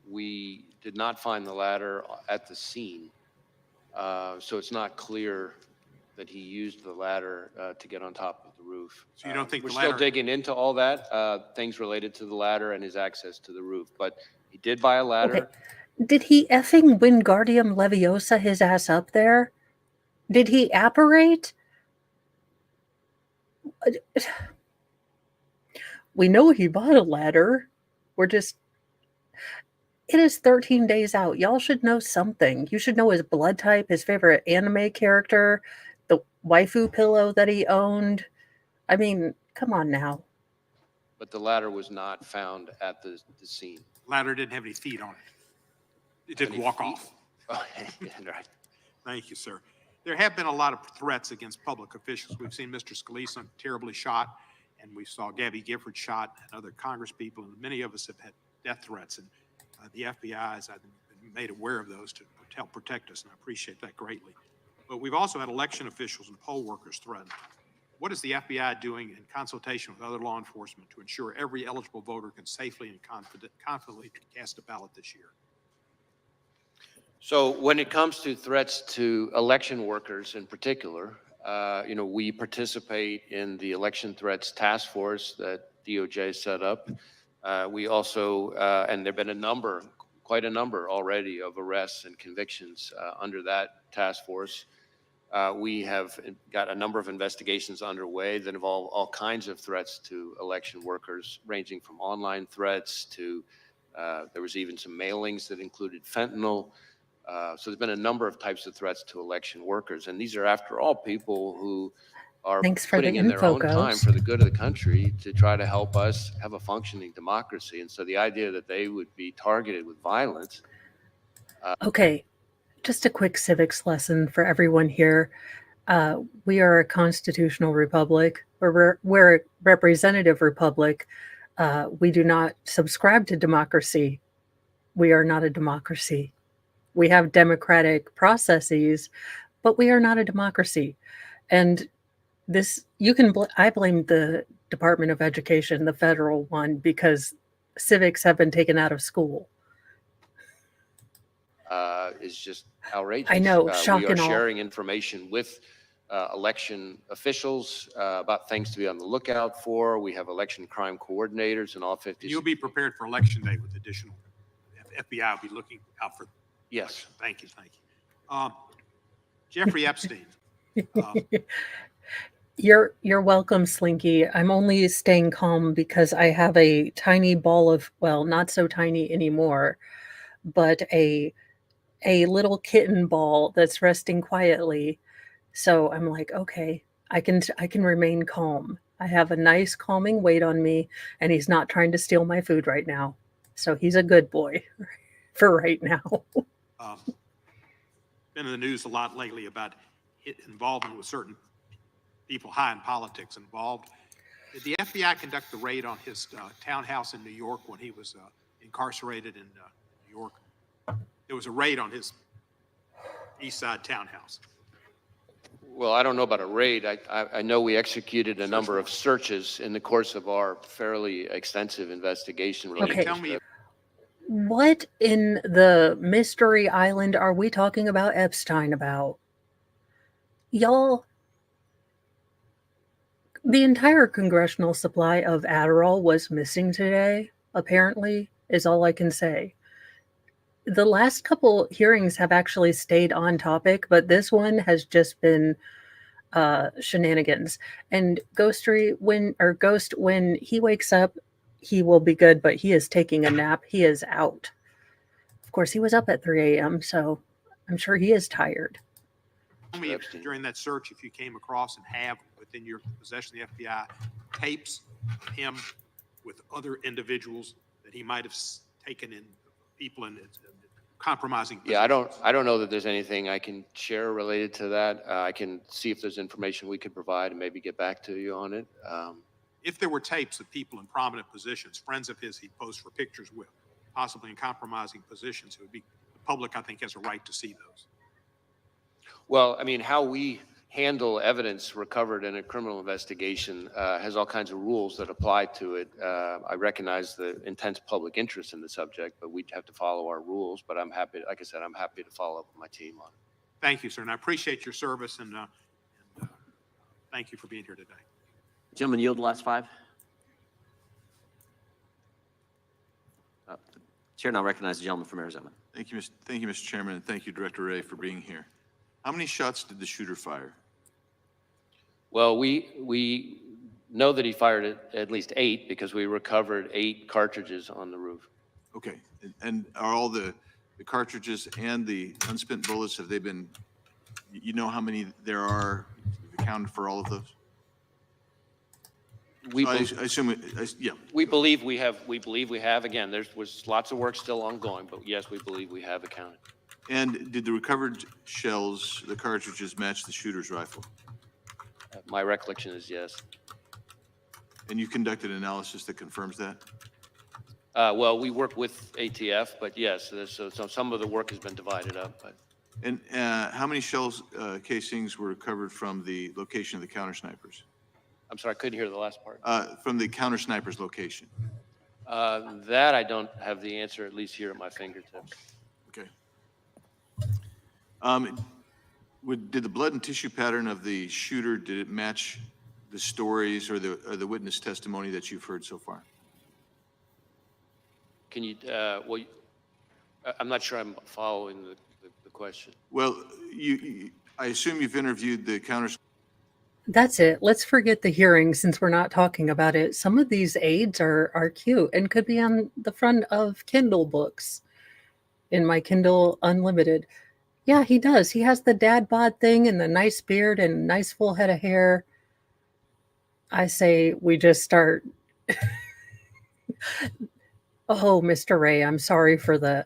Speaker 5: we did not find the ladder at the scene. So it's not clear that he used the ladder to get on top of the roof.
Speaker 14: So you don't think
Speaker 5: we're
Speaker 14: the ladder...
Speaker 5: still digging into all that, things related to the ladder and his access to the roof, but he did buy a ladder.
Speaker 2: Okay. Did he effing Wingardium Leviosa his ass up there? Did he apparate? We know he bought a ladder. It is 13 days out. Y'all should know something. You should know his blood type, his favorite anime character, the waifu pillow that he owned. I mean, come on now.
Speaker 5: But the ladder was not found at the scene.
Speaker 14: Ladder didn't have any feet on it. It didn't walk off.
Speaker 5: Oh, yeah, right.
Speaker 14: Thank you, sir. There have been a lot of threats against public officials. We've seen Mr. Scalise terribly shot, and we saw Gabby Gifford shot, and other Congress people, and many of us have had death threats. And the FBI has been made aware of those to help protect us, and I appreciate that greatly. But we've also had election officials and poll workers threatened. What is the FBI doing in consultation with other law enforcement to ensure every eligible voter can safely and confidently cast a ballot this year?
Speaker 5: So when it comes to threats to election workers in particular, we participate in the election threats task force that DOJ set up. We also, and there have been quite a number already of arrests and convictions under that task force. We have got a number of investigations underway that involve all kinds of threats to election workers, ranging from online threats to, there was even some mailings that included fentanyl. So there's been a number of types of threats to election workers. And these are, after all, people who are putting in their own time for the good of the country to try to help us have a functioning democracy. And so the idea that they would be targeted with violence.
Speaker 2: Okay, just a quick civics lesson for everyone here. We are a constitutional republic. We're a representative republic. We do not subscribe to democracy. We are not a democracy. We have democratic processes, but we are not a democracy. And this, I blame the Department of Education, the federal one, because civics have been taken out of school.
Speaker 5: Is just outrageous.
Speaker 2: I know,
Speaker 5: We
Speaker 2: shock
Speaker 5: are
Speaker 2: and awe.
Speaker 5: sharing information with election officials about things to be on the lookout for. We have election crime coordinators in all 50
Speaker 14: You'll be prepared for election day with additional, FBI will be looking out for.
Speaker 5: Yes.
Speaker 14: Thank you, thank you. Jeffrey Epstein.
Speaker 2: You're welcome, Slinky. I'm only staying calm because I have a tiny ball of, well, not so tiny anymore, but a little kitten ball that's resting quietly. So I'm like, okay, I can remain calm. I have a nice calming weight on me, and he's not trying to steal my food right now. So he's a good boy for right now.
Speaker 14: Been in the news a lot lately about involvement with certain people high in politics involved. Did the FBI conduct the raid on his townhouse in New York when he was incarcerated in New York? There was a raid on his East Side townhouse.
Speaker 5: Well, I don't know about a raid. I know we executed a number of searches in the course of our fairly extensive investigation.
Speaker 2: Okay.
Speaker 14: Tell me,
Speaker 2: What in the mystery island are we talking about Epstein about? Y'all, the entire congressional supply of Adderall was missing today, apparently, is all I can say. The last couple hearings have actually stayed on topic, but this one has just been shenanigans. And Ghost, when he wakes up, he will be good, but he is taking a nap. He is out. Of course, he was up at 3 a.m., so I'm sure he is tired.
Speaker 14: tell me if during that search, if you came across and have within your possession of the FBI tapes of him with other individuals that he might have taken in people in compromising positions.
Speaker 5: Yeah, I don't know that there's anything I can share related to that. I can see if there's information we could provide and maybe get back to you on it.
Speaker 14: If there were tapes of people in prominent positions, friends of his he'd posed for pictures with, possibly in compromising positions, it would be, the public, I think, has a right to see those.
Speaker 5: Well, I mean, how we handle evidence recovered in a criminal investigation has all kinds of rules that apply to it. I recognize the intense public interest in the subject, but we'd have to follow our rules. But I'm happy, like I said, I'm happy to follow up with my team on it.
Speaker 14: Thank you, sir, and I appreciate your service, and thank you for being here today.
Speaker 3: Gentlemen, yield the last 5. Chair now recognizes the gentleman from Arizona.
Speaker 15: Thank you, Mr. Chairman, and thank you, Director Ray, for being here. How many shots did the shooter fire?
Speaker 5: Well, we know that he fired at least 8 because we recovered 8 cartridges on the roof.
Speaker 15: Okay, and are all the cartridges and the unspent bullets, have they been, you know how many there are accounted for all of those? I assume, yeah.
Speaker 5: We believe we have. Again, was lots of work still ongoing, but yes, we believe we have accounted.
Speaker 15: And did the recovered shells, the cartridges, match the shooter's rifle?
Speaker 5: My recollection is yes.
Speaker 15: And you conducted analysis that confirms that?
Speaker 5: Well, we work with ATF, but yes, so some of the work has been divided up. But.
Speaker 15: And how many shells casings were recovered from the location of the counter snipers?
Speaker 5: I'm sorry, I couldn't hear the last part.
Speaker 15: From the counter snipers location?
Speaker 5: That I don't have the answer, at least here at my fingertips.
Speaker 15: Okay. Did the blood and tissue pattern of the shooter, did it match the stories or the witness testimony that you've heard so far?
Speaker 5: Can you, well, I'm not sure I'm following the question.
Speaker 15: Well, I assume you've interviewed the counter.
Speaker 2: That's it. Let's forget the hearing since we're not talking about it. Some of these aids are cute and could be on the front of Kindle books in my Kindle Unlimited. Yeah, he does. He has the dad bod thing and the nice beard and nice full head of hair. I say we just start. Oh, Mr. Ray, I'm sorry for the.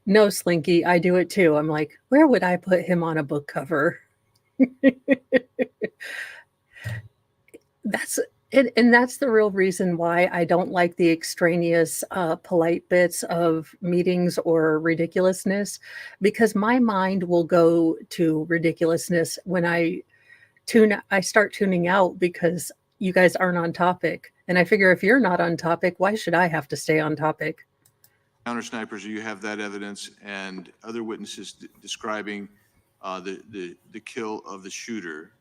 Speaker 2: No, Slinky, I do it too. I'm like, where would I put him on a book cover? That's and that's the real reason why I don't like the extraneous, polite bits of meetings or ridiculousness, because my mind will go to ridiculousness when I start tuning out because you guys aren't on topic. And I figure if you're not on topic, why should I have to stay on topic?
Speaker 15: Counter snipers, you have that evidence and other witnesses describing the kill of the shooter.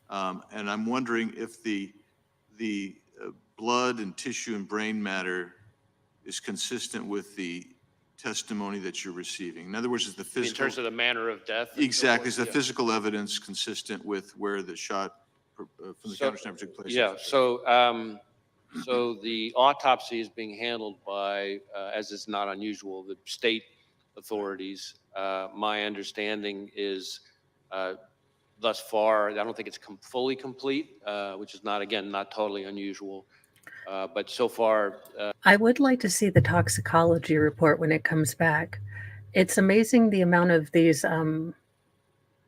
Speaker 15: And I'm wondering if the blood and tissue and brain matter is consistent with the testimony that you're receiving. In other words, is the
Speaker 5: In
Speaker 15: physical,
Speaker 5: terms of the manner of death? and so
Speaker 15: exactly,
Speaker 5: forth?
Speaker 15: is the
Speaker 5: Yeah.
Speaker 15: physical evidence consistent with where the shot from the
Speaker 5: So-
Speaker 15: counter sniper took place?
Speaker 5: Yeah, so the autopsy is being handled by, as is not unusual, the state authorities. My understanding is, thus far, I don't think it's fully complete, which is not, again, not totally unusual. But so far,
Speaker 2: I would like to see the toxicology report when it comes back. It's amazing the amount of these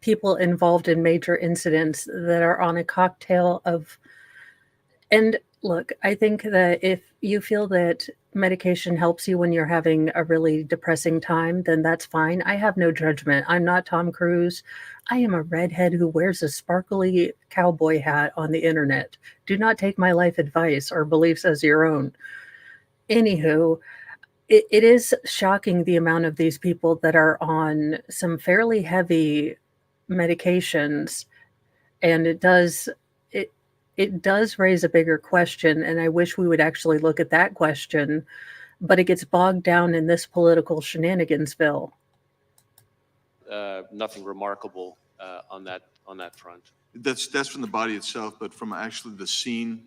Speaker 2: people involved in major incidents that are on a cocktail of. And look, I think that if you feel that medication helps you when you're having a really depressing time, then that's fine. I have no judgment. I'm not Tom Cruise. I am a redhead who wears a sparkly cowboy hat on the internet. Do not take my life advice or beliefs as your own. Anywho, it is shocking the amount of these people that are on some fairly heavy medications, and it does raise a bigger question, and I wish we would actually look at that question, but it gets bogged down in this political shenanigansville.
Speaker 5: nothing remarkable on that front.
Speaker 15: That's from the body itself, but from actually the scene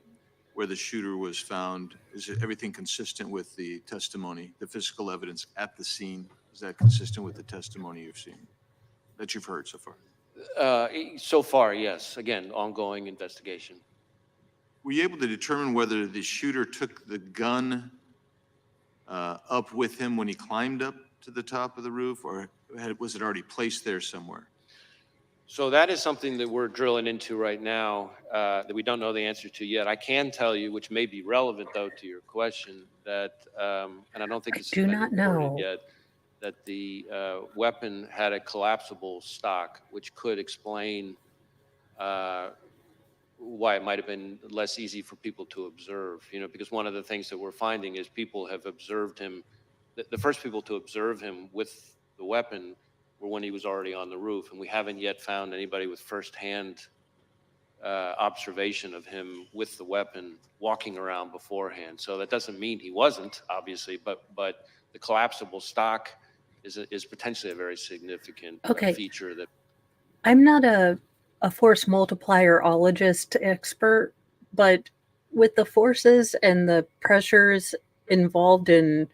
Speaker 15: where the shooter was found, is everything consistent with the testimony, the physical evidence at the scene? Is that consistent with the testimony you've seen, that you've heard so far?
Speaker 5: So far, yes. Again, ongoing investigation.
Speaker 15: Were you able to determine whether the shooter took the gun up with him when he climbed up to the top of the roof, or was it already placed there somewhere?
Speaker 5: So that is something that we're drilling into right now that we don't know the answer to yet. I can tell you, which may be relevant though to your question, that and I don't think this has
Speaker 2: do
Speaker 5: been
Speaker 2: not
Speaker 5: reported
Speaker 2: know.
Speaker 5: yet, that the weapon had a collapsible stock, which could explain why it might have been less easy for people to observe. Because one of the things that we're finding is people have observed him. The first people to observe him with the weapon were when he was already on the roof, and we haven't yet found anybody with firsthand observation of him with the weapon walking around beforehand. So that doesn't mean he wasn't, obviously, but the collapsible stock is potentially a very significant
Speaker 2: Okay.
Speaker 5: feature that.
Speaker 2: I'm not a force multiplierologist expert, but with the forces and the pressures involved in,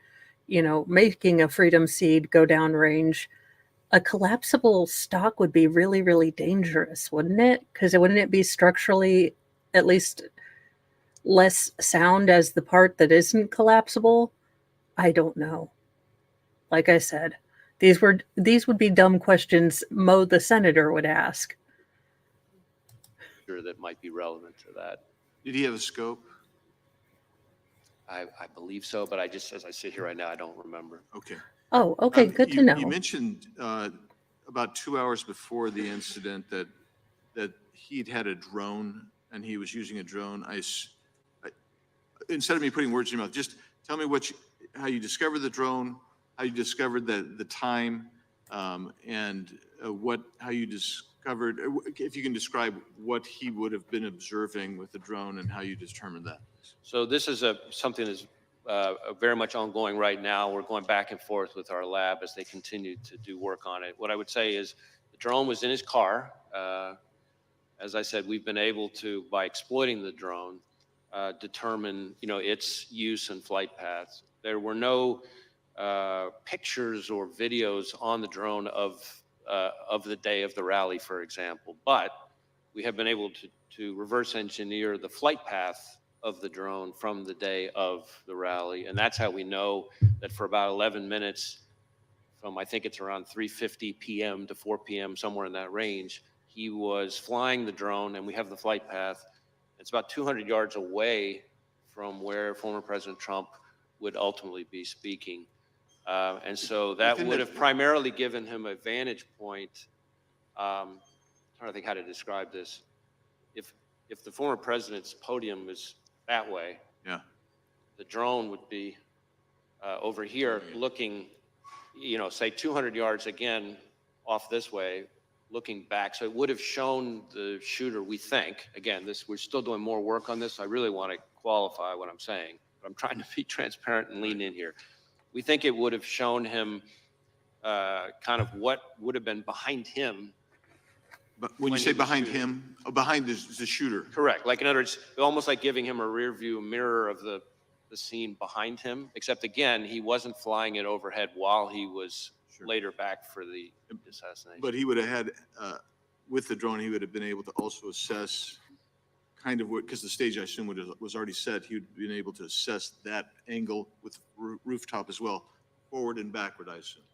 Speaker 2: making a freedom seed go downrange, a collapsible stock would be really, really dangerous, wouldn't it? Because wouldn't it be structurally at least less sound as the part that isn't collapsible? I don't know. Like I said, these would be dumb questions Mo the senator would ask.
Speaker 5: That might be relevant to that.
Speaker 15: Did he have a scope?
Speaker 5: I believe so, but as I sit here right now, I don't remember.
Speaker 15: Okay.
Speaker 2: Oh, okay, good to
Speaker 15: You
Speaker 2: know.
Speaker 15: mentioned about 2 hours before the incident that he'd had a drone and he was using a drone. Instead of me putting words in your mouth, just tell me how you discovered the drone, how you discovered the time, and how you discovered, if you can describe what he would have been observing with the drone and how you determined that.
Speaker 5: So this is something that's very much ongoing right now. We're going back and forth with our lab as they continue to do work on it. What I would say is the drone was in his car. As I said, we've been able to, by exploiting the drone, determine its use and flight paths. There were no pictures or videos on the drone of the day of the rally, for example, but we have been able to reverse engineer the flight path of the drone from the day of the rally. And that's how we know that for about 11 minutes from, I think it's around 3:50 p.m. to 4 p.m., somewhere in that range, he was flying the drone, and we have the flight path. It's about 200 yards away from where former President Trump would ultimately be speaking. And so that
Speaker 15: Within
Speaker 5: would
Speaker 15: the-
Speaker 5: have primarily given him a vantage point. I'm trying to think how to describe this. If the former president's podium is that way,
Speaker 15: Yeah.
Speaker 5: the drone would be over here looking, say 200 yards again off this way, looking back. So it would have shown the shooter, we think, again, we're still doing more work on this. So I really want to qualify what I'm saying, but I'm trying to be transparent and lean in here. We think it would have shown him kind of what would have been behind him.
Speaker 15: But when you say behind him, behind the shooter.
Speaker 5: Correct. Like in other words, almost like giving him a rear view mirror of the scene behind him, except again, he wasn't flying it overhead while he was later back for the assassination.
Speaker 15: But he would have had, with the drone, he would have been able to also assess kind of what, because the stage, I assume, was already set. He would have been able to assess that angle with rooftop as well, forward and backward, I assume.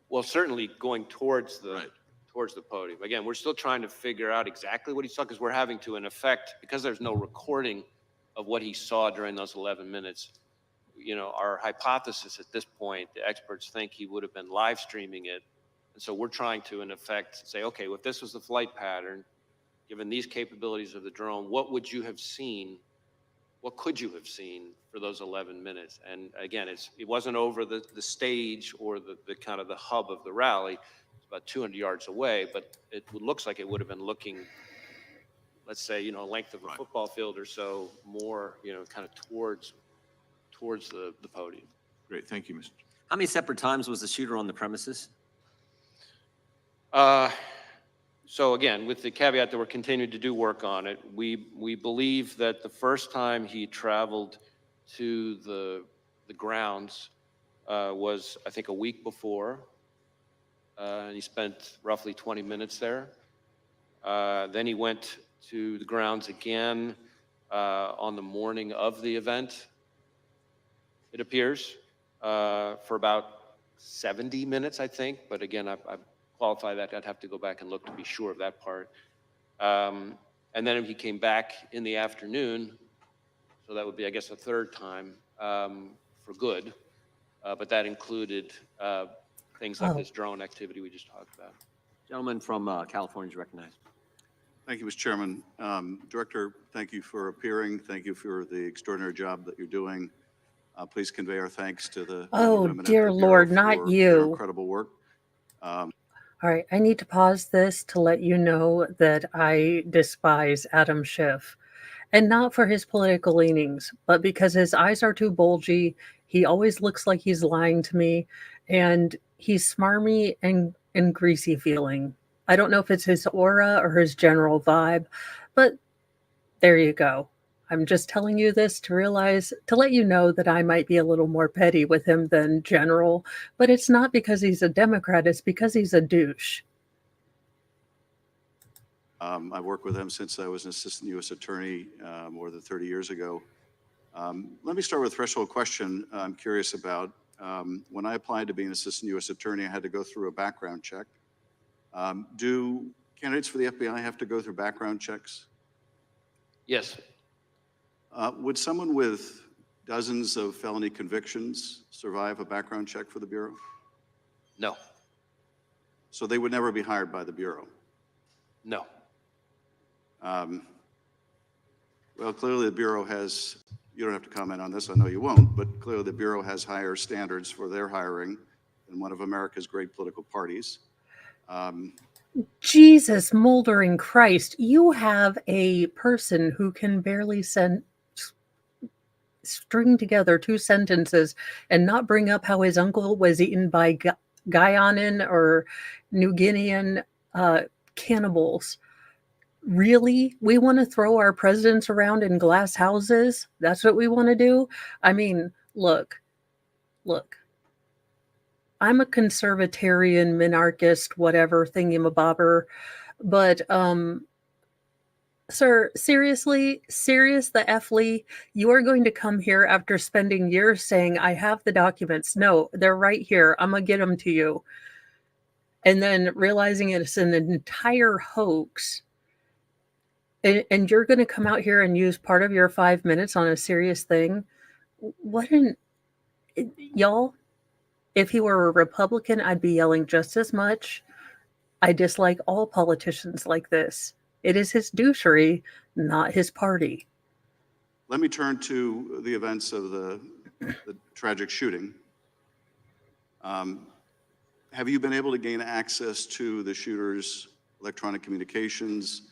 Speaker 5: Well, certainly going towards the podium. Again, we're still trying to figure out exactly what he saw because we're having to, in effect, because there's no recording of what he saw during those 11 minutes. Our hypothesis at this point, the experts think he would have been live streaming it. And so we're trying to, in effect, say, okay, if this was the flight pattern, given these capabilities of the drone, what would you have seen? What could you have seen for those 11 minutes? And again, it wasn't over the stage or the kind of the hub of the rally. It's about 200 yards away, but it looks like it would have been looking, let's say, length of a football field or so, more, kind of towards the podium.
Speaker 15: Great, thank you, Mr.
Speaker 3: How many separate times was the shooter on the premises?
Speaker 5: So again, with the caveat that we're continuing to do work on it, we believe that the first time he traveled to the grounds was, I think, a week before. And he spent roughly 20 minutes there. Then he went to the grounds again on the morning of the event, it appears, for about 70 minutes, I think. But again, I qualify that. I'd have to go back and look to be sure of that part. And then he came back in the afternoon. So that would be, I guess, a third time for good. But that included things like this drone activity we just talked about.
Speaker 3: Gentleman from California is recognized.
Speaker 15: Thank you, Mr. Chairman. Director, thank you for appearing. Thank you for the extraordinary job that you're doing. Please convey our thanks to the women at
Speaker 2: dear
Speaker 15: the
Speaker 2: Lord,
Speaker 15: Bureau
Speaker 2: not
Speaker 15: for
Speaker 2: you.
Speaker 15: their incredible work.
Speaker 2: All right, I need to pause this to let you know that I despise Adam Schiff. And not for his political leanings, but because his eyes are too bulgy. He always looks like he's lying to me. And he's smarmy and greasy feeling. I don't know if it's his aura or his general vibe, but there you go. I'm just telling you this to let you know that I might be a little more petty with him than general, but it's not because he's a Democrat, it's because he's a douche.
Speaker 15: I've worked with him since I was an assistant U.S. attorney more than 30 years ago. Let me start with a threshold question I'm curious about. When I applied to be an assistant U.S. attorney, I had to go through a background check. Do candidates for the FBI have to go through background checks?
Speaker 5: Yes.
Speaker 15: Would someone with dozens of felony convictions survive a background check for the Bureau?
Speaker 5: No.
Speaker 15: So they would never be hired by the Bureau?
Speaker 5: No.
Speaker 15: Well, clearly the Bureau has, you don't have to comment on this, I know you won't, but clearly the Bureau has higher standards for their hiring than one of America's great political parties.
Speaker 2: Jesus moldering Christ, you have a person who can barely string together two sentences and not bring up how his uncle was eaten by Guyanan or New Guinean cannibals. Really? We want to throw our presidents around in glass houses? That's what we want to do? I mean, look. I'm a conservatarian, minarchist, whatever, thingamabobber. But, sir, seriously, serious the F-ly, you are going to come here after spending years saying, I have the documents. No, they're right here. I'm going to get them to you. and then realizing it's an entire hoax. And you're going to come out here and use part of your 5 minutes on a serious thing? What an y'all, if he were a Republican, I'd be yelling just as much. I dislike all politicians like this. It is his douchery, not his party.
Speaker 16: Let me turn to the events of the tragic shooting. Have you been able to gain access to the shooter's electronic communications,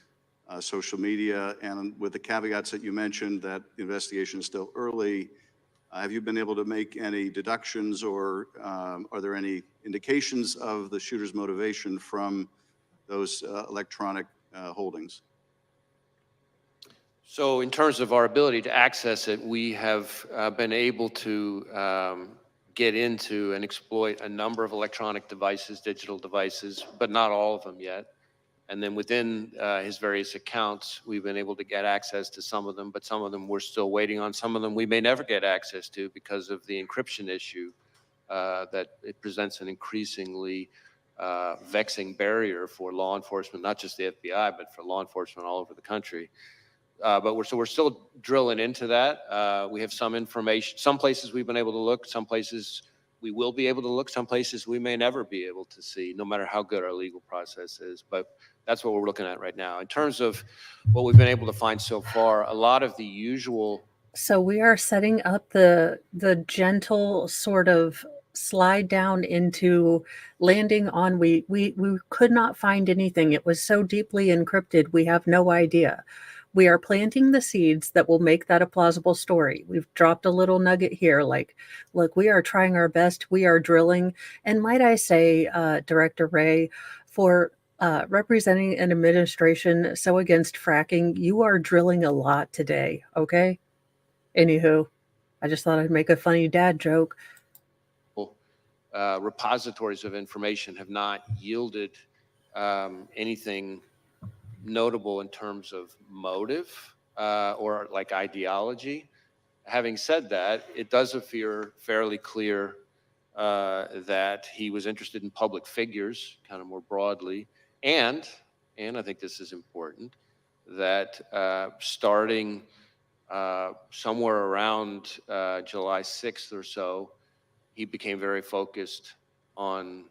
Speaker 16: social media, and with the caveats that you mentioned that the investigation is still early, have you been able to make any deductions, or are there any indications of the shooter's motivation from those electronic holdings?
Speaker 5: So in terms of our ability to access it, we have been able to get into and exploit a number of electronic devices, digital devices, but not all of them yet. And then within his various accounts, we've been able to get access to some of them, but some of them we're still waiting on. Some of them we may never get access to because of the encryption issue, that it presents an increasingly vexing barrier for law enforcement, not just the FBI, but for law enforcement all over the country. But we're still drilling into that. We have some information. Some places we've been able to look. Some places we will be able to look. Some places we may never be able to see, no matter how good our legal process is. But that's what we're looking at right now. In terms of what we've been able to find so far, a lot of the usual.
Speaker 2: So we are setting up the gentle sort of slide down into landing on. We could not find anything. It was so deeply encrypted. We have no idea. We are planting the seeds that will make that a plausible story. We've dropped a little nugget here, like, look, we are trying our best. We are drilling. And might I say, Director Ray, for representing an administration so against fracking, you are drilling a lot today, okay? Anywho, I just thought I'd make a funny dad joke.
Speaker 5: Repositories of information have not yielded anything notable in terms of motive or like ideology. Having said that, it does appear fairly clear that he was interested in public figures, kind of more broadly, and I think this is important, that starting somewhere around July 6th or so, he became very focused on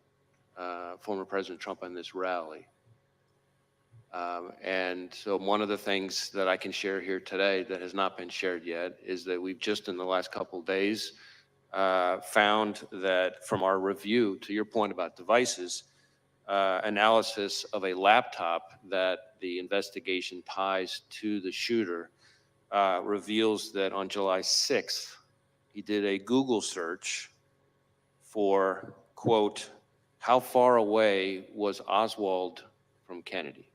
Speaker 5: former President Trump and this rally. And so one of the things that I can share here today that has not been shared yet is that we've just in the last couple of days found that from our review, to your point about devices, analysis of a laptop that the investigation ties to the shooter reveals that on July 6th, he did a Google search for, quote, how far away was Oswald from Kennedy?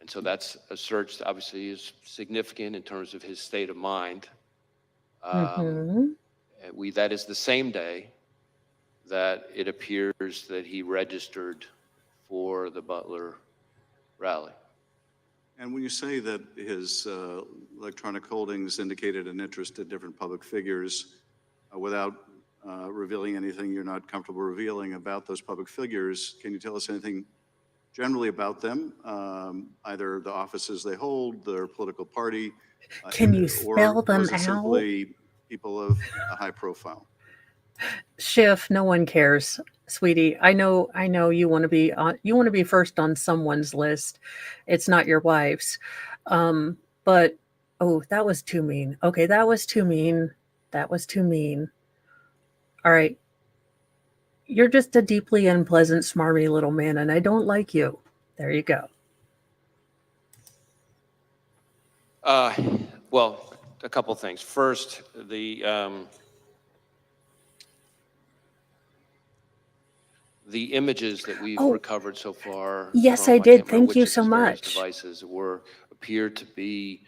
Speaker 5: And so that's a search that obviously is significant in terms of his state of mind. That is the same day that it appears that he registered for the Butler rally.
Speaker 16: And when you say that his electronic holdings indicated an interest in different public figures, without revealing anything you're not comfortable revealing about those public figures, can you tell us anything generally about them, either the offices they hold, their political party?
Speaker 2: Can you spell them
Speaker 16: out? Simply people of a high profile?
Speaker 2: Schiff, no one cares, sweetie. I know you want to be on, you want to be first on someone's list. It's not your wife's. But oh, that was too mean. Okay, that was too mean. That was too mean. All right. You're just a deeply unpleasant, smarmy little man, and I don't like you. There you go.
Speaker 5: Well, a couple things. First, the images that we've recovered so far.
Speaker 2: Yes,
Speaker 5: from,
Speaker 2: I did.
Speaker 5: can't remember
Speaker 2: Thank
Speaker 5: which
Speaker 2: you
Speaker 5: of his
Speaker 2: so
Speaker 5: various
Speaker 2: much.
Speaker 5: Devices appear to be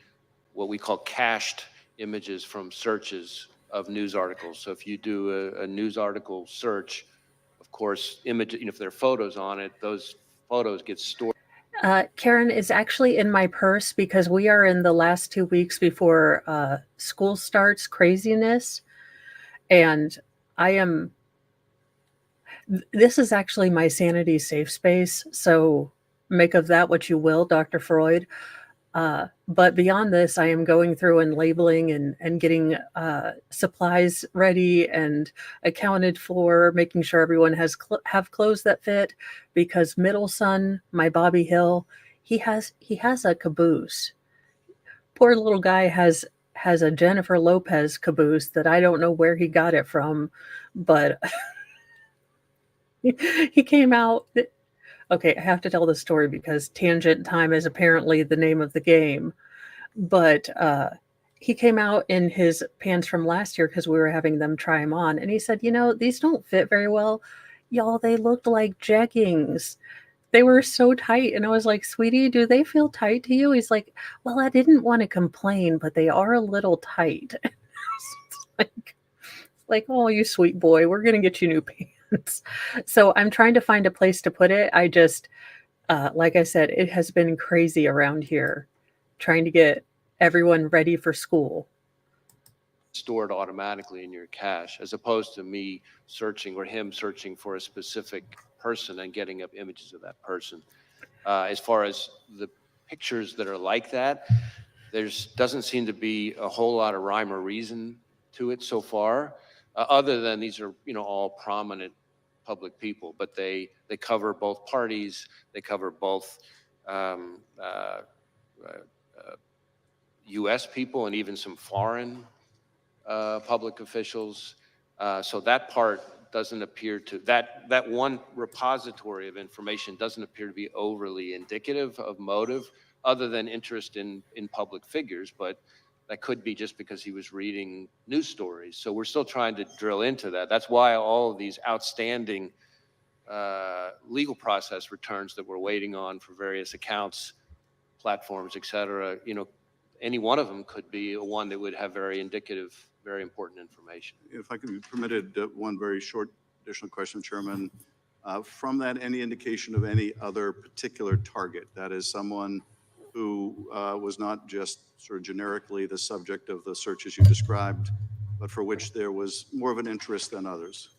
Speaker 5: what we call cached images from searches of news articles. So if you do a news article search, of course, if there are photos on it, those photos get stored.
Speaker 2: Karen, is actually in my purse because we are in the last 2 weeks before school starts craziness. And I am This is actually my sanity safe space, so make of that what you will, Dr. Freud. But beyond this, I am going through and labeling and getting supplies ready and accounted for, making sure everyone have clothes that fit. Because middle son, my Bobby Hill, he has a caboose. Poor little guy has a Jennifer Lopez caboose that I don't know where he got it from, but he came out. Okay, I have to tell the story because tangent time is apparently the name of the game. But he came out in his pants from last year because we were having them try them on. And he said, these don't fit very well. Y'all, they looked like jeggings. They were so tight. And I was like, sweetie, do they feel tight to you? He's like, well, I didn't want to complain, but they are a little tight. like, oh, you sweet boy, we're going to get you new pants. So I'm trying to find a place to put it. I just, like I said, it has been crazy around here trying to get everyone ready for school.
Speaker 5: Stored automatically in your cache, as opposed to me searching or him searching for a specific person and getting up images of that person. As far as the pictures that are like that, doesn't seem to be a whole lot of rhyme or reason to it so far, other than these are all prominent public people, but they cover both parties, they cover both U.S. people and even some foreign public officials. So that part doesn't appear to, that one repository of information doesn't appear to be overly indicative of motive other than interest in public figures, but that could be just because he was reading news stories. So we're still trying to drill into that. That's why all of these outstanding legal process returns that we're waiting on for various accounts, platforms, et cetera, any one of them could be one that would have very indicative, very important information.
Speaker 16: If I could be permitted one very short additional question, Chairman. From that, any indication of any other particular target? That is someone who was not just sort of generically the subject of the searches you described, but for which there was more of an interest than others?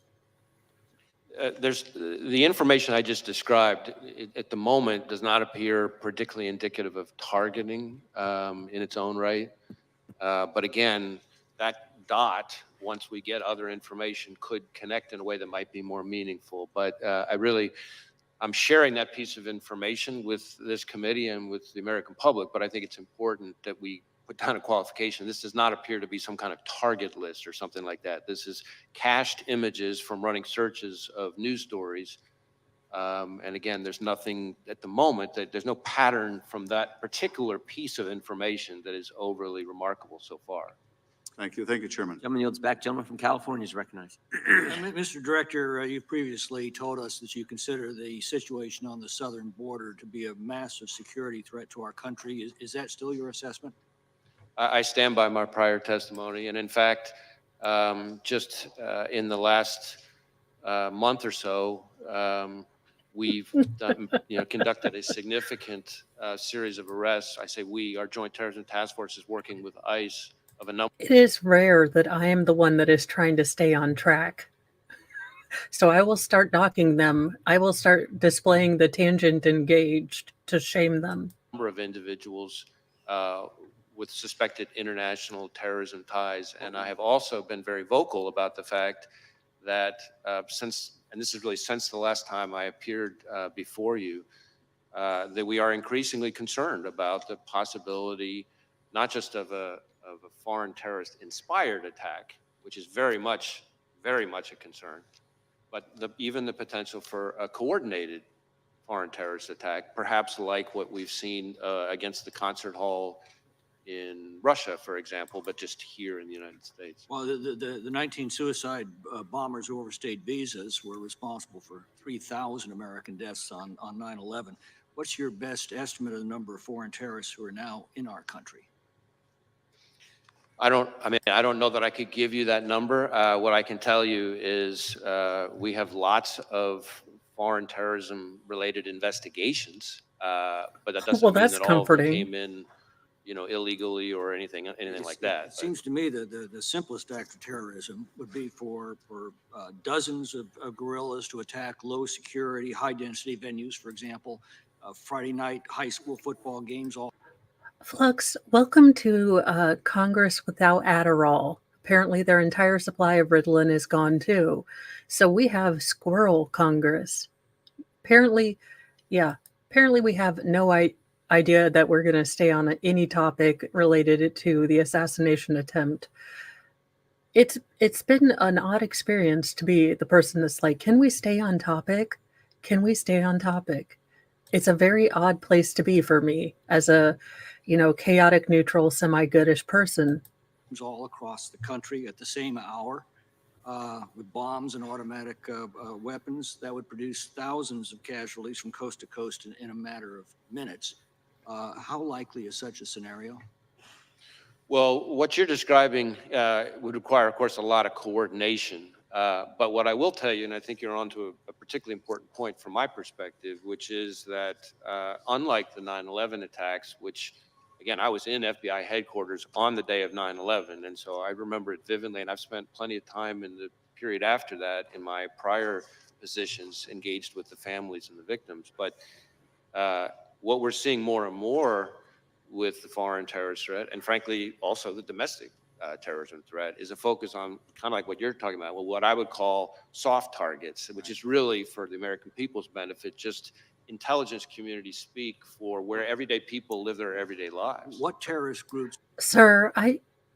Speaker 5: There's the information I just described at the moment does not appear particularly indicative of targeting in its own right. But again, that dot, once we get other information, could connect in a way that might be more meaningful. But I'm sharing that piece of information with this committee and with the American public, but I think it's important that we put down a qualification. This does not appear to be some kind of target list or something like that. This is cached images from running searches of news stories. And again, there's nothing at the moment, there's no pattern from that particular piece of information that is overly remarkable so far.
Speaker 16: Thank you. Thank you, Chairman.
Speaker 3: Gentleman yields back. Gentleman from California is recognized.
Speaker 17: Mr. Director, you previously told us that you consider the situation on the southern border to be a massive security threat to our country. Is that still your assessment?
Speaker 5: I stand by my prior testimony. And in fact, just in the last month or so, we've done, conducted a significant series of arrests. I say we, our Joint Terrorism Task Force is working with ICE of a number.
Speaker 2: It is rare that I am the one that is trying to stay on track. So I will start docking them. I will start displaying the tangent engaged to shame them.
Speaker 5: Number of individuals with suspected international terrorism ties. And I have also been very vocal about the fact that since the last time I appeared before you, that we are increasingly concerned about the possibility, not just of a foreign terrorist inspired attack, which is very much a concern, but even the potential for a coordinated foreign terrorist attack, perhaps like what we've seen against the concert hall in Russia, for example, but just here in the United States.
Speaker 17: Well, the 19 suicide bombers who overstayed visas were responsible for 3,000 American deaths on 9/11. What's your best estimate of the number of foreign terrorists who are now in our country?
Speaker 5: I don't know that I could give you that number. What I can tell you is we have lots of foreign terrorism related investigations, but that doesn't mean
Speaker 2: that's
Speaker 5: that all of them
Speaker 2: comforting.
Speaker 5: came in illegally or anything like that.
Speaker 17: It seems to me that the simplest act of terrorism would be for dozens of guerrillas to attack low security, high density venues, for example, Friday night high school football games.
Speaker 2: Flux, welcome to Congress without Adderall. Apparently, their entire supply of Ritalin is gone too. So we have Squirrel Congress. Apparently, we have no idea that we're going to stay on any topic related to the assassination attempt. It's been an odd experience to be the person that's like, can we stay on topic? Can we stay on topic? It's a very odd place to be for me as a, chaotic, neutral, semi-goodish person.
Speaker 17: All across the country at the same hour with bombs and automatic weapons that would produce thousands of casualties from coast to coast in a matter of minutes. How likely is such a scenario?
Speaker 5: Well, what you're describing would require, of course, a lot of coordination. But what I will tell you, and I think you're onto a particularly important point from my perspective, which is that unlike the 9/11 attacks, which, again, I was in FBI headquarters on the day of 9/11, and so I remember it vividly, and I've spent plenty of time in the period after that in my prior positions engaged with the families and the victims. But what we're seeing more and more with the foreign terrorist threat, and frankly, also the domestic terrorism threat, is a focus on kind of like what you're talking about, well, what I would call soft targets, which is really for the American people's benefit, just intelligence community speak for where everyday people live their everyday lives.
Speaker 17: What terrorist groups?
Speaker 2: Sir,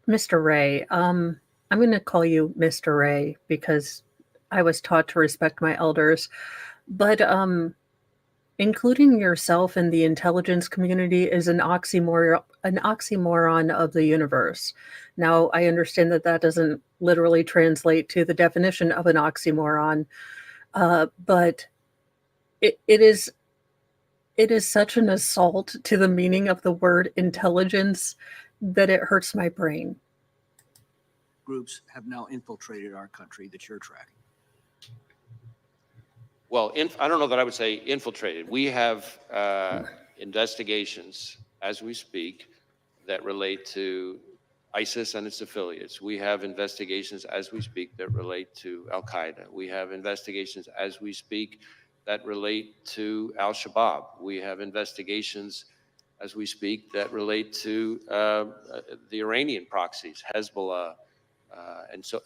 Speaker 2: Mr. Ray, I'm going to call you Mr. Ray because I was taught to respect my elders. But including yourself in the intelligence community is an oxymoron of the universe. Now, I understand that that doesn't literally translate to the definition of an oxymoron, but it is such an assault to the meaning of the word intelligence that it hurts my brain.
Speaker 17: Groups have now infiltrated our country that you're tracking.
Speaker 5: Well, I don't know that I would say infiltrated. We have investigations as we speak that relate to ISIS and its affiliates. We have investigations as we speak that relate to Al-Qaeda. We have investigations as we speak that relate to Al-Shabaab. We have investigations as we speak that relate to the Iranian proxies, Hezbollah, and so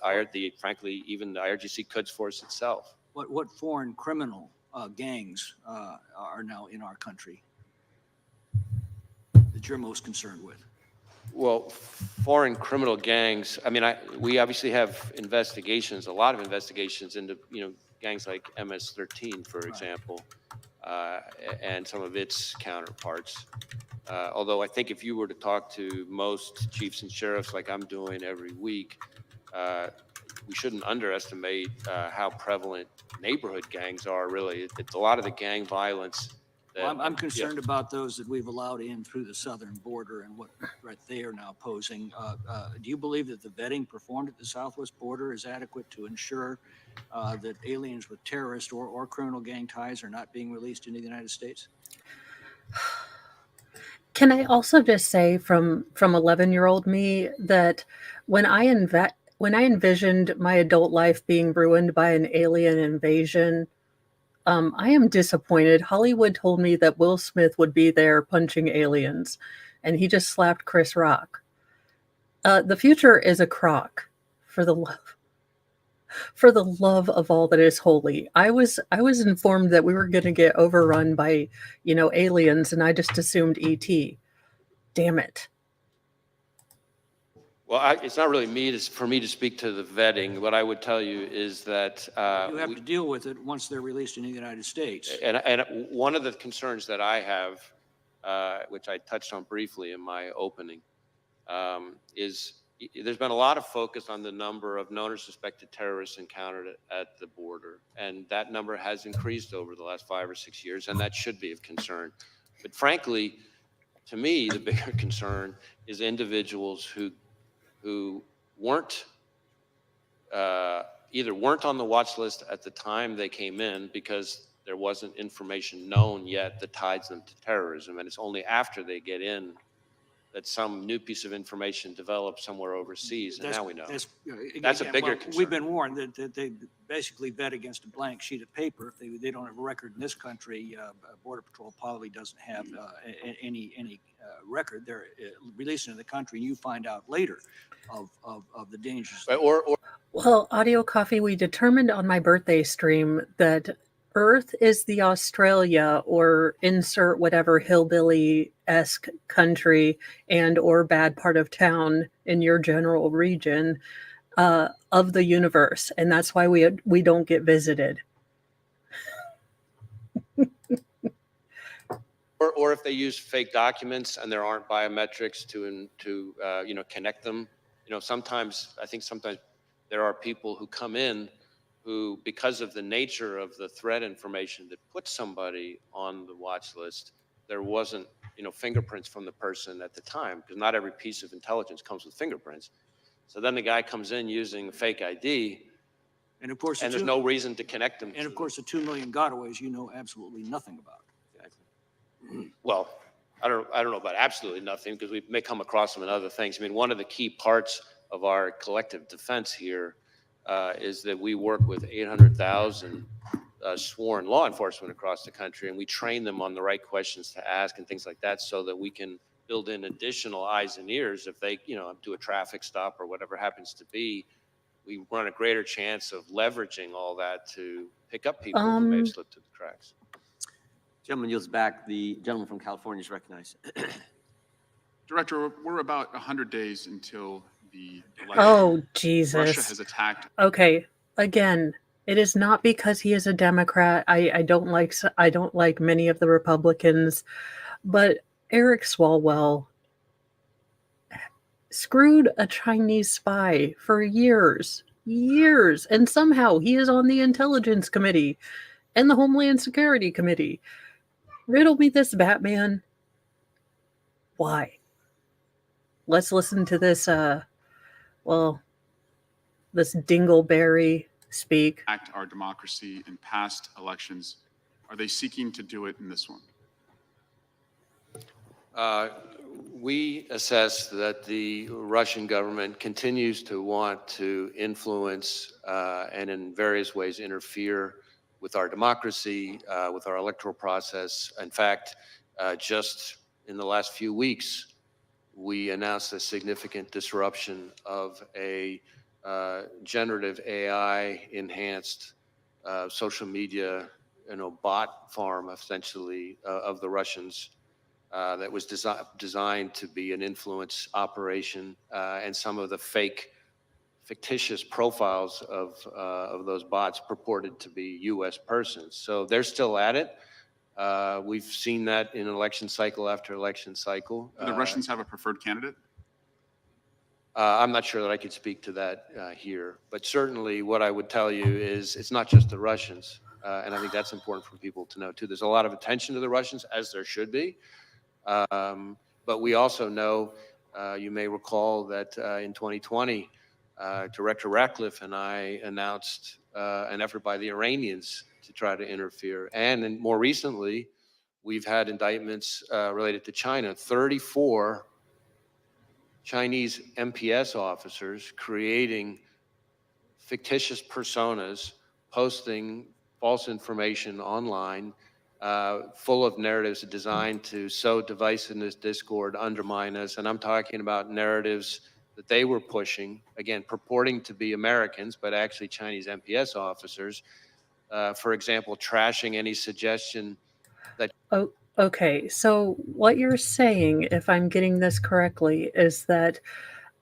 Speaker 5: frankly, even the IRGC Quds Force itself.
Speaker 17: What foreign criminal gangs are now in our country that you're most concerned with?
Speaker 5: Well, foreign criminal gangs, I mean, we obviously have investigations, a lot of investigations into, gangs like MS-13, for example, and some of its counterparts. Although I think if you were to talk to most chiefs and sheriffs like I'm doing every week, we shouldn't underestimate how prevalent neighborhood gangs are, really. It's a lot of the gang violence.
Speaker 17: I'm concerned about those that we've allowed in through the southern border and what threat they are now posing. Do you believe that the vetting performed at the southwest border is adequate to ensure that aliens with terrorist or criminal gang ties are not being released into the United States?
Speaker 2: Can I also just say from 11-year-old me that when I envisioned my adult life being ruined by an alien invasion, I am disappointed. Hollywood told me that Will Smith would be there punching aliens, and he just slapped Chris Rock. The future is a crock, for the love of all that is holy. I was informed that we were going to get overrun by, aliens, and I just assumed ET. Damn it.
Speaker 5: Well, it's not really for me to speak to the vetting. What I would tell you is that
Speaker 17: you have to deal with it once they're released in the United States.
Speaker 5: And one of the concerns that I have, which I touched on briefly in my opening, is there's been a lot of focus on the number of known or suspected terrorists encountered at the border, and that number has increased over the last 5 or 6 years, and that should be of concern. But frankly, to me, the bigger concern is individuals who weren't either weren't on the watch list at the time they came in because there wasn't information known yet that ties them to terrorism, and it's only after they get in that some new piece of information developed somewhere overseas, and now we know.
Speaker 17: That's
Speaker 5: a bigger concern.
Speaker 17: We've been warned that they basically bet against a blank sheet of paper. If they don't have a record in this country, Border Patrol probably doesn't have any record. They're releasing in the country, and you find out later of the dangers.
Speaker 2: Well, Audio Coffee, we determined on my birthday stream that Earth is the Australia, or insert whatever hillbilly-esque country and or bad part of town in your general region of the universe, and that's why we don't get visited.
Speaker 5: Or if they use fake documents and there aren't biometrics to connect them. Sometimes there are people who come in who, because of the nature of the threat information that puts somebody on the watch list, there wasn't, fingerprints from the person at the time, because not every piece of intelligence comes with fingerprints. So then the guy comes in using a fake ID,
Speaker 17: and of course,
Speaker 5: there's no reason to connect them.
Speaker 17: And of course, the 2 million gotaways you know absolutely nothing about.
Speaker 5: Exactly. Well, I don't know about absolutely nothing, because we may come across them in other things. I mean, one of the key parts of our collective defense here is that we work with 800,000 sworn law enforcement across the country, and we train them on the right questions to ask and things like that, so that we can build in additional eyes and ears if they, do a traffic stop or whatever happens to be. We run a greater chance of leveraging all that to pick up people who may have slipped through the cracks.
Speaker 3: Gentleman yields back. The gentleman from California is recognized.
Speaker 18: Director, we're about 100 days until the election.
Speaker 2: Oh, Jesus.
Speaker 18: Russia has attacked.
Speaker 2: Okay, again, it is not because he is a Democrat. I don't like many of the Republicans, but Eric Swalwell screwed a Chinese spy for years, and somehow he is on the Intelligence Committee and the Homeland Security Committee. Riddle me this, Batman. Why? Let's listen to this, this dingleberry speak.
Speaker 18: Act our democracy in past elections. Are they seeking to do it in this one?
Speaker 5: We assess that the Russian government continues to want to influence and in various ways interfere with our democracy, with our electoral process. In fact, just in the last few weeks, we announced a significant disruption of a generative AI enhanced social media, bot farm, essentially, of the Russians that was designed to be an influence operation, and some of the fictitious profiles of those bots purported to be U.S. persons. So they're still at it. We've seen that in election cycle after election cycle.
Speaker 18: Do the Russians have a preferred candidate?
Speaker 5: I'm not sure that I could speak to that here, but certainly what I would tell you is it's not just the Russians, and I think that's important for people to know too. There's a lot of attention to the Russians, as there should be, but we also know, you may recall that in 2020, Director Ratcliffe and I announced an effort by the Iranians to try to interfere. And then more recently, we've had indictments related to China. 34 Chinese MPS officers creating fictitious personas, posting false information online, full of narratives designed to sow divisiveness, discord, undermine us. And I'm talking about narratives that they were pushing, again, purporting to be Americans, but actually Chinese MPS officers. For example, trashing any suggestion that...
Speaker 2: Oh, okay. So what you're saying, if I'm getting this correctly, is that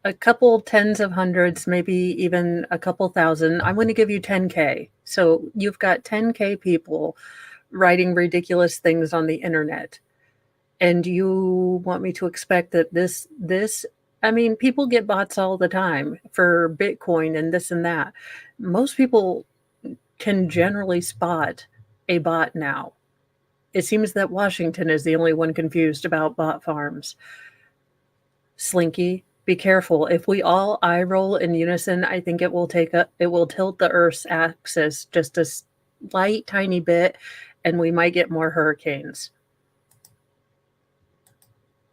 Speaker 2: a couple tens of hundreds, maybe even a couple thousand, I'm going to give you 10K. So you've got 10K people writing ridiculous things on the internet. And you want me to expect that this, I mean, people get bots all the time for Bitcoin and this and that. Most people can generally spot a bot now. It seems that Washington is the only one confused about bot farms. Slinky, be careful. If we all eye roll in unison, I think it will tilt the Earth's axis just a slight tiny bit, and we might get more hurricanes.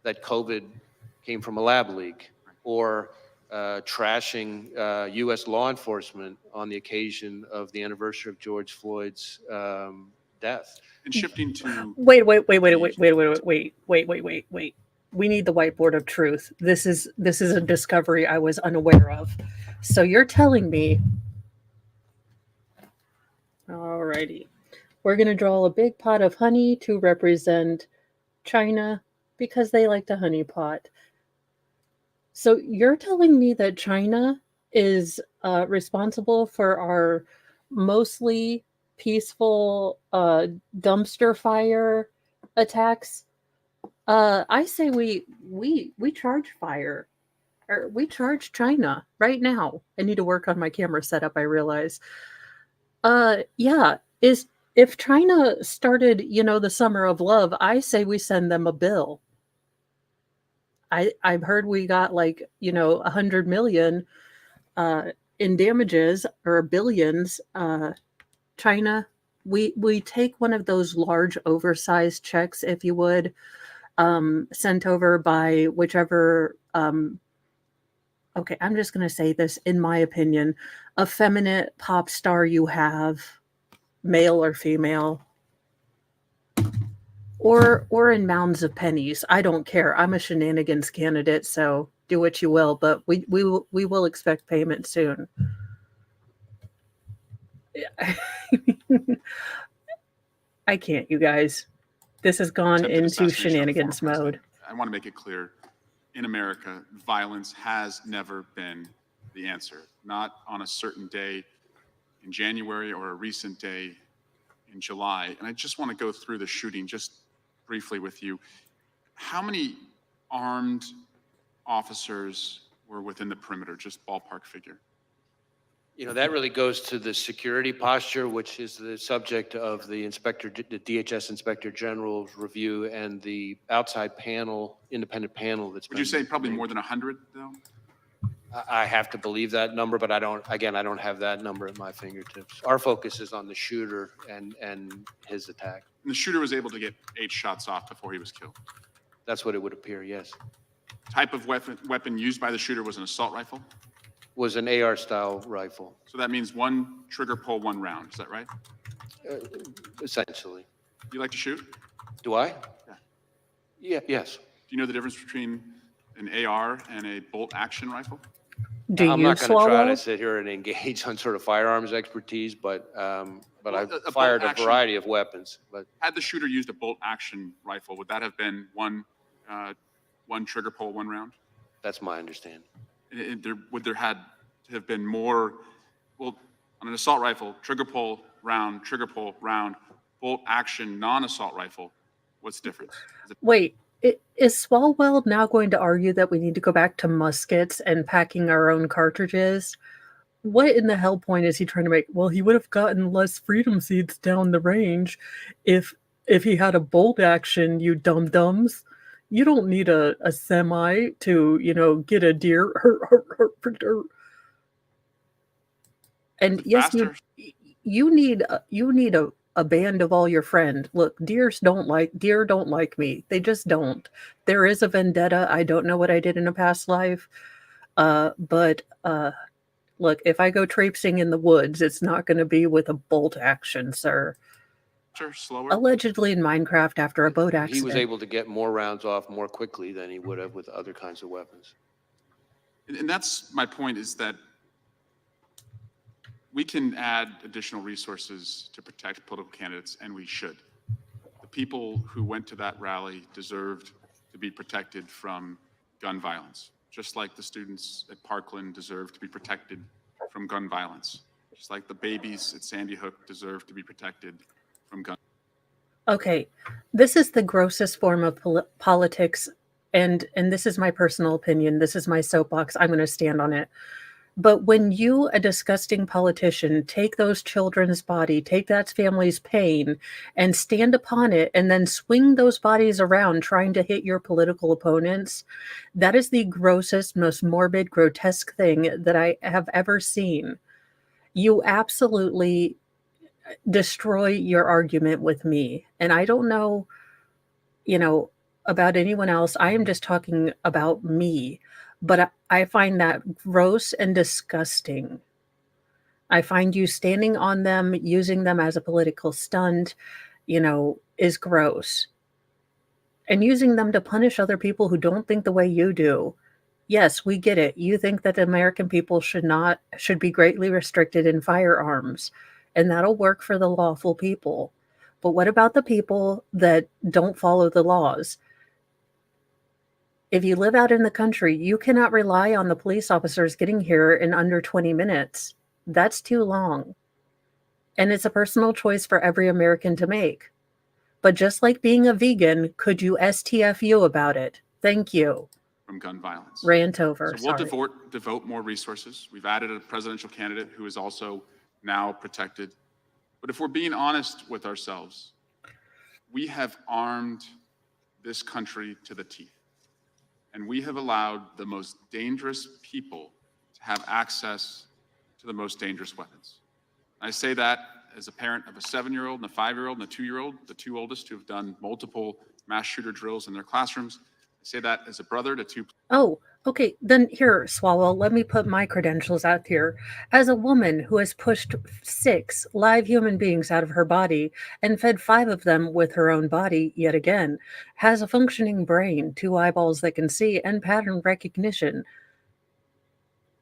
Speaker 5: That COVID came from a lab leak, or trashing U.S. law enforcement on the occasion of the anniversary of George Floyd's death.
Speaker 18: And shifting to
Speaker 2: Wait. We need the whiteboard of truth. This is a discovery I was unaware of. So you're telling me, alrighty, we're gonna draw a big pot of honey to represent China because they like to honey pot. So you're telling me that China is responsible for our mostly peaceful dumpster fire attacks? I say we charge fire, or we charge China right now. I need to work on my camera setup, I realize. Yeah, is if China started, the summer of love, I say we send them a bill. I've heard we got 100 million in damages, or billions. China, we take one of those large oversized checks, if you would, sent over by whichever okay, I'm just going to say this, in my opinion, effeminate pop star you have, male or female, or in mounds of pennies. I don't care. I'm a shenanigans candidate, so do what you will, but we will expect payment soon. I can't, you guys. This has gone
Speaker 18: attempted
Speaker 2: into
Speaker 18: assassination of the
Speaker 2: shenanigans
Speaker 18: former
Speaker 2: mode.
Speaker 18: president. I want to make it clear, in America, violence has never been the answer. Not on a certain day in January or a recent day in July. And I just want to go through the shooting just briefly with you. How many armed officers were within the perimeter? Just ballpark figure.
Speaker 5: That really goes to the security posture, which is the subject of the DHS Inspector General's review, and the outside panel, independent panel that's.
Speaker 18: Would you say probably more than 100, though?
Speaker 5: I have to believe that number, but I don't have that number at my fingertips. Our focus is on the shooter and his attack.
Speaker 18: And the shooter was able to get 8 shots off before he was killed.
Speaker 5: That's what it would appear, yes.
Speaker 18: Type of weapon used by the shooter was an assault rifle?
Speaker 5: Was an AR-style rifle.
Speaker 18: So that means one trigger pull, 1 round. Is that right?
Speaker 5: Essentially.
Speaker 18: Do you like to shoot?
Speaker 5: Do I?
Speaker 18: Yeah.
Speaker 5: Yeah. Yes.
Speaker 18: Do you know the difference between an AR and a bolt action rifle?
Speaker 5: I'm not going to try to sit here and engage on sort of firearms expertise, but I've fired a variety of weapons. But
Speaker 18: had the shooter used a bolt action rifle, would that have been one trigger pull, 1 round?
Speaker 5: That's my understanding.
Speaker 18: Would there have been more? Well, on an assault rifle, trigger pull round, bolt action non-assault rifle. What's the difference?
Speaker 2: Wait. Is Swalwell now going to argue that we need to go back to muskets and packing our own cartridges? What in the hell point is he trying to make? Well, he would have gotten less freedom seeds down the range if he had a bolt action, you dum-dums. You don't need a semi to, get a deer. And yes, you need a band of all your friends. Look, deer don't like me. They just don't. There is a vendetta. I don't know what I did in a past life. But look, if I go traipsing in the woods, it's not going to be with a bolt action, sir.
Speaker 18: Sure, slower.
Speaker 2: Allegedly in Minecraft after a boat accident.
Speaker 5: He was able to get more rounds off more quickly than he would have with other kinds of weapons.
Speaker 18: And that's my point, is that we can add additional resources to protect political candidates, and we should. The people who went to that rally deserved to be protected from gun violence, just like the students at Parkland deserve to be protected from gun violence, just like the babies at Sandy Hook deserve to be protected from gun.
Speaker 2: Okay, this is the grossest form of politics, and this is my personal opinion. This is my soapbox. I'm going to stand on it. But when you, a disgusting politician, take those children's body, take that family's pain, and stand upon it, and then swing those bodies around trying to hit your political opponents, that is the grossest, most morbid, grotesque thing that I have ever seen. You absolutely destroy your argument with me. And I don't know, about anyone else. I am just talking about me. But I find that gross and disgusting. I find you standing on them, using them as a political stunt, is gross. And using them to punish other people who don't think the way you do. Yes, we get it. You think that American people should be greatly restricted in firearms, and that'll work for the lawful people. But what about the people that don't follow the laws? If you live out in the country, you cannot rely on the police officers getting here in under 20 minutes. That's too long. And it's a personal choice for every American to make. But just like being a vegan, could you STFU about it? Thank you.
Speaker 18: From gun violence.
Speaker 2: Rant over.
Speaker 18: So we'll
Speaker 2: Sorry.
Speaker 18: devote more resources. We've added a presidential candidate who is also now protected. But if we're being honest with ourselves, we have armed this country to the teeth. And we have allowed the most dangerous people to have access to the most dangerous weapons. I say that as a parent of a 7-year-old and a 5-year-old and a 2-year-old, the two oldest who have done multiple mass shooter drills in their classrooms. I say that as a brother to two.
Speaker 2: Oh, okay. Then here, Swallow, let me put my credentials out here. As a woman who has pushed 6 live human beings out of her body and fed 5 of them with her own body yet again, has a functioning brain, 2 eyeballs that can see, and pattern recognition,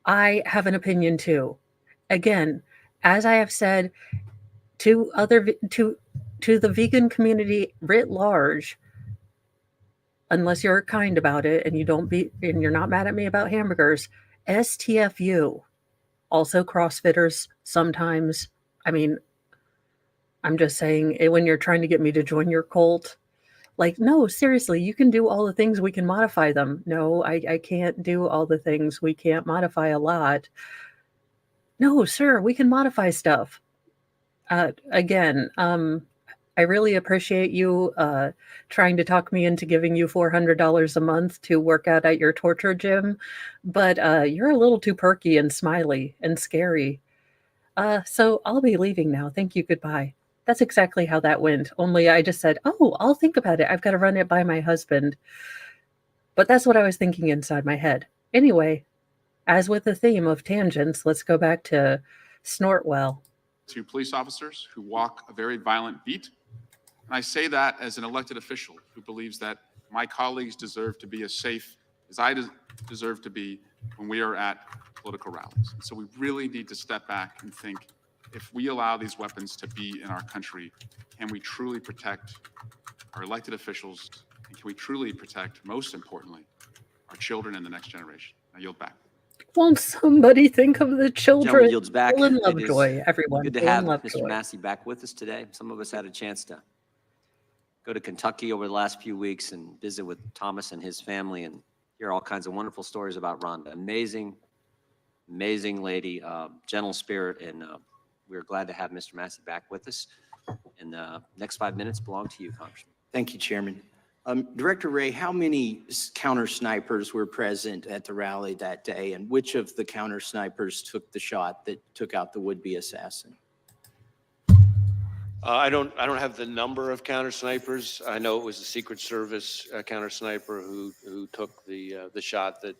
Speaker 2: I have an opinion too. Again, as I have said to the vegan community writ large, unless you're kind about it and you're not mad at me about hamburgers, STFU. Also CrossFitters sometimes. I mean, I'm just saying, when you're trying to get me to join your cult, like, no, seriously, you can do all the things, we can modify them. No, I can't do all the things. We can't modify a lot. No, sir, we can modify stuff. Again, I really appreciate you trying to talk me into giving you $400 a month to work out at your torture gym, but you're a little too perky and smiley and scary. So I'll be leaving now. Thank you. Goodbye. That's exactly how that went. Only I just said, oh, I'll think about it. I've got to run it by my husband. But that's what I was thinking inside my head. Anyway, as with the theme of tangents, let's go back to Snortwell.
Speaker 18: To police officers who walk a very violent beat. And I say that as an elected official who believes that my colleagues deserve to be as safe as I deserve to be when we are at political rallies. And so we really need to step back and think, if we allow these weapons to be in our country, can we truly protect our elected officials? And can we truly protect, most importantly, our children and the next generation? I yield back.
Speaker 2: Won't somebody think of the children?
Speaker 3: Gentleman yields back.
Speaker 2: Full in
Speaker 3: It is
Speaker 2: Lovejoy, everyone.
Speaker 3: Good to
Speaker 2: Full in
Speaker 3: have Mr.
Speaker 2: Lovejoy.
Speaker 3: Massey back with us today. Some of us had a chance to go to Kentucky over the last few weeks and visit with Thomas and his family and hear all kinds of wonderful stories about Rhonda. Amazing, amazing lady, gentle spirit, and we're glad to have Mr. Massey back with us. And the next 5 minutes belong to you, Congressman.
Speaker 19: Thank you, Chairman. Director Ray, how many counter snipers were present at the rally that day, and which of the counter snipers took the shot that took out the would-be assassin?
Speaker 5: I don't have the number of counter snipers. I know it was the Secret Service counter sniper who took the shot that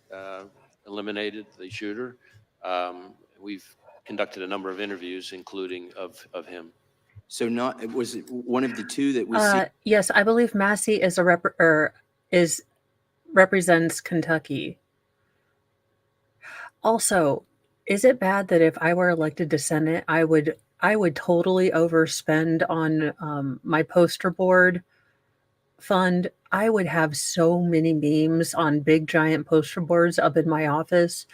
Speaker 5: eliminated the shooter. We've conducted a number of interviews, including of him.
Speaker 19: So was it one of the two that we see?
Speaker 2: Yes, I believe Massey is represents Kentucky. Also, is it bad that if I were elected to Senate, I would totally overspend on my poster board fund? I would have so many memes on big giant poster boards up in my office.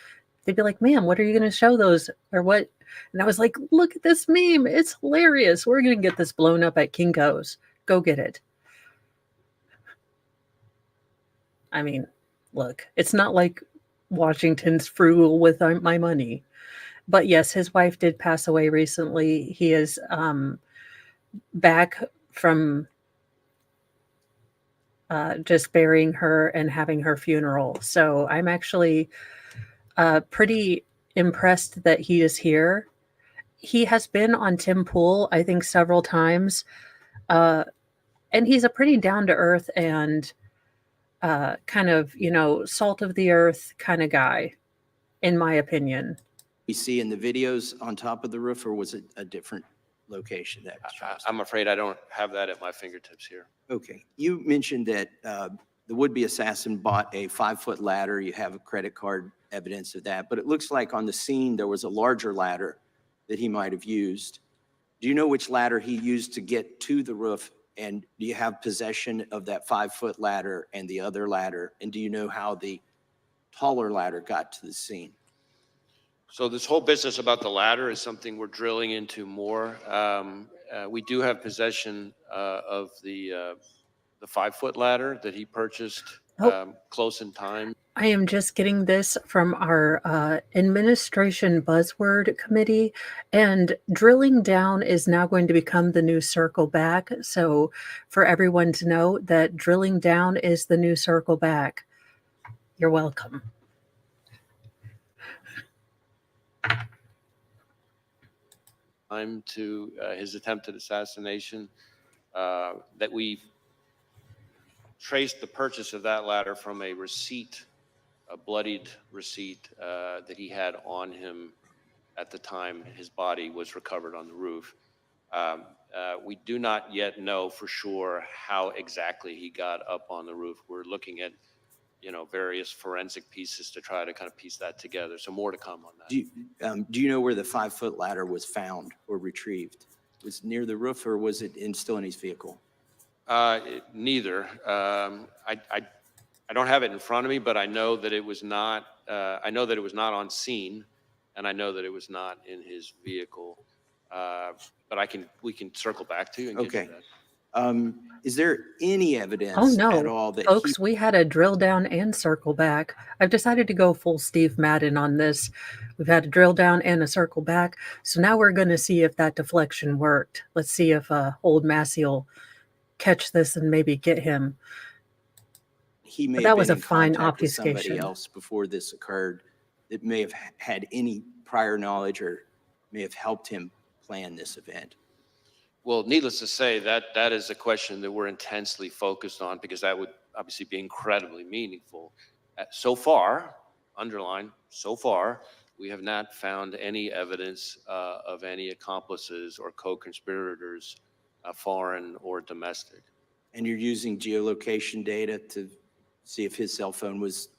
Speaker 2: They'd be like, ma'am, what are you going to show those? Or what? And I was like, look at this meme. It's hilarious. We're going to get this blown up at Kinko's. Go get it. I mean, look, it's not like Washington's frugal with my money. But yes, his wife did pass away recently. He is back from just burying her and having her funeral. So I'm actually pretty impressed that he is here. He has been on Tim Pool, I think, several times. And he's a pretty down-to-earth and kind of, salt of the earth kind of guy, in my opinion.
Speaker 19: We see in the videos on top of the roof, or was it a different location that was shot?
Speaker 5: I'm afraid I don't have that at my fingertips here.
Speaker 19: Okay. You mentioned that the would-be assassin bought a 5-foot ladder. You have a credit card evidence of that, but it looks like on the scene there was a larger ladder that he might have used. Do you know which ladder he used to get to the roof? And do you have possession of that 5-foot ladder and the other ladder? And do you know how the taller ladder got to the scene?
Speaker 5: So this whole business about the ladder is something we're drilling into more. We do have possession of the 5-foot ladder that he purchased close in time.
Speaker 2: I am just getting this from our administration buzzword committee, and drilling down is now going to become the new circle back. So for everyone to know that drilling down is the new circle back. You're welcome.
Speaker 5: Time to his attempted assassination, that we traced the purchase of that ladder from a receipt, a bloodied receipt that he had on him at the time his body was recovered on the roof. We do not yet know for sure how exactly he got up on the roof. We're looking at, various forensic pieces to try to kind of piece that together. So more to come on that.
Speaker 19: Do you know where the 5-foot ladder was found or retrieved? Was it near the roof, or was it still in his vehicle?
Speaker 5: Neither. I don't have it in front of me, but I know that it was not. I know that it was not on scene, and I know that it was not in his vehicle. But we can circle back to you and get you that.
Speaker 19: Is there any evidence at all that
Speaker 2: folks, we had a drill down and circle back. I've decided to go full Steve Madden on this. We've had a drill down and a circle back. So now we're going to see if that deflection worked. Let's see if old Massey will catch this and maybe get him.
Speaker 19: he may
Speaker 2: But
Speaker 19: have
Speaker 2: that was
Speaker 19: been
Speaker 2: a
Speaker 19: in
Speaker 2: fine
Speaker 19: contact with somebody
Speaker 2: obfuscation.
Speaker 19: else before this occurred that may have had any prior knowledge or may have helped him plan this event?
Speaker 5: Well, needless to say, that is a question that we're intensely focused on because that would obviously be incredibly meaningful. So far, underline, so far, we have not found any evidence of any accomplices or co-conspirators, foreign or domestic.
Speaker 19: And you're using geolocation data to see if his cell phone was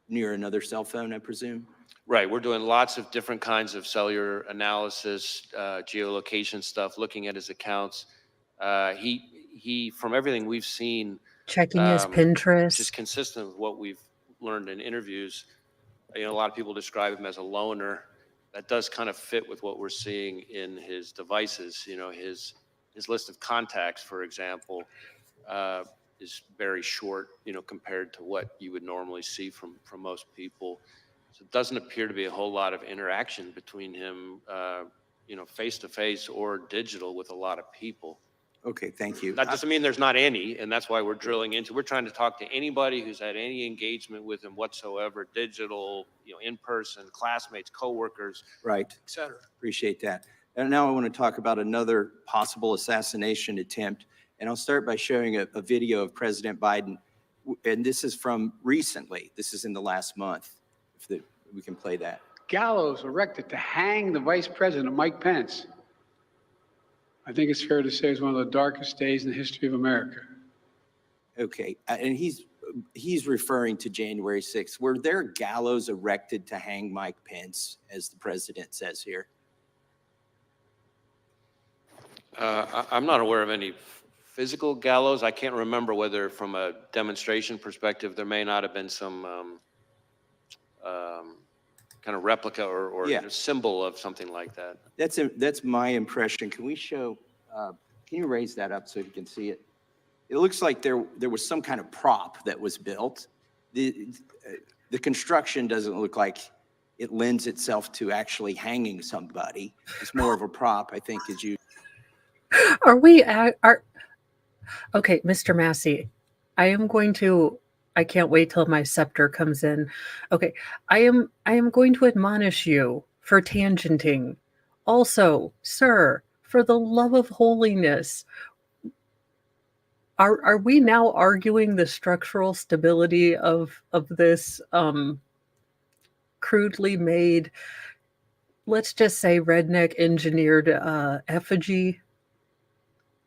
Speaker 19: near another cell phone, I presume?
Speaker 5: Right, we're doing lots of different kinds of cellular analysis, geolocation stuff, looking at his accounts. He, from everything we've seen,
Speaker 2: Checking his Pinterest.
Speaker 5: which is consistent with what we've learned in interviews. A lot of people describe him as a loner. That does kind of fit with what we're seeing in his devices. His list of contacts, for example, is very short, compared to what you would normally see from most people. So it doesn't appear to be a whole lot of interaction between him, face-to-face or digital with a lot of people.
Speaker 19: Okay, thank you.
Speaker 5: That doesn't mean there's not any, and that's why we're drilling into. We're trying to talk to anybody who's had any engagement with him whatsoever, digital, in person, classmates, coworkers,
Speaker 19: Right.
Speaker 5: et cetera.
Speaker 19: Appreciate that. And now I want to talk about another possible assassination attempt. And I'll start by showing a video of President Biden. And this is from recently. This is in the last month. If we can play that.
Speaker 20: Gallows erected to hang the Vice President, Mike Pence. I think it's fair to say it's one of the darkest days in the history of America.
Speaker 19: Okay, and he's referring to January 6th. Were there gallows erected to hang Mike Pence, as the president says here?
Speaker 5: I'm not aware of any physical gallows. I can't remember whether from a demonstration perspective, there may not have been some kind of replica or symbol of something like that.
Speaker 19: That's my impression. Can we show, can you raise that up so you can see it? It looks like there was some kind of prop that was built. The construction doesn't look like it lends itself to actually hanging somebody. It's more of a prop, I think, as you.
Speaker 2: Okay, Mr. Massey, I can't wait till my scepter comes in. Okay, I am going to admonish you for tangenting. Also, sir, for the love of holiness, Are we now arguing the structural stability of this crudely made, let's just say redneck engineered effigy?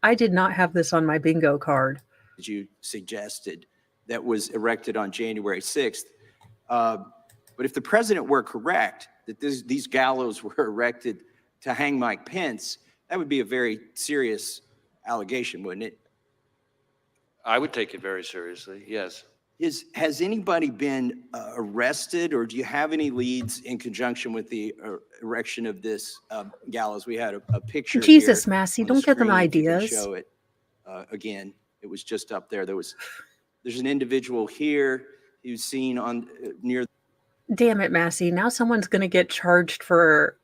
Speaker 2: I did not have this on my bingo card.
Speaker 19: As you suggested, that was erected on January 6th. But if the president were correct that these gallows were erected to hang Mike Pence, that would be a very serious allegation, wouldn't it?
Speaker 5: I would take it very seriously, yes.
Speaker 19: Has anybody been arrested, or do you have any leads in conjunction with the erection of this gallows? We had a picture
Speaker 2: Jesus,
Speaker 19: here
Speaker 2: Massey,
Speaker 19: on the
Speaker 2: don't get them
Speaker 19: screen, if you can
Speaker 2: ideas.
Speaker 19: show it again. It was just up there. There's an individual here who's seen on near.
Speaker 2: Damn it, Massey. Now someone's going to get charged for,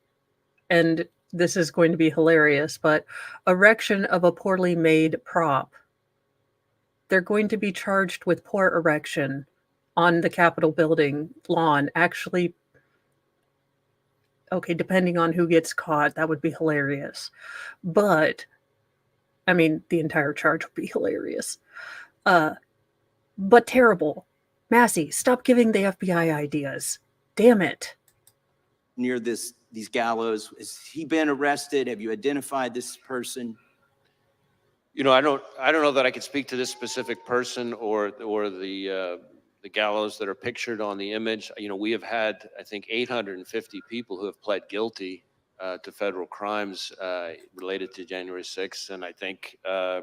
Speaker 2: and this is going to be hilarious, but erection of a poorly made prop. They're going to be charged with poor erection on the Capitol building lawn. Actually, okay, depending on who gets caught, that would be hilarious. But, I mean, the entire charge would be hilarious. But terrible. Massey, stop giving the FBI ideas. Damn it.
Speaker 19: Near these gallows. Has he been arrested? Have you identified this person?
Speaker 5: You know, I don't know that I could speak to this specific person or the gallows that are pictured on the image. You know, we have had, I think, 850 people who have pled guilty to federal crimes related to January 6th. And I think,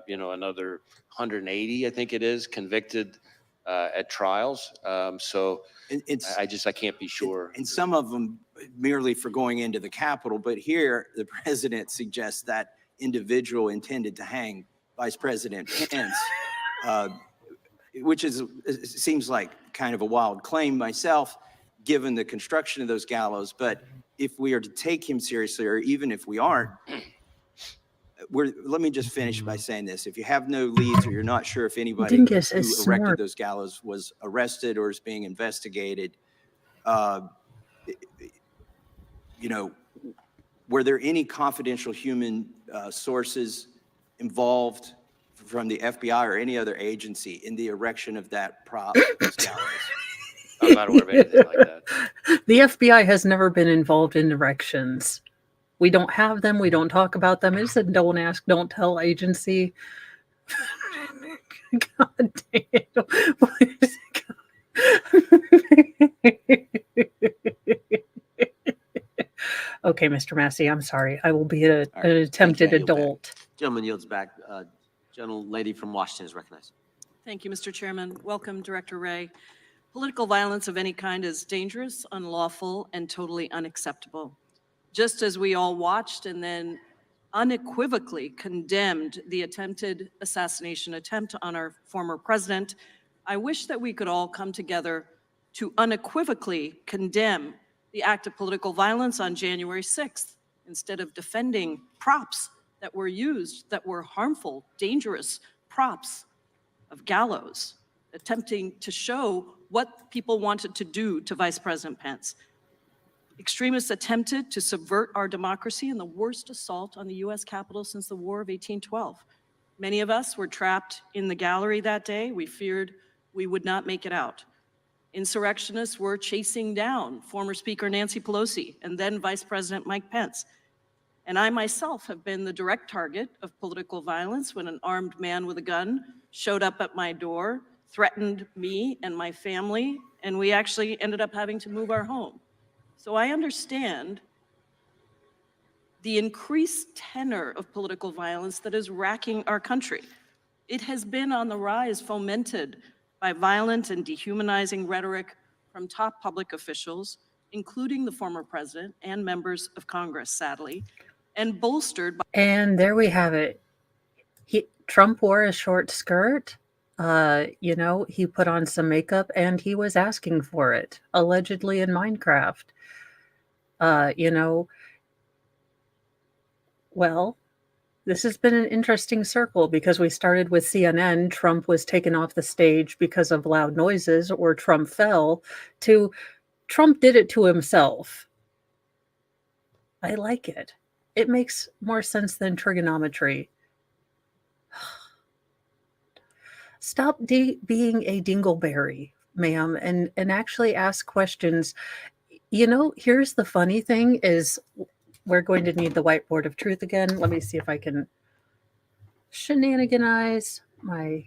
Speaker 5: you know, another 180, I think it is, convicted at trials. So I can't be sure.
Speaker 19: And some of them merely for going into the Capitol. But here, the president suggests that individual intended to hang Vice President Pence, which seems like kind of a wild claim myself, given the construction of those gallows. But if we are to take him seriously, or even if we aren't, let me just finish by saying this. If you have no leads, or you're not sure if anybody who erected those gallows was arrested or is being investigated, you know, were there any confidential human sources involved from the FBI or any other agency in the erection of that prop, those gallows?
Speaker 5: I'm not aware of anything like that.
Speaker 2: The FBI has never been involved in erections. We don't have them. We don't talk about them. It's a don't ask, don't tell agency. God damn. Okay, Mr. Massey, I'm sorry. I will be an attempted adult.
Speaker 3: Gentleman yields back. Gentlelady from Washington is recognized.
Speaker 21: Thank you, Mr. Chairman. Welcome, Director Wray. Political violence of any kind is dangerous, unlawful, and totally unacceptable. Just as we all watched and then unequivocally condemned the attempted assassination attempt on our former president, I wish that we could all come together to unequivocally condemn the act of political violence on January 6th, instead of defending props that were used, that were harmful, dangerous props of gallows, attempting to show what people wanted to do to Vice President Pence. Extremists attempted to subvert our democracy in the worst assault on the U.S. Capitol since the War of 1812. Many of us were trapped in the gallery that day. We feared we would not make it out. Insurrectionists were chasing down former Speaker Nancy Pelosi and then Vice President Mike Pence. And I myself have been the direct target of political violence when an armed man with a gun showed up at my door, threatened me and my family, and we actually ended up having to move our home. So I understand the increased tenor of political violence that is racking our country. It has been on the rise, fomented by violent and dehumanizing rhetoric from top public officials, including the former president and members of Congress, sadly, and bolstered by—
Speaker 2: And there we have it. Trump wore a short skirt. You know, he put on some makeup and he was asking for it, allegedly in Minecraft. You know, well, this has been an interesting circle because we started with CNN. Trump was taken off the stage because of loud noises, or Trump fell, to Trump did it to himself. I like it. It makes more sense than trigonometry. being a dingleberry, ma'am, and actually ask questions. You know, here's the funny thing is we're going to need the whiteboard of truth again. Let me see if I can shenaniganize my...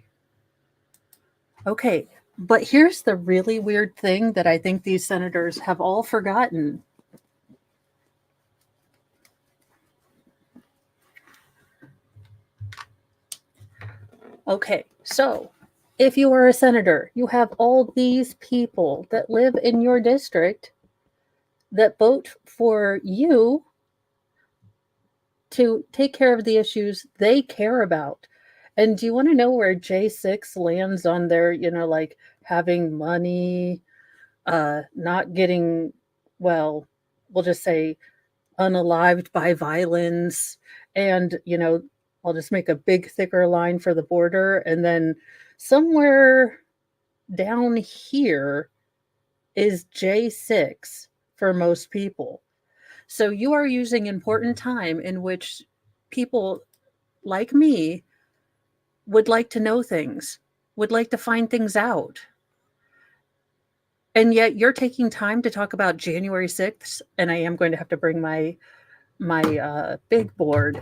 Speaker 2: Okay, but here's the really weird thing that I think these senators have all forgotten. Okay, so if you are a senator, you have all these people that live in your district that vote for you to take care of the issues they care about. And do you want to know where J6 lands on their, like having money, not getting, well, we'll just say unalived by violence, and, I'll just make a big thicker line for the border, and then somewhere down here is J6 for most people. So you are using important time in which people like me would like to know things, would like to find things out. And yet you're taking time to talk about January 6th, and I am going to have to bring my big board,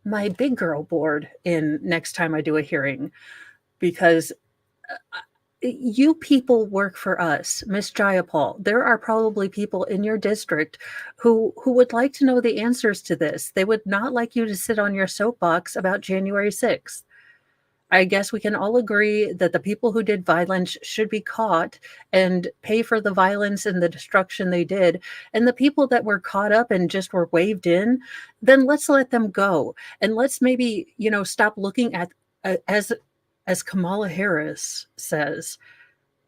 Speaker 2: my big girl board in next time I do a hearing, because you people work for us, Miss Jayapal. There are probably people in your district who would like to know the answers to this. They would not like you to sit on your soapbox about January 6th. I guess we can all agree that the people who did violence should be caught and pay for the violence and the destruction they did. And the people that were caught up and just were waved in, then let's let them go. And let's maybe, stop looking at, as Kamala Harris says,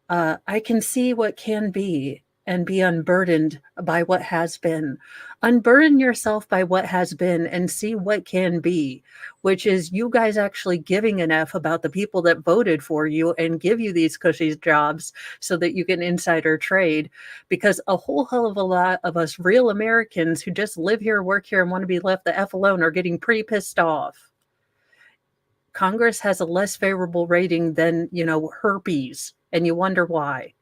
Speaker 2: I can see what can be and be unburdened by what has been. Unburden yourself by what has been and see what can be, which is you guys actually giving an F about the people that voted for you and give you these cushy jobs so that you can insider trade. Because a whole hell of a lot of us real Americans who just live here, work here, and want to be left the F alone are getting pretty pissed off. Congress has a less favorable rating than, herpes, and you wonder why.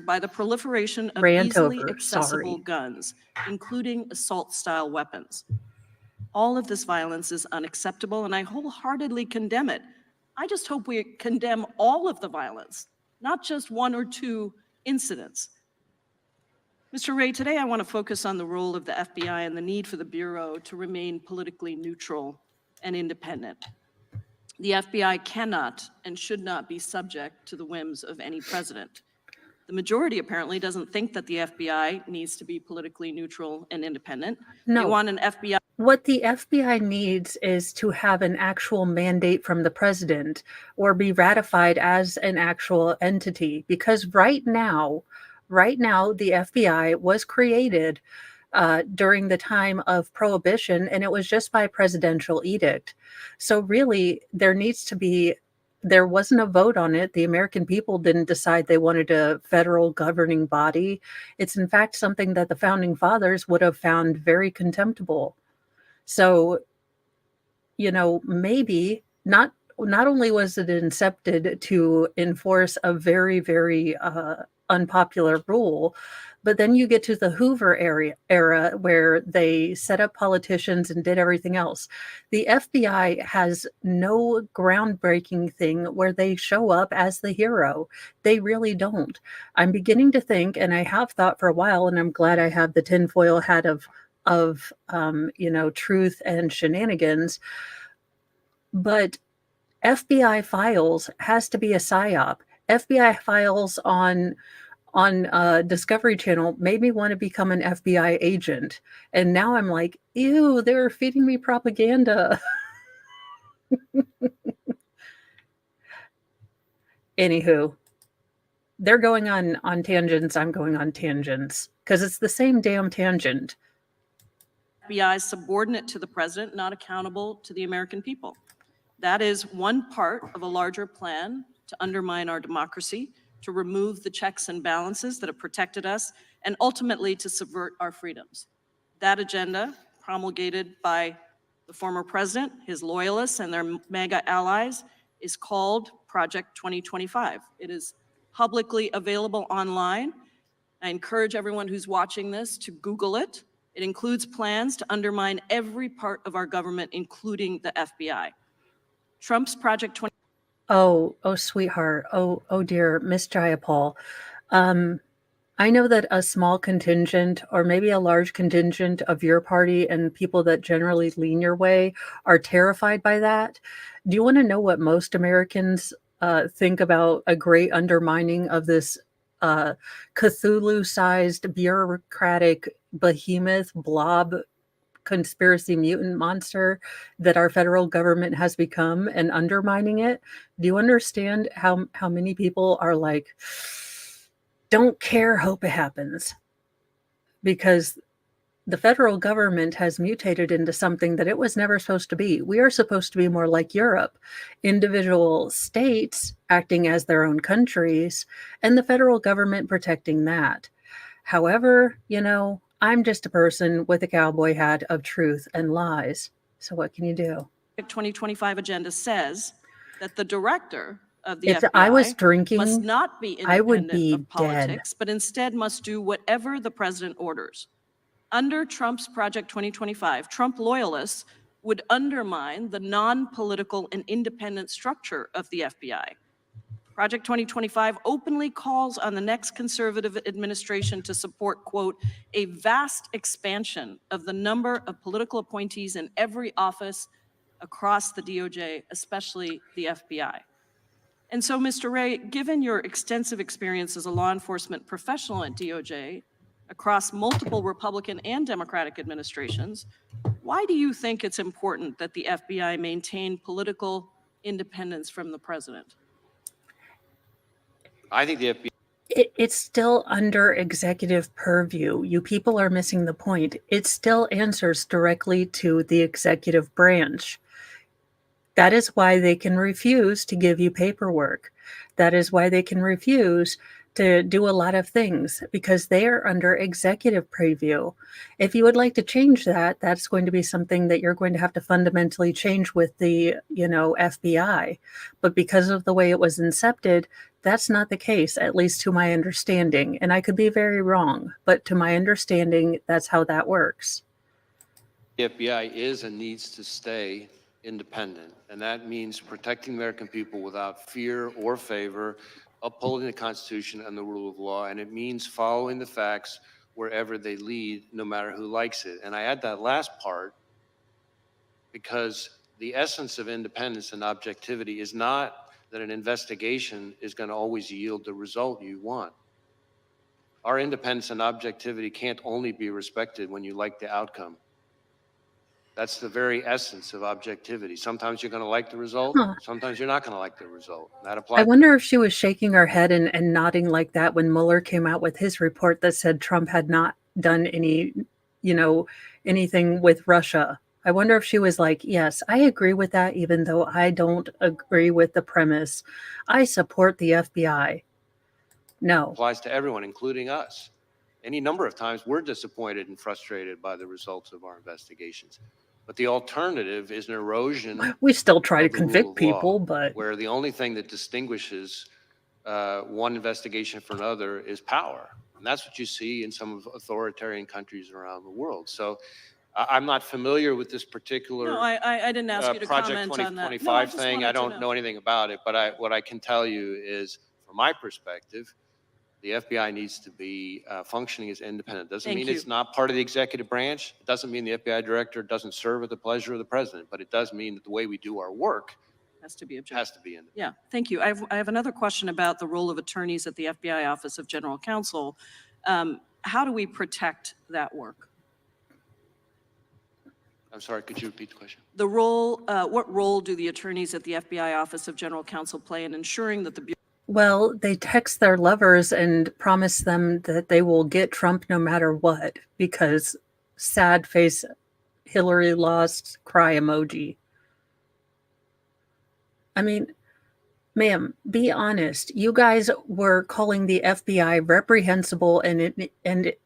Speaker 21: By the proliferation of
Speaker 2: Rant
Speaker 21: easily
Speaker 2: over,
Speaker 21: accessible
Speaker 2: sorry.
Speaker 21: guns, including assault-style weapons. All of this violence is unacceptable, and I wholeheartedly condemn it. I just hope we condemn all of the violence, not just one or two incidents. Mr. Wray, today I want to focus on the role of the FBI and the need for the Bureau to remain politically neutral and independent. The FBI cannot and should not be subject to the whims of any president. The majority apparently doesn't think that the FBI needs to be politically neutral and independent.
Speaker 2: No.
Speaker 21: They want an FBI.
Speaker 2: What the FBI needs is to have an actual mandate from the president or be ratified as an actual entity. Because right now, the FBI was created during the time of Prohibition, and it was just by presidential edict. So really, there wasn't a vote on it. The American people didn't decide they wanted a federal governing body. It's in fact something that the founding fathers would have found very contemptible. So, maybe not only was it incepted to enforce a very, very unpopular rule, but then you get to the Hoover era where they set up politicians and did everything else. The FBI has no groundbreaking thing where they show up as the hero. They really don't. I'm beginning to think, and I have thought for a while, and I'm glad I have the tinfoil hat of truth and shenanigans, but FBI Files has to be a psyop. FBI Files on Discovery Channel made me want to become an FBI agent. And now I'm like, ew, they're feeding me propaganda. Anywho, they're going on tangents. I'm going on tangents because it's the same damn tangent.
Speaker 21: FBI is subordinate to the president, not accountable to the American people. That is one part of a larger plan to undermine our democracy, to remove the checks and balances that have protected us, and ultimately to subvert our freedoms. That agenda, promulgated by the former president, his loyalists, and their MAGA allies, is called Project 2025. It is publicly available online. I encourage everyone who's watching this to Google it. It includes plans to undermine every part of our government, including the FBI. Trump's Project 20.
Speaker 2: Oh, sweetheart. Oh, dear, Miss Jayapal. I know that a small contingent, or maybe a large contingent of your party and people that generally lean your way are terrified by that. Do you want to know what most Americans think about a great undermining of this Cthulhu-sized bureaucratic behemoth blob conspiracy mutant monster that our federal government has become, and undermining it? Do you understand how many people are like, don't care, hope it happens? Because the federal government has mutated into something that it was never supposed to be. We are supposed to be more like Europe, individual states acting as their own countries, and the federal government protecting that. However, I'm just a person with a cowboy hat of truth and lies. So what can you do?
Speaker 21: 2025 agenda says that the director of the
Speaker 2: If
Speaker 21: FBI
Speaker 2: I was drinking,
Speaker 21: must not be
Speaker 2: I would
Speaker 21: independent
Speaker 2: be
Speaker 21: of
Speaker 2: dead.
Speaker 21: politics, but instead must do whatever the president orders. Under Trump's Project 2025, Trump loyalists would undermine the non-political and independent structure of the FBI. Project 2025 openly calls on the next conservative administration to support, quote, a vast expansion of the number of political appointees in every office across the DOJ, especially the FBI. And so, Mr. Wray, given your extensive experience as a law enforcement professional at DOJ across multiple Republican and Democratic administrations, why do you think it's important that the FBI maintain political independence from the president?
Speaker 5: I think the FBI.
Speaker 2: It's still under executive purview. You people are missing the point. It still answers directly to the executive branch. That is why they can refuse to give you paperwork. That is why they can refuse to do a lot of things, because they are under executive preview. If you would like to change that, that's going to be something that you're going to have to fundamentally change with the, FBI. But because of the way it was incepted, that's not the case, at least to my understanding. And I could be very wrong, but to my understanding, that's how that works.
Speaker 5: The FBI is and needs to stay independent, and that means protecting American people without fear or favor, upholding the Constitution and the rule of law, and it means following the facts wherever they lead, no matter who likes it. And I add that last part because the essence of independence and objectivity is not that an investigation is going to always yield the result you want. Our independence and objectivity can't only be respected when you like the outcome. That's the very essence of objectivity. Sometimes you're going to like the result.
Speaker 2: Huh.
Speaker 5: Sometimes you're not going to like the result. That
Speaker 2: I
Speaker 5: applies.
Speaker 2: wonder if she was shaking her head and nodding like that when Mueller came out with his report that said Trump had not done anything with Russia. I wonder if she was like, yes, I agree with that, even though I don't agree with the premise. I support the FBI. No.
Speaker 5: Applies to everyone, including us. Any number of times we're disappointed and frustrated by the results of our investigations. But the alternative is an erosion.
Speaker 2: We still try to
Speaker 5: of the rule
Speaker 2: convict
Speaker 5: of
Speaker 2: people,
Speaker 5: law,
Speaker 2: but
Speaker 5: where the only thing that distinguishes one investigation from another is power. And that's what you see in some authoritarian countries around the world. So I'm not familiar with this particular
Speaker 21: No, I didn't ask you to
Speaker 5: Project
Speaker 21: comment on that.
Speaker 5: 2025 thing. I
Speaker 21: wanted to
Speaker 5: don't know anything about it, but what I can tell you is, from my perspective, the FBI needs to be functioning as independent. Doesn't
Speaker 21: Thank
Speaker 5: mean
Speaker 21: you.
Speaker 5: it's not part of the executive branch. It doesn't mean the FBI director doesn't serve at the pleasure of the president, but it does mean that the way we do our work
Speaker 21: Has to be objective.
Speaker 5: has to be independent.
Speaker 21: Yeah, thank you. I have another question about the role of attorneys at the FBI Office of General Counsel. How do we protect that work?
Speaker 5: I'm sorry, could you repeat the question?
Speaker 21: The role, what role do the attorneys at the FBI Office of General Counsel play in ensuring that the Bureau?
Speaker 2: well, they text their lovers and promise them that they will get Trump no matter what, because sad face Hillary lost cry emoji. I mean, ma'am, be honest. You guys were calling the FBI reprehensible and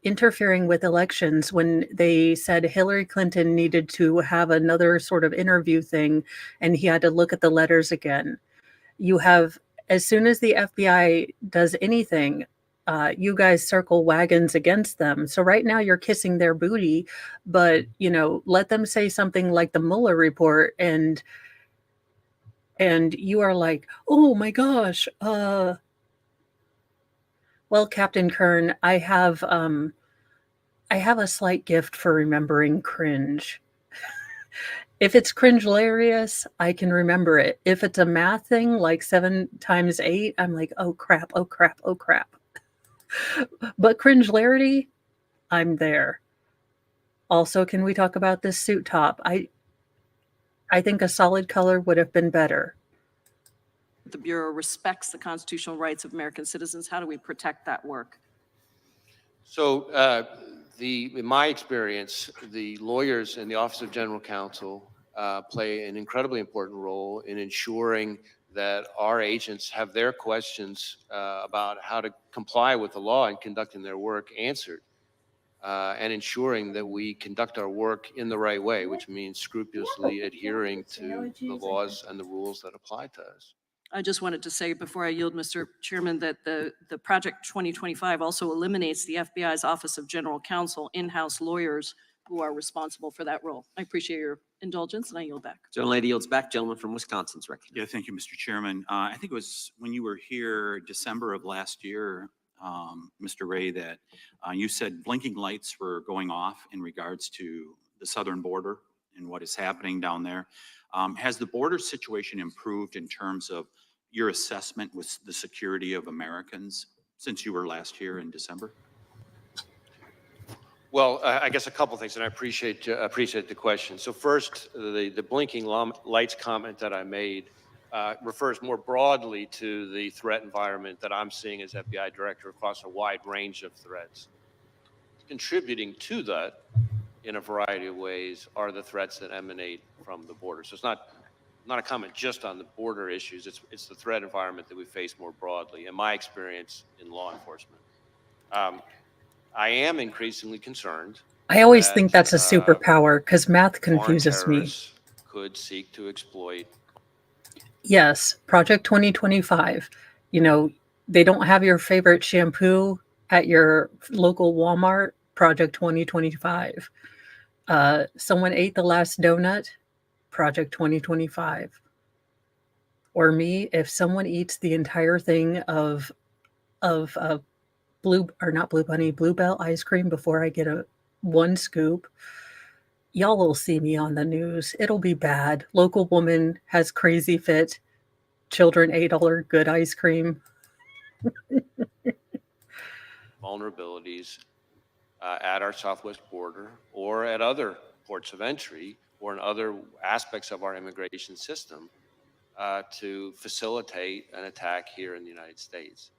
Speaker 2: interfering with elections when they said Hillary Clinton needed to have another sort of interview thing and he had to look at the letters again. You have, as soon as the FBI does anything, you guys circle wagons against them. So right now you're kissing their booty, but let them say something like the Mueller report, and you are like, oh my gosh, well, Captain Kern, I have a slight gift for remembering cringe. If it's cringe-hilarious, I can remember it. If it's a math thing, like 7 times 8, I'm like, oh crap, oh crap, oh crap. But cringe-larity, I'm there. Also, can we talk about this suit top? I think a solid color would have been better.
Speaker 21: The Bureau respects the constitutional rights of American citizens. How do we protect that work?
Speaker 5: So in my experience, the lawyers in the Office of General Counsel play an incredibly important role in ensuring that our agents have their questions about how to comply with the law and conducting their work answered, and ensuring that we conduct our work in the right way, which means scrupulously adhering to the laws and the rules that apply to us.
Speaker 21: I just wanted to say before I yield, Mr. Chairman, that the Project 2025 also eliminates the FBI's Office of General Counsel in-house lawyers who are responsible for that role. I appreciate your indulgence, and I yield back.
Speaker 3: Gentlelady yields back. Gentleman from Wisconsin's recognized.
Speaker 1: Yeah, thank you, Mr. Chairman. I think it was when you were here December of last year, Mr. Ray, that you said blinking lights were going off in regards to the southern border and what is happening down there. Has the border situation improved in terms of your assessment with the security of Americans since you were last here in December?
Speaker 5: Well, I guess a couple things, and I appreciate the question. So first, the blinking lights comment that I made refers more broadly to the threat environment that I'm seeing as FBI director across a wide range of threats. Contributing to that in a variety of ways are the threats that emanate from the border. So it's not a comment just on the border issues. It's the threat environment that we face more broadly, in my experience in law enforcement. I am increasingly concerned.
Speaker 2: I always think that's a superpower because math confuses me.
Speaker 5: Could seek to exploit.
Speaker 2: Yes, Project 2025. They don't have your favorite shampoo at your local Walmart. Project 2025. Someone ate the last donut. Project 2025. Or me, if someone eats the entire thing of Bluebell ice cream before I get one scoop, y'all will see me on the news. It'll be bad. Local woman has crazy fit. Children ate all her good ice cream.
Speaker 5: Vulnerabilities at our southwest border or at other ports of entry or in other aspects of our immigration system to facilitate an attack here in the United States.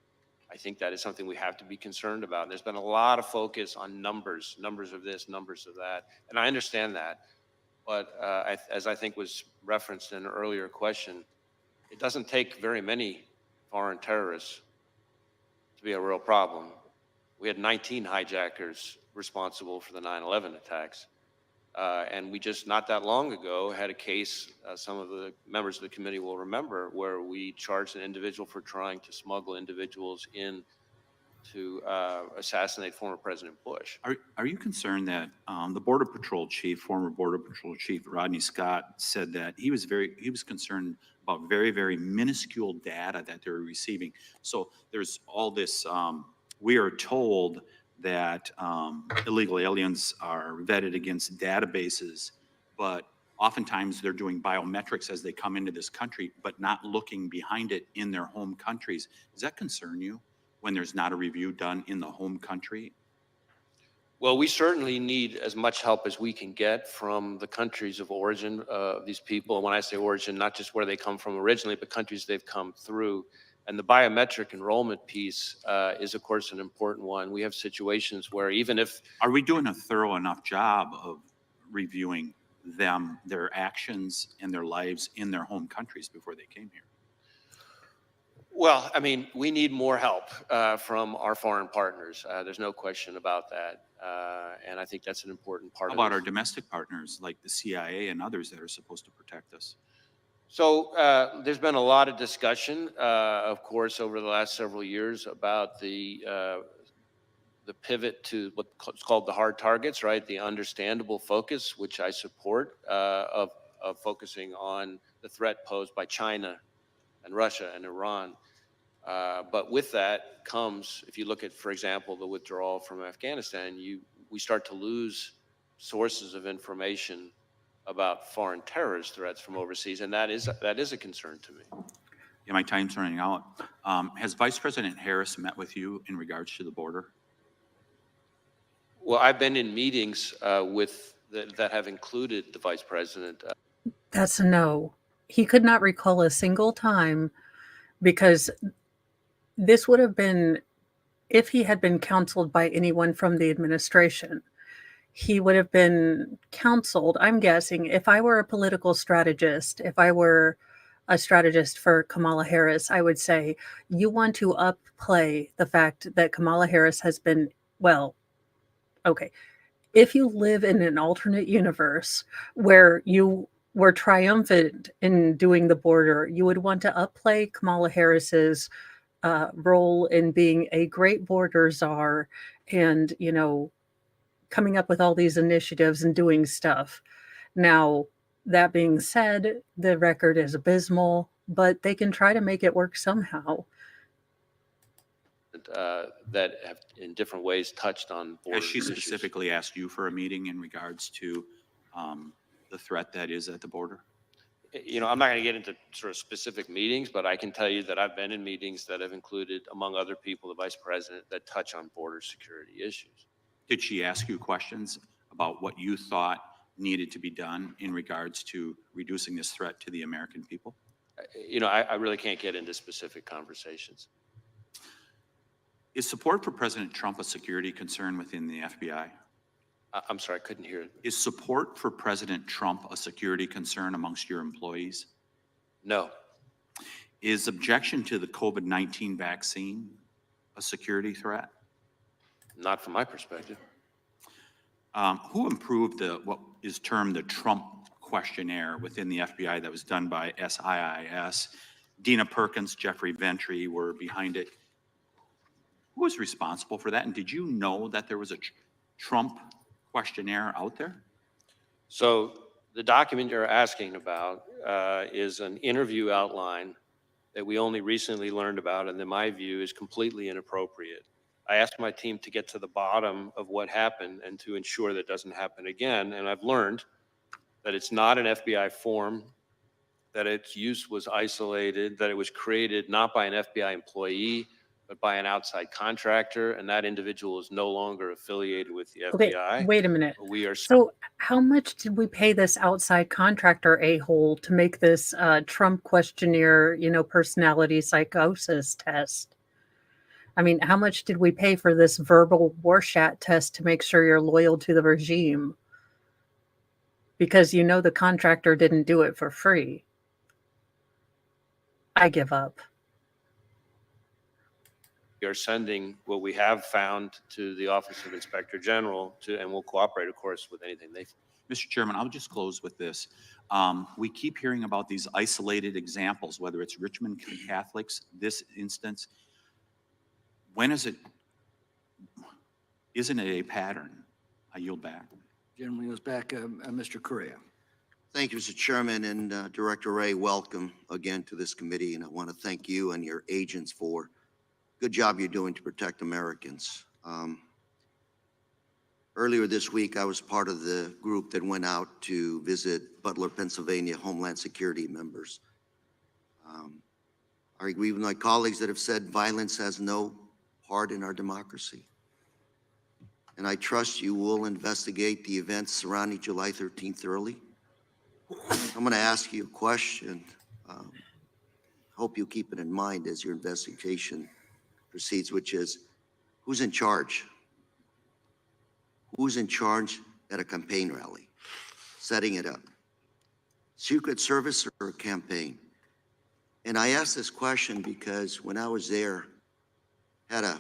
Speaker 5: I think that is something we have to be concerned about. And there's been a lot of focus on numbers of this, numbers of that. And I understand that. But as I think was referenced in an earlier question, it doesn't take very many foreign terrorists to be a real problem. We had 19 hijackers responsible for the 9/11 attacks. And we just not that long ago had a case, some of the members of the committee will remember, where we charged an individual for trying to smuggle individuals in to assassinate former President Bush.
Speaker 1: Are you concerned that the Border Patrol chief, former Border Patrol chief Rodney Scott, said that he was concerned about very, very minuscule data that they were receiving? So there's all this, we are told that illegal aliens are vetted against databases, but oftentimes they're doing biometrics as they come into this country, but not looking behind it in their home countries. Does that concern you when there's not a review done in the home country?
Speaker 5: Well, we certainly need as much help as we can get from the countries of origin of these people. And when I say origin, not just where they come from originally, but countries they've come through. And the biometric enrollment piece is, of course, an important one. We have situations where even if...
Speaker 1: Are we doing a thorough enough job of reviewing them, their actions and their lives in their home countries before they came here?
Speaker 5: Well, I mean, we need more help from our foreign partners. There's no question about that. And I think that's an important part of it.
Speaker 1: How about our domestic partners like the CIA and others that are supposed to protect us?
Speaker 5: So there's been a lot of discussion, of course, over the last several years about the pivot to what's called the hard targets, right? The understandable focus, which I support, of focusing on the threat posed by China and Russia and Iran. But with that comes, if you look at, for example, the withdrawal from Afghanistan, we start to lose sources of information about foreign terrorist threats from overseas, and that is a concern to me.
Speaker 1: Yeah, my time's running out. Has Vice President Harris met with you in regards to the border?
Speaker 5: Well, I've been in meetings that have included the vice president.
Speaker 2: That's a no. He could not recall a single time, because this would have been, if he had been counseled by anyone from the administration, he would have been counseled. I'm guessing if I were a political strategist, if I were a strategist for Kamala Harris, I would say, you want to upplay the fact that Kamala Harris has been, well, okay. If you live in an alternate universe where you were triumphant in doing the border, you would want to upplay Kamala Harris's role in being a great border czar and, you know, coming up with all these initiatives and doing stuff. Now, that being said, the record is abysmal, but they can try to make it work somehow.
Speaker 5: That have in different ways touched on border
Speaker 1: Has she
Speaker 5: issues.
Speaker 1: specifically asked you for a meeting in regards to the threat that is at the border?
Speaker 5: You know, I'm not going to get into sort of specific meetings, but I can tell you that I've been in meetings that have included, among other people, the vice president, that touch on border security issues.
Speaker 1: Did she ask you questions about what you thought needed to be done in regards to reducing this threat to the American people?
Speaker 5: You know, I really can't get into specific conversations.
Speaker 1: Is support for President Trump a security concern within the FBI?
Speaker 5: I'm sorry, I couldn't hear it.
Speaker 1: Is support for President Trump a security concern amongst your employees?
Speaker 5: No.
Speaker 1: Is objection to the COVID-19 vaccine a security threat?
Speaker 5: Not from my perspective.
Speaker 1: Who improved what is termed the Trump questionnaire within the FBI that was done by SIIS? Dina Perkins, Jeffrey Ventry were behind it. Who was responsible for that? And did you know that there was a Trump questionnaire out there?
Speaker 5: So the document you're asking about is an interview outline that we only recently learned about, and in my view is completely inappropriate. I asked my team to get to the bottom of what happened and to ensure that doesn't happen again. And I've learned that it's not an FBI form, that its use was isolated, that it was created not by an FBI employee, but by an outside contractor, and that individual is no longer affiliated with the FBI.
Speaker 2: Okay, wait a minute.
Speaker 5: We are
Speaker 2: So how much did we pay this outside contractor a-hole to make this Trump questionnaire, you know, personality psychosis test? I mean, how much did we pay for this verbal Rorschach test to make sure you're loyal to the regime? Because you know the contractor didn't do it for free. I give up.
Speaker 5: We are sending what we have found to the Office of Inspector General and we'll cooperate, of course, with anything they.
Speaker 1: Mr. Chairman, I'll just close with this. We keep hearing about these isolated examples, whether it's Richmond Catholics, this instance. When is it, isn't it a pattern? I yield back.
Speaker 17: Gentleman goes back, Mr. Correa.
Speaker 6: Thank you, Mr. Chairman, and Director Ray, welcome again to this committee, and I want to thank you and your agents for good job you're doing to protect Americans. Earlier this week, I was part of the group that went out to visit Butler, Pennsylvania Homeland Security members. I agree with my colleagues that have said violence has no part in our democracy. And I trust you will investigate the events surrounding July 13th thoroughly. I'm going to ask you a question. Hope you keep it in mind as your investigation proceeds, which is, who's in charge? Who's in charge at a campaign rally, setting it up? Secret Service or a campaign? And I ask this question because when I was there, had a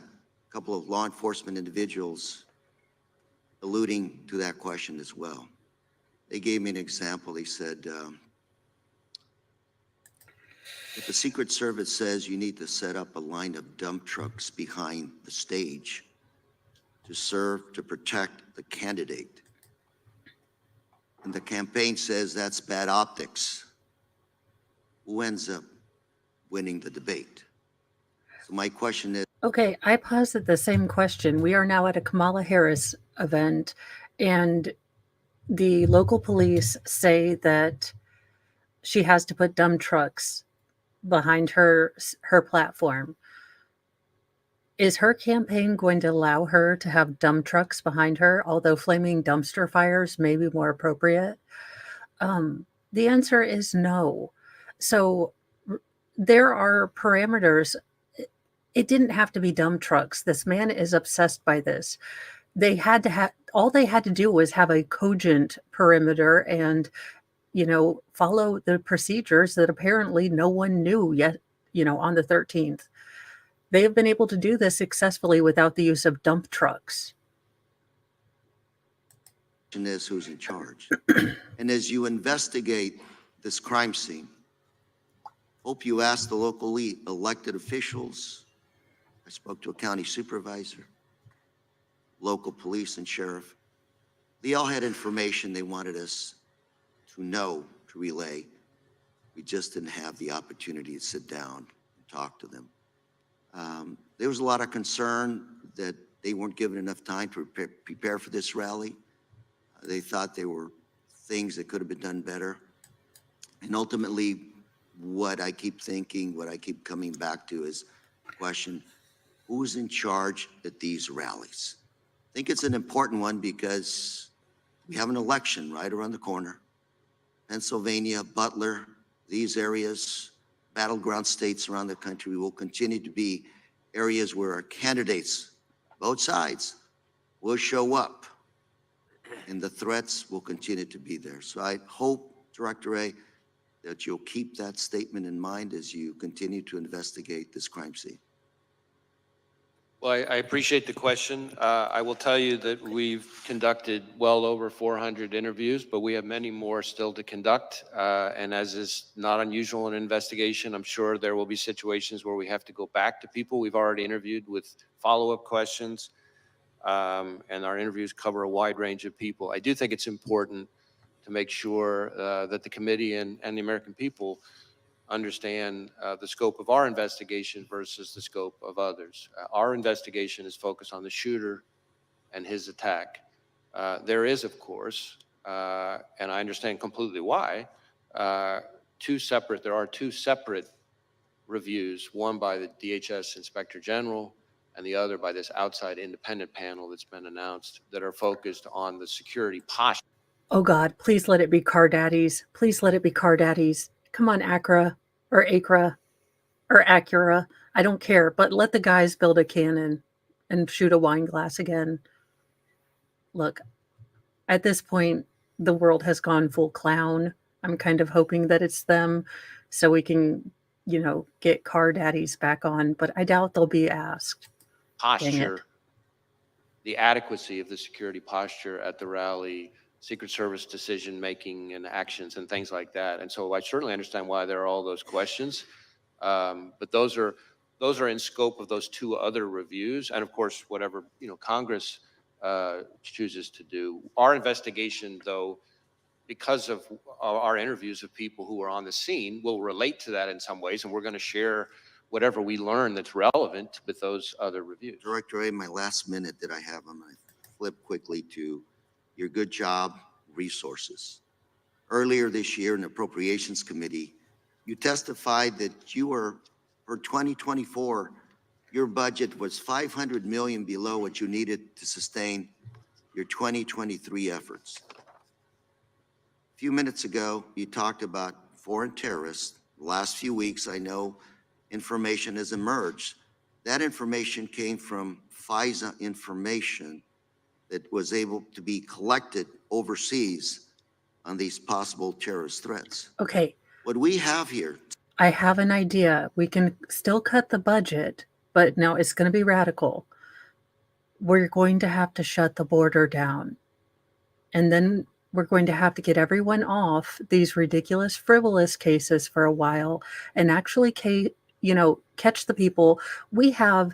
Speaker 6: couple of law enforcement individuals alluding to that question as well. They gave me an example. They said, But the Secret Service says you need to set up a line of dump trucks behind the stage to serve to protect the candidate. And the campaign says that's bad optics. Who ends up winning the debate? So my question is,
Speaker 2: Okay, I posit the same question. We are now at a Kamala Harris event, and the local police say that she has to put dump trucks behind her platform. Is her campaign going to allow her to have dump trucks behind her, although flaming dumpster fires may be more appropriate? The answer is no. So there are parameters. It didn't have to be dump trucks. This man is obsessed by this. They had to have, all they had to do was have a cogent perimeter and, follow the procedures that apparently no one knew yet, on the 13th. They have been able to do this successfully without the use of dump trucks.
Speaker 6: is who's in charge. And as you investigate this crime scene, hope you ask the locally elected officials. I spoke to a county supervisor, local police and sheriff. They all had information they wanted us to know, to relay. We just didn't have the opportunity to sit down and talk to them. There was a lot of concern that they weren't given enough time to prepare for this rally. They thought there were things that could have been done better. And ultimately, what I keep thinking, what I keep coming back to is the question, who's in charge at these rallies? I think it's an important one because we have an election right around the corner. Pennsylvania, Butler, these areas, battleground states around the country will continue to be areas where our candidates, both sides, will show up and the threats will continue to be there. So I hope, Director Ray, that you'll keep that statement in mind as you continue to investigate this crime scene.
Speaker 5: Well, I appreciate the question. I will tell you that we've conducted well over 400 interviews, but we have many more still to conduct. And as is not unusual in an investigation, I'm sure there will be situations where we have to go back to people we've already interviewed with follow-up questions. And our interviews cover a wide range of people. I do think it's important to make sure that the committee and the American people understand the scope of our investigation versus the scope of others. Our investigation is focused on the shooter and his attack. There is, of course, and I understand completely why, there are two separate reviews, one by the DHS Inspector General and the other by this outside independent panel that's been announced that are focused on the security posture.
Speaker 2: Oh God, please let it be car daddies. Please let it be car daddies. Come on, Acura or Acura. I don't care, but let the guys build a cannon and shoot a wine glass again. Look, at this point, the world has gone full clown. I'm kind of hoping that it's them so we can, get car daddies back on, but I doubt they'll be asked.
Speaker 5: Posture, the adequacy of the security posture at the rally, Secret Service decision-making and actions and things like that. And so I certainly understand why there are all those questions. But those are in scope of those two other reviews. And of course, whatever, Congress chooses to do. Our investigation, though, because of our interviews of people who are on the scene, will relate to that in some ways. And we're going to share whatever we learn that's relevant with those other reviews.
Speaker 6: Director A, my last minute that I have, I'm going to flip quickly to your good job resources. Earlier this year in the Appropriations Committee, you testified that you were, for 2024, your budget was $500 million below what you needed to sustain your 2023 efforts. A few minutes ago, you talked about foreign terrorists. The last few weeks, I know information has emerged. That information came from FISA information that was able to be collected overseas on these possible terrorist threats.
Speaker 2: Okay.
Speaker 6: What we have here.
Speaker 2: I have an idea. We can still cut the budget, but now it's going to be radical. We're going to have to shut the border down. And then we're going to have to get everyone off these ridiculous, frivolous cases for a while and actually, catch the people. We have,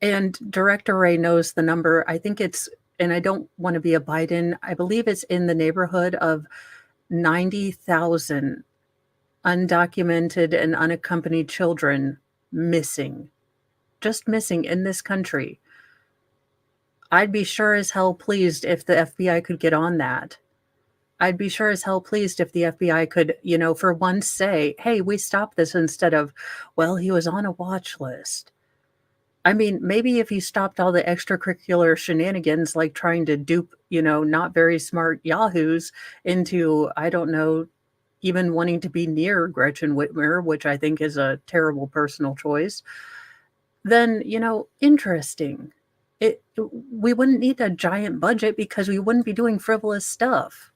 Speaker 2: and Director Ray knows the number. I think it's, and I don't want to be a Biden, I believe it's in the neighborhood of 90,000 undocumented and unaccompanied children missing, just missing in this country. I'd be sure as hell pleased if the FBI could get on that. I'd be sure as hell pleased if the FBI could, for once say, hey, we stopped this, instead of, well, he was on a watch list. I mean, maybe if you stopped all the extracurricular shenanigans, like trying to dupe, not very smart yahoos into, I don't know, even wanting to be near Gretchen Whitmer, which I think is a terrible personal choice, then, interesting. We wouldn't need a giant budget because we wouldn't be doing frivolous stuff.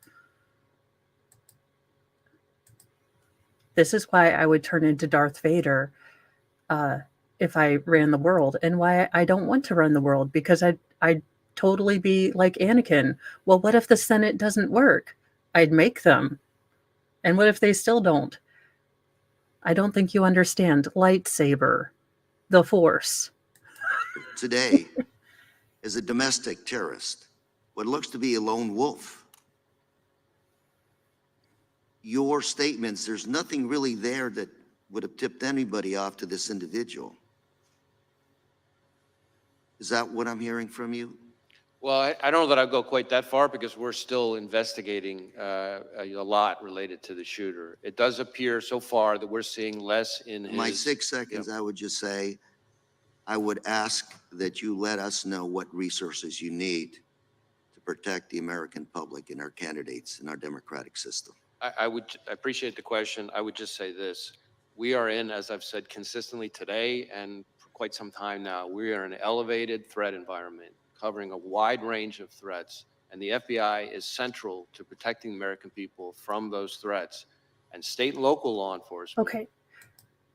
Speaker 2: This is why I would turn into Darth Vader if I ran the world, and why I don't want to run the world, because I'd totally be like Anakin. Well, what if the Senate doesn't work? I'd make them. And what if they still don't? I don't think you understand. Lightsaber. The Force.
Speaker 6: Today is a domestic terrorist, what looks to be a lone wolf. Your statements, there's nothing really there that would have tipped anybody off to this individual. Is that what I'm hearing from you?
Speaker 5: Well, I don't know that I'd go quite that far, because we're still investigating a lot related to the shooter. It does appear so far that we're seeing less in his...
Speaker 6: My 6 seconds, I would just say, I would ask that you let us know what resources you need to protect the American public and our candidates in our democratic system.
Speaker 5: I appreciate the question. I would just say this. We are in, as I've said consistently today and for quite some time now, we are in an elevated threat environment covering a wide range of threats. And the FBI is central to protecting the American people from those threats. And state and local law enforcement.
Speaker 2: Okay.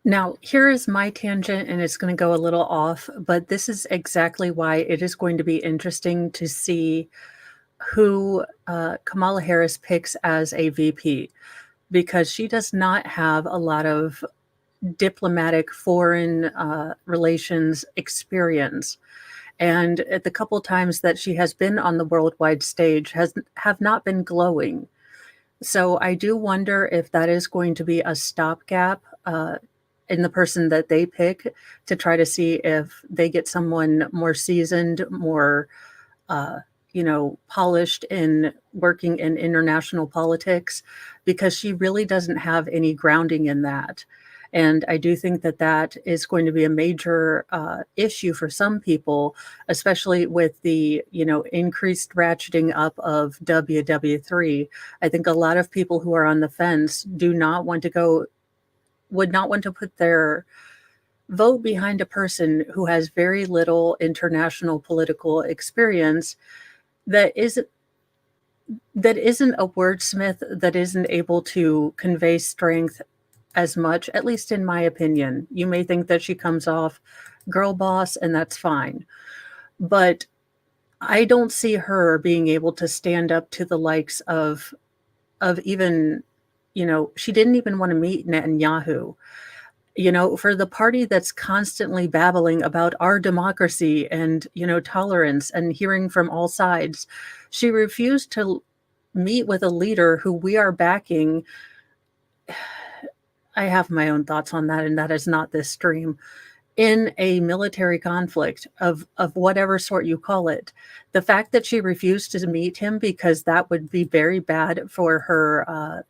Speaker 2: Now, here is my tangent, and it's going to go a little off, but this is exactly why it is going to be interesting to see who Kamala Harris picks as a VP, because she does not have a lot of diplomatic foreign relations experience. And at the couple times that she has been on the worldwide stage have not been glowing. So I do wonder if that is going to be a stopgap in the person that they pick, to try to see if they get someone more seasoned, more, polished in working in international politics, because she really doesn't have any grounding in that. And I do think that that is going to be a major issue for some people, especially with the, increased ratcheting up of WW3. I think a lot of people who are on the fence would not want to put their vote behind a person who has very little international political experience, that isn't a wordsmith, that isn't able to convey strength as much, at least in my opinion. You may think that she comes off girl boss, and that's fine. But I don't see her being able to stand up to the likes of even, she didn't even want to meet Netanyahu. For the party that's constantly babbling about our democracy and, tolerance and hearing from all sides, she refused to meet with a leader who we are backing. I have my own thoughts on that, and that is not this stream. In a military conflict of whatever sort you call it, the fact that she refused to meet him because that would be very bad for her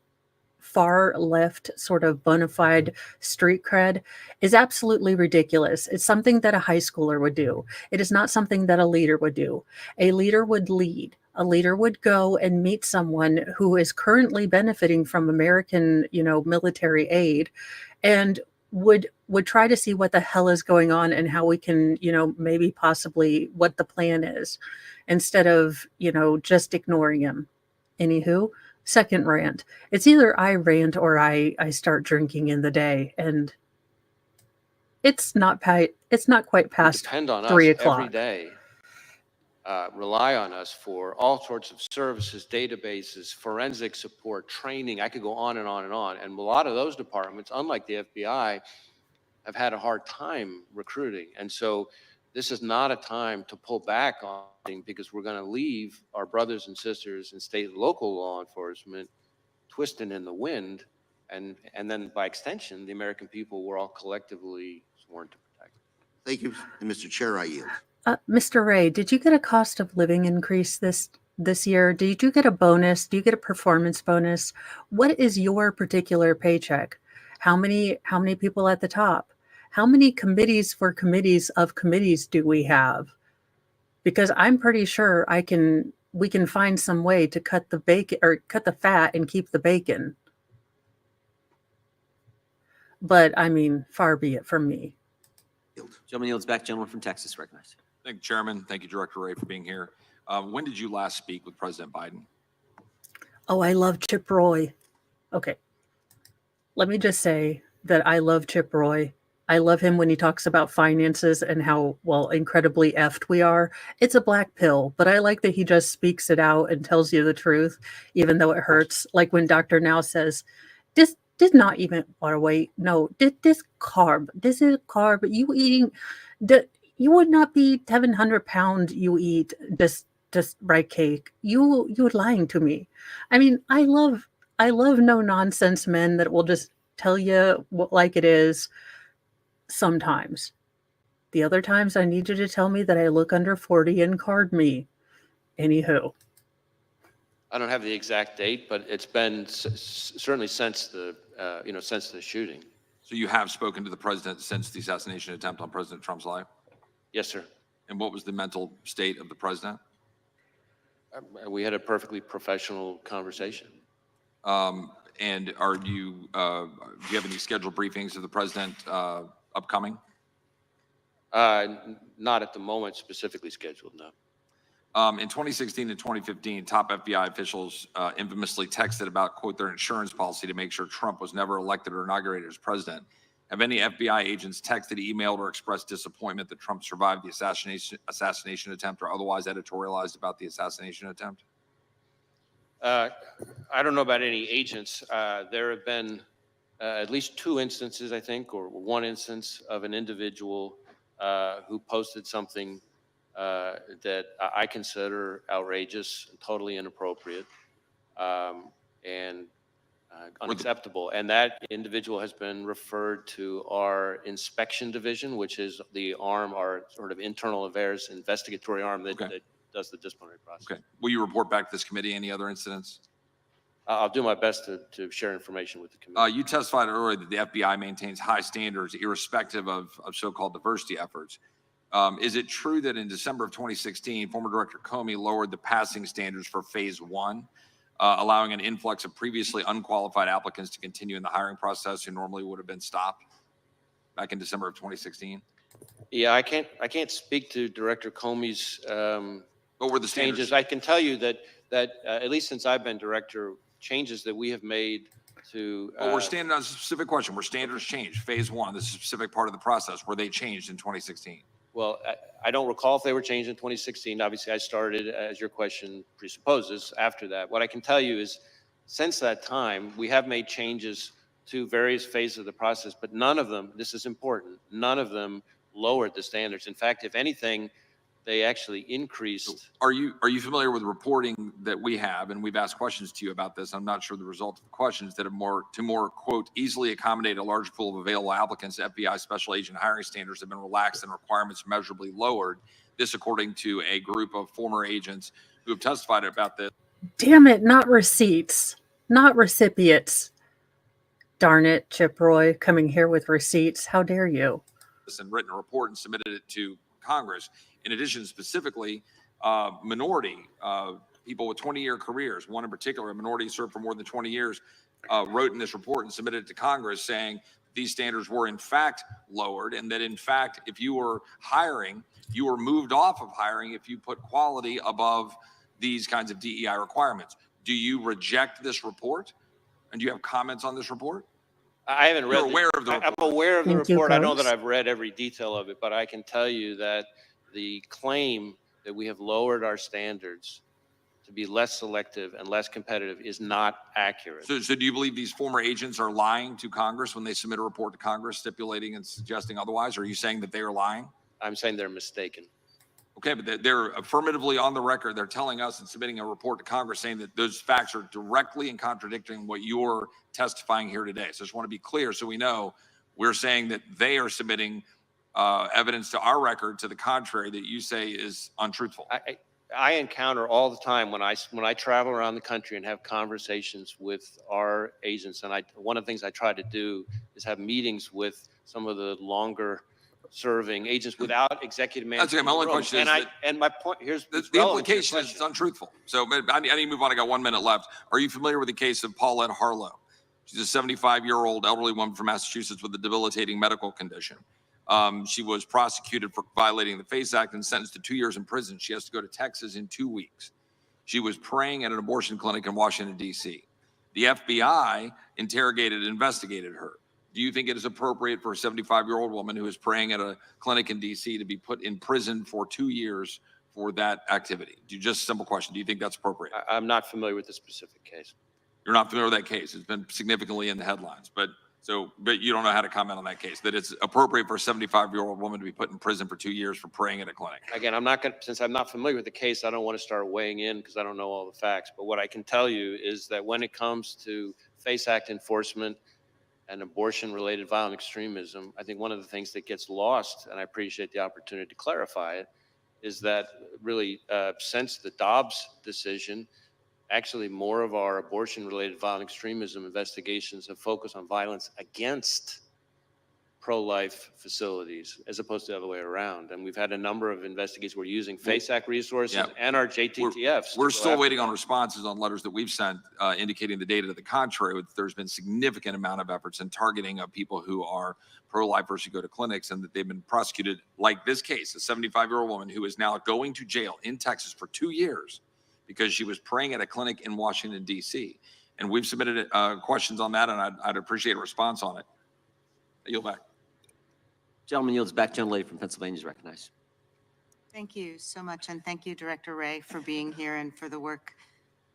Speaker 2: far left sort of bona fide street cred is absolutely ridiculous. It's something that a high schooler would do. It is not something that a leader would do. A leader would lead. A leader would go and meet someone who is currently benefiting from American, military aid, and would try to see what the hell is going on and how we can, maybe possibly what the plan is, instead of, just ignoring him. Anywho, second rant. It's either I rant or I start drinking in the day, and it's not quite past
Speaker 5: Depend on us
Speaker 2: 3 o'clock.
Speaker 5: every day. rely on us for all sorts of services, databases, forensic support, training. I could go on and on and on. And a lot of those departments, unlike the FBI, have had a hard time recruiting. And so this is not a time to pull back on things, because we're going to leave our brothers and sisters in state and local law enforcement twisting in the wind. And then by extension, the American people we're all collectively sworn to protect.
Speaker 6: Thank you. And Mr. Chair, I yield.
Speaker 2: Mr. Ray, did you get a cost of living increase this year? Did you get a bonus? Do you get a performance bonus? What is your particular paycheck? How many people at the top? How many committees for committees of committees do we have? Because I'm pretty sure we can find some way to cut the bacon or cut the fat and keep the bacon. But I mean, far be it from me.
Speaker 3: Gentleman yields back. Gentleman from Texas recognized.
Speaker 4: Thank you, Chairman. Thank you, Director Ray, for being here. When did you last speak with President Biden?
Speaker 2: Oh, I love Chip Roy. Okay. Let me just say that I love Chip Roy. I love him when he talks about finances and how, well, incredibly effed we are. It's a black pill, but I like that he just speaks it out and tells you the truth, even though it hurts. Like when Dr. Now says, this did not even water weight. No, this is carb. This is carb. You eating, you would not be 700 pounds. You eat just right cake. You're lying to me. I mean, I love no nonsense men that will just tell you what like it is. Sometimes. The other times I need you to tell me that I look under 40 and card me. Anywho.
Speaker 5: I don't have the exact date, but it's been certainly since the, since the shooting.
Speaker 4: So you have spoken to the president since the assassination attempt on President Trump's life?
Speaker 5: Yes, sir.
Speaker 4: And what was the mental state of the president?
Speaker 5: We had a perfectly professional conversation.
Speaker 4: And are you, do you have any scheduled briefings of the president upcoming?
Speaker 5: Not at the moment specifically scheduled, no.
Speaker 4: In 2016 and 2015, top FBI officials infamously texted about, quote, their insurance policy to make sure Trump was never elected or inaugurated as president. Have any FBI agents texted, emailed, or expressed disappointment that Trump survived the assassination attempt or otherwise editorialized about the assassination attempt?
Speaker 5: I don't know about any agents. There have been at least 2 instances, I think, or 1 instance of an individual who posted something that I consider outrageous and totally inappropriate and unacceptable. And that individual has been referred to our inspection division, which is the arm, our sort of internal affairs investigatory arm that does the disciplinary process.
Speaker 4: Okay. Will you report back to this committee any other incidents?
Speaker 5: I'll do my best to share information with the committee.
Speaker 4: You testified earlier that the FBI maintains high standards irrespective of so-called diversity efforts. Is it true that in December of 2016, former Director Comey lowered the passing standards for phase 1, allowing an influx of previously unqualified applicants to continue in the hiring process who normally would have been stopped back in December of 2016?
Speaker 5: Yeah, I can't speak to Director Comey's
Speaker 4: what were the
Speaker 5: changes.
Speaker 4: standards?
Speaker 5: I can tell you that at least since I've been director, changes that we have made to.
Speaker 4: Well, we're standing on a specific question. Were standards changed? Phase 1, this is a specific part of the process. Were they changed in 2016?
Speaker 5: Well, I don't recall if they were changed in 2016. Obviously, I started, as your question presupposes, after that. What I can tell you is, since that time, we have made changes to various phases of the process, but none of them, this is important, none of them lowered the standards. In fact, if anything, they actually increased.
Speaker 4: Are you familiar with reporting that we have, and we've asked questions to you about this? I'm not sure the result of the questions that are to more quote easily accommodate a large pool of available applicants. FBI special agent hiring standards have been relaxed and requirements measurably lowered. This, according to a group of former agents who have testified about this.
Speaker 2: Damn it! Not receipts, not recipients. Darn it, Chip Roy, coming here with receipts. How dare you?
Speaker 4: And written a report and submitted it to Congress. In addition, specifically, minority people with 20-year careers, one in particular, a minority served for more than 20 years, wrote in this report and submitted it to Congress saying these standards were in fact lowered, and that in fact, if you were hiring, you were moved off of hiring if you put quality above these kinds of DEI requirements. Do you reject this report? And do you have comments on this report?
Speaker 5: I haven't read.
Speaker 4: You're aware of the report.
Speaker 5: I'm aware of the
Speaker 2: Thank you,
Speaker 5: report. I know that
Speaker 2: Coach.
Speaker 5: I've read every detail of it, but I can tell you that the claim that we have lowered our standards to be less selective and less competitive is not accurate.
Speaker 4: So do you believe these former agents are lying to Congress when they submit a report to Congress stipulating and suggesting otherwise? Or are you saying that they are lying?
Speaker 5: I'm saying they're mistaken.
Speaker 4: Okay, but they're affirmatively on the record. They're telling us and submitting a report to Congress saying that those facts are directly and contradicting what you're testifying here today. So I just want to be clear so we know we're saying that they are submitting evidence to our record to the contrary that you say is untruthful.
Speaker 5: I encounter all the time when I travel around the country and have conversations with our agents, and one of the things I try to do is have meetings with some of the longer serving agents without executive management.
Speaker 4: That's okay. My only question is
Speaker 5: and my point here's
Speaker 4: the implication is it's untruthful. So I need to move on. I got 1 minute left. Are you familiar with the case of Paulette Harlow? She's a 75-year-old elderly woman from Massachusetts with a debilitating medical condition. She was prosecuted for violating the FACE Act and sentenced to 2 years in prison. She has to go to Texas in 2 weeks. She was praying at an abortion clinic in Washington, D.C. The FBI interrogated and investigated her. Do you think it is appropriate for a 75-year-old woman who is praying at a clinic in D.C. to be put in prison for 2 years for that activity? Just a simple question. Do you think that's appropriate?
Speaker 5: I'm not familiar with the specific case.
Speaker 4: You're not familiar with that case. It's been significantly in the headlines, but you don't know how to comment on that case, that it's appropriate for a 75-year-old woman to be put in prison for 2 years for praying at a clinic.
Speaker 5: Again, since I'm not familiar with the case, I don't want to start weighing in because I don't know all the facts. But what I can tell you is that when it comes to FACE Act enforcement and abortion-related violent extremism, I think one of the things that gets lost, and I appreciate the opportunity to clarify it, is that really since the Dobbs decision, actually more of our abortion-related violent extremism investigations have focused on violence against pro-life facilities as opposed to the other way around. And we've had a number of investigations. We're using FACE Act resources and our JTTFs.
Speaker 4: We're still waiting on responses on letters that we've sent indicating the data to the contrary. There's been significant amount of efforts in targeting of people who are pro-lifers who go to clinics and that they've been prosecuted, like this case, a 75-year-old woman who is now going to jail in Texas for 2 years because she was praying at a clinic in Washington, D.C. And we've submitted questions on that, and I'd appreciate a response on it. I yield back.
Speaker 3: Gentleman yields back. Gentlelady from Pennsylvania is recognized.
Speaker 7: Thank you so much, and thank you, Director Wray, for being here and for the work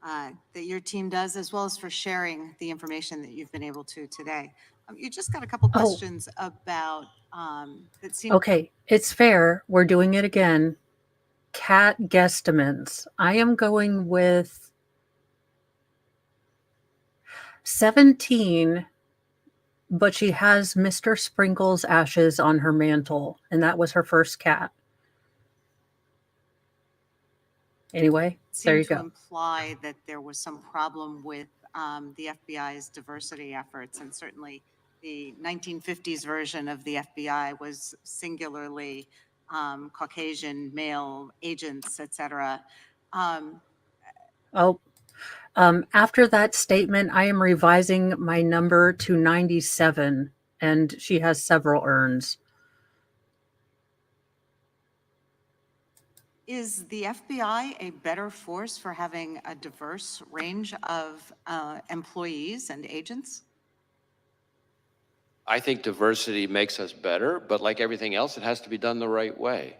Speaker 7: that your team does, as well as for sharing the information that you've been able to today. You just got a couple questions about that seem.
Speaker 2: Okay, it's fair. We're doing it again. Cat guesstimates. I am going with 17, but she has Mr. Sprinkle's ashes on her mantle, and that was her first cat. Anyway, there you
Speaker 7: To
Speaker 2: go.
Speaker 7: imply that there was some problem with the FBI's diversity efforts, and certainly the 1950s version of the FBI was singularly Caucasian male agents, et cetera.
Speaker 2: After that statement, I am revising my number to 97, and she has several urns.
Speaker 7: Is the FBI a better force for having a diverse range of employees and agents?
Speaker 5: I think diversity makes us better, but like everything else, it has to be done the right way.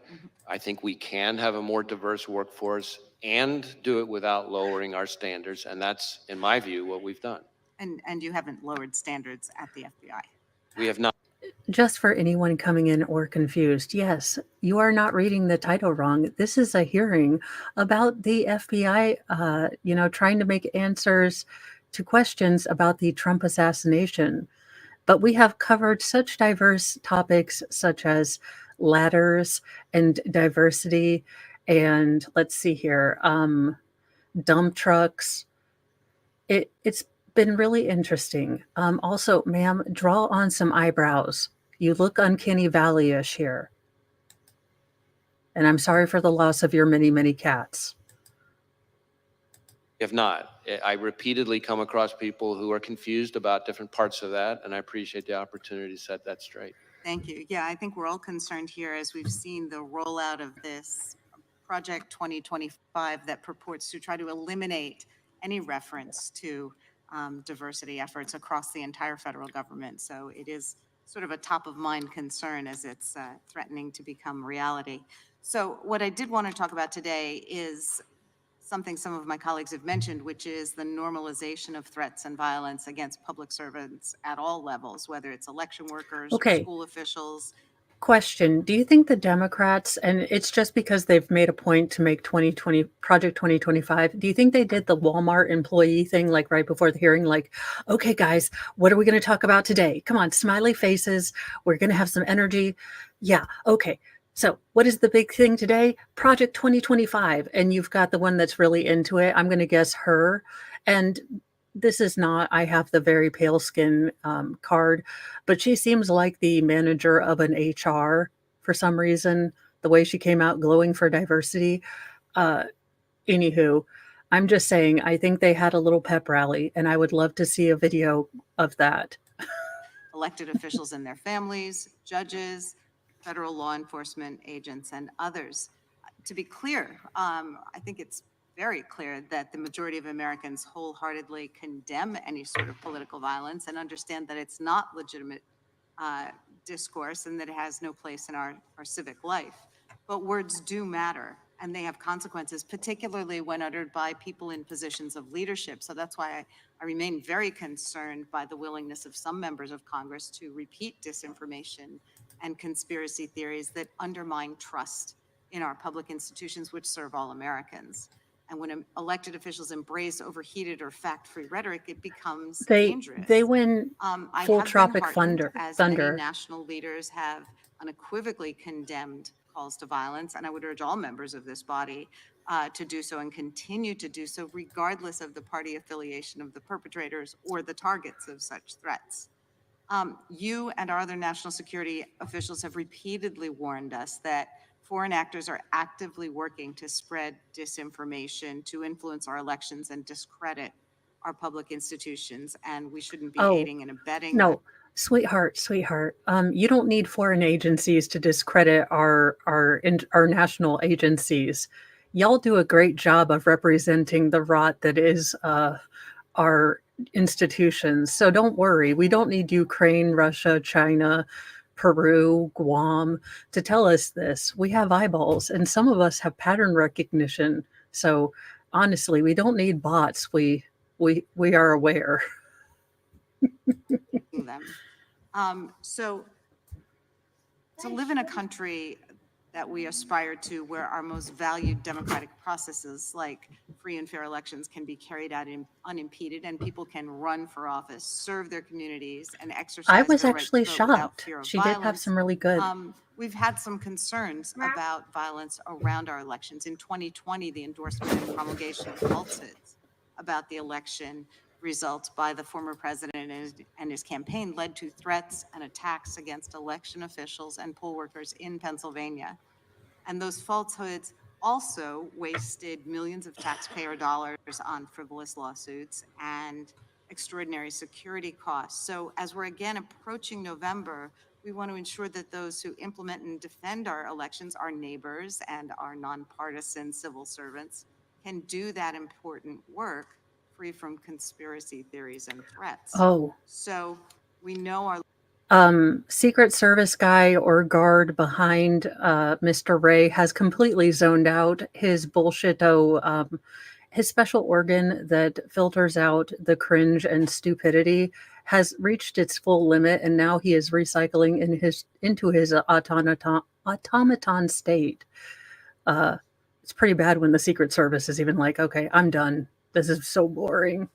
Speaker 5: I think we can have a more diverse workforce and do it without lowering our standards, and that's, in my view, what we've done.
Speaker 7: And you haven't lowered standards at the FBI?
Speaker 5: We have not.
Speaker 2: Just for anyone coming in or confused, yes, you are not reading the title wrong. This is a hearing about the FBI, trying to make answers to questions about the Trump assassination. But we have covered such diverse topics such as ladders and diversity, and let's see here, dump trucks. It's been really interesting. Also, ma'am, draw on some eyebrows. You look uncanny valley-ish here. And I'm sorry for the loss of your many, many cats.
Speaker 5: If not, I repeatedly come across people who are confused about different parts of that, and I appreciate the opportunity to set that straight.
Speaker 7: Thank you. Yeah, I think we're all concerned here as we've seen the rollout of this Project 2025 that purports to try to eliminate any reference to diversity efforts across the entire federal government. So it is sort of a top-of-mind concern as it's threatening to become reality. So what I did want to talk about today is something some of my colleagues have mentioned, which is the normalization of threats and violence against public servants at all levels, whether it's election workers or
Speaker 2: Okay.
Speaker 7: school officials.
Speaker 2: Question. Do you think the Democrats, and it's just because they've made a point to make 2020 Project 2025, do you think they did the Walmart employee thing like right before the hearing? Like, okay, guys, what are we going to talk about today? Come on, smiley faces. We're going to have some energy. Yeah, okay. So what is the big thing today? Project 2025. And you've got the one that's really into it. I'm going to guess her. And this is not, I have the very pale skin card, but she seems like the manager of an HR for some reason, the way she came out glowing for diversity. Anywho, I'm just saying, I think they had a little pep rally, and I would love to see a video of that.
Speaker 7: Elected officials and their families, judges, federal law enforcement agents, and others. To be clear, I think it's very clear that the majority of Americans wholeheartedly condemn any sort of political violence and understand that it's not legitimate discourse and that it has no place in our civic life. But words do matter, and they have consequences, particularly when uttered by people in positions of leadership. So that's why I remain very concerned by the willingness of some members of Congress to repeat disinformation and conspiracy theories that undermine trust in our public institutions, which serve all Americans. And when elected officials embrace overheated or fact-free rhetoric, it becomes dangerous.
Speaker 2: They win
Speaker 7: I
Speaker 2: full
Speaker 7: have been
Speaker 2: Tropic
Speaker 7: heartened as many
Speaker 2: Thunder.
Speaker 7: national leaders have unequivocally condemned calls to violence, and I would urge all members of this body to do so and continue to do so, regardless of the party affiliation of the perpetrators or the targets of such threats. You and our other national security officials have repeatedly warned us that foreign actors are actively working to spread disinformation, to influence our elections and discredit our public institutions, and we shouldn't be aiding and abetting
Speaker 2: No, sweetheart. You don't need foreign agencies to discredit our national agencies. Y'all do a great job of representing the rot that is our institutions. So don't worry. We don't need Ukraine, Russia, China, Peru, Guam to tell us this. We have eyeballs, and some of us have pattern recognition. So honestly, we don't need bots. We are aware.
Speaker 7: them. So to live in a country that we aspire to, where our most valued democratic processes like free and fair elections can be carried out unimpeded, and people can run for office, serve their communities, and exercise
Speaker 2: I was
Speaker 7: their right
Speaker 2: actually
Speaker 7: to vote without
Speaker 2: shocked.
Speaker 7: fear of
Speaker 2: She did have
Speaker 7: violence.
Speaker 2: some really good.
Speaker 7: We've had some concerns about violence around our elections. In 2020, the endorsement and promulgation of falsehoods about the election results by the former president and his campaign led to threats and attacks against election officials and poll workers in Pennsylvania. And those falsehoods also wasted millions of taxpayer dollars on frivolous lawsuits and extraordinary security costs. So as we're again approaching November, we want to ensure that those who implement and defend our elections, our neighbors and our nonpartisan civil servants, can do that important work free from conspiracy theories and threats.
Speaker 2: Oh.
Speaker 7: So we know our
Speaker 2: Secret Service guy or guard behind Mr. Ray has completely zoned out. His bullshit-o, his special organ that filters out the cringe and stupidity has reached its full limit, and now he is recycling into his automaton state. It's pretty bad when the Secret Service is even like, okay, I'm done. This is so boring.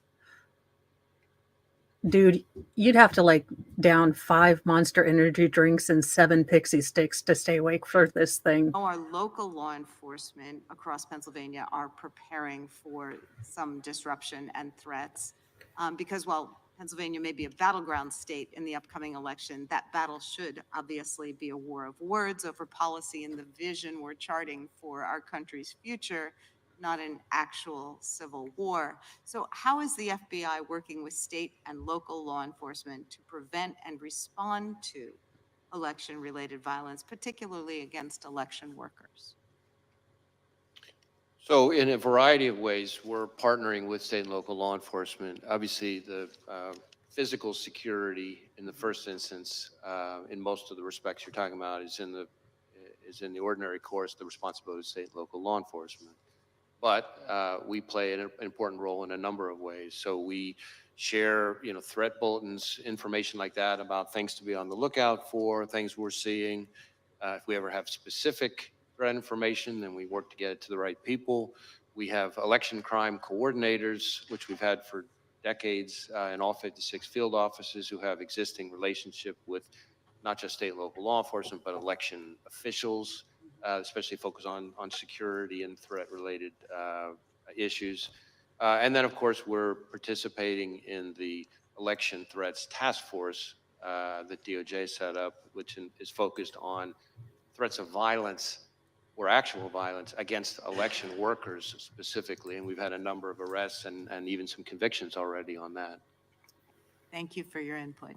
Speaker 2: Dude, you'd have to like down 5 Monster Energy drinks and 7 Pixie Sticks to stay awake for this thing.
Speaker 7: Our local law enforcement across Pennsylvania are preparing for some disruption and threats because while Pennsylvania may be a battleground state in the upcoming election, that battle should obviously be a war of words over policy and the vision we're charting for our country's future, not an actual civil war. So how is the FBI working with state and local law enforcement to prevent and respond to election-related violence, particularly against election workers?
Speaker 5: So in a variety of ways, we're partnering with state and local law enforcement. Obviously, the physical security in the first instance, in most of the respects you're talking about, is in the ordinary course, the responsibility of state and local law enforcement. But we play an important role in a number of ways. So we share, threat bulletins, information like that about things to be on the lookout for, things we're seeing. If we ever have specific threat information, then we work to get it to the right people. We have election crime coordinators, which we've had for decades in all 56 field offices, who have existing relationship with not just state and local law enforcement, but election officials, especially focus on security and threat-related issues. And then, of course, we're participating in the Election Threats Task Force that DOJ set up, which is focused on threats of violence or actual violence against election workers specifically. And we've had a number of arrests and even some convictions already on that.
Speaker 7: Thank you for your input.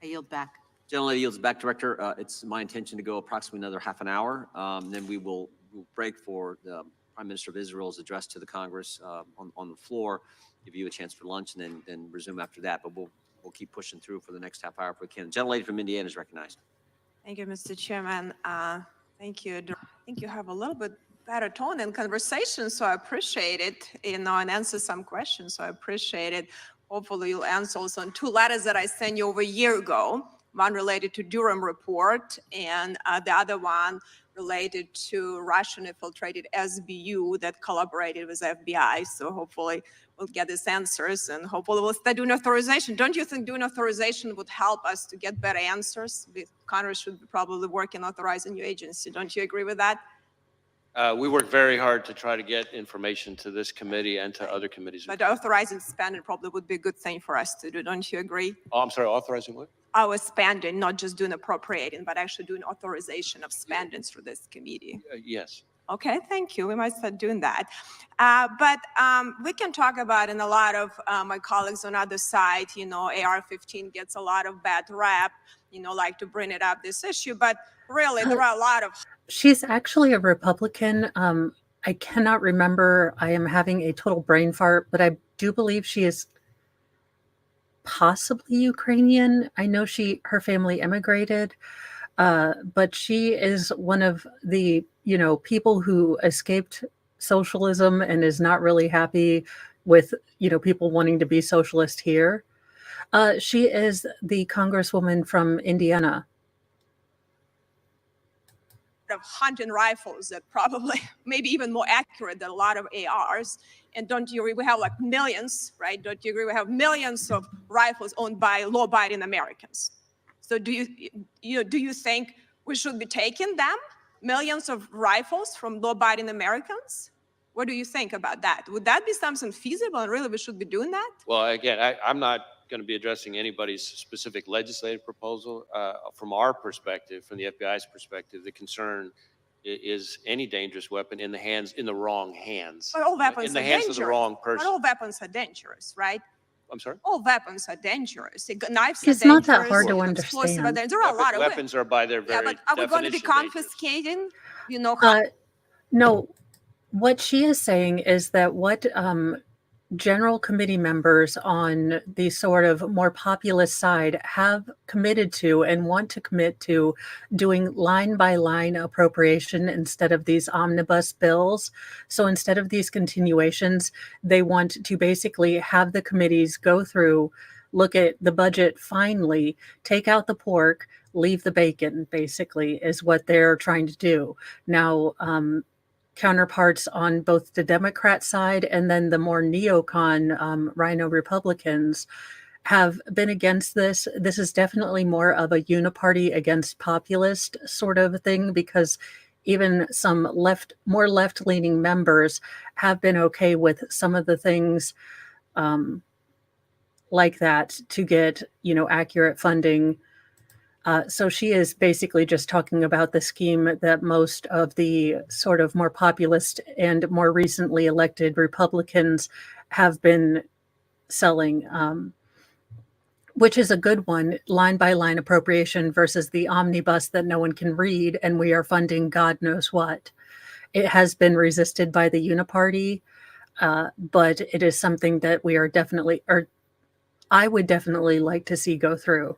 Speaker 7: I yield back.
Speaker 3: Gentlelady yields back, Director. It's my intention to go approximately another half an hour. Then we'll break for the Prime Minister of Israel's address to the Congress on the floor, give you a chance for lunch, and then resume after that. But we'll keep pushing through for the next half hour if we can. Gentlelady from Indiana is recognized.
Speaker 8: Thank you, Mr. Chairman. Thank you. I think you have a little bit better tone in conversation, so I appreciate it, and answer some questions, so I appreciate it. Hopefully you'll answer also on 2 letters that I sent you over a year ago, one related to Durham report and the other one related to Russian infiltrated SBU that collaborated with FBI. So hopefully we'll get these answers, and hopefully we'll start doing authorization. Don't you think doing authorization would help us to get better answers? Congress should probably work in authorizing new agency. Don't you agree with that?
Speaker 5: We work very hard to try to get information to this committee and to other committees.
Speaker 8: But authorizing spending probably would be a good thing for us to do. Don't you agree?
Speaker 5: Oh, I'm sorry, authorizing what?
Speaker 8: Our spending, not just doing appropriating, but actually doing authorization of spending through this committee.
Speaker 5: Yes.
Speaker 8: Okay, thank you. We might start doing that. But we can talk about, and a lot of my colleagues on the other side, AR-15 gets a lot of bad rap, like to bring it up, this issue. But really, there are a lot of...
Speaker 2: She's actually a Republican. I cannot remember. I am having a total brain fart, but I do believe she is possibly Ukrainian. I know her family immigrated, but she is one of the people who escaped socialism and is not really happy with people wanting to be socialist here. She is the congresswoman from Indiana.
Speaker 8: Of hunting rifles that probably maybe even more accurate than a lot of ARs. And don't you agree? We have like millions, right? Don't you agree? We have millions of rifles owned by law-abiding Americans. So do you think we should be taking them, millions of rifles from law-abiding Americans? What do you think about that? Would that be something feasible, and really we should be doing that?
Speaker 5: Well, again, I'm not going to be addressing anybody's specific legislative proposal. From our perspective, from the FBI's perspective, the concern is any dangerous weapon in the wrong hands.
Speaker 8: But all weapons
Speaker 5: in the
Speaker 8: are
Speaker 5: hands
Speaker 8: dangerous.
Speaker 5: of the wrong person.
Speaker 8: But all weapons are dangerous, right?
Speaker 5: I'm sorry?
Speaker 8: All weapons are dangerous. Knives are
Speaker 2: It's
Speaker 8: dangerous.
Speaker 2: not that hard to
Speaker 8: explosive are
Speaker 2: understand.
Speaker 8: dangerous. There are a lot of
Speaker 5: Weapons are by their
Speaker 8: Yeah,
Speaker 5: very
Speaker 8: but are we going to be
Speaker 5: definition
Speaker 8: confiscating? How
Speaker 2: No, what she is saying is that what general committee members on the sort of more populist side have committed to and want to commit to doing line by line appropriation instead of these omnibus bills. So instead of these continuations, they want to basically have the committees go through, look at the budget finally, take out the pork, leave the bacon, basically, is what they're trying to do. Now, counterparts on both the Democrat side and then the more neocon rhino Republicans have been against this. This is definitely more of a uniparty against populist sort of thing, because even some more left-leaning members have been okay with some of the things like that to get, accurate funding. So she is basically just talking about the scheme that most of the sort of more populist and more recently elected Republicans have been selling, which is a good one, line by line appropriation versus the omnibus that no one can read, and we are funding God knows what. It has been resisted by the uniparty, but it is something that we are definitely, or I would definitely like to see go through.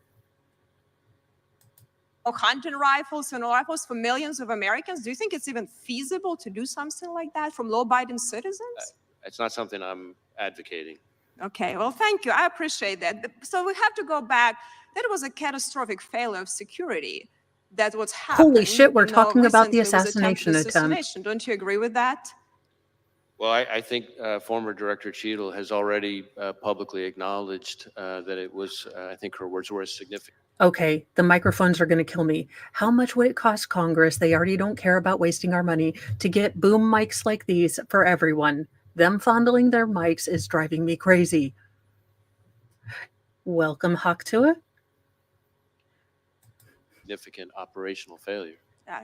Speaker 8: Hunting rifles and rifles for millions of Americans? Do you think it's even feasible to do something like that from law-abiding citizens?
Speaker 5: It's not something I'm advocating.
Speaker 8: Okay, well, thank you. I appreciate that. So we have to go back. That was a catastrophic failure of security. That's what's happened.
Speaker 2: Holy shit, we're
Speaker 8: You know,
Speaker 2: talking about the
Speaker 8: recently was attempted
Speaker 2: assassination attempt.
Speaker 8: assassination. Don't you agree with that?
Speaker 5: Well, I think former Director Cheadle has already publicly acknowledged that it was, I think her words were significant.
Speaker 2: Okay, the microphones are going to kill me. How much would it cost Congress? They already don't care about wasting our money to get boom mics like these for everyone. Them fondling their mics is driving me crazy. Welcome, Hawk, to it.
Speaker 5: Significant operational failure.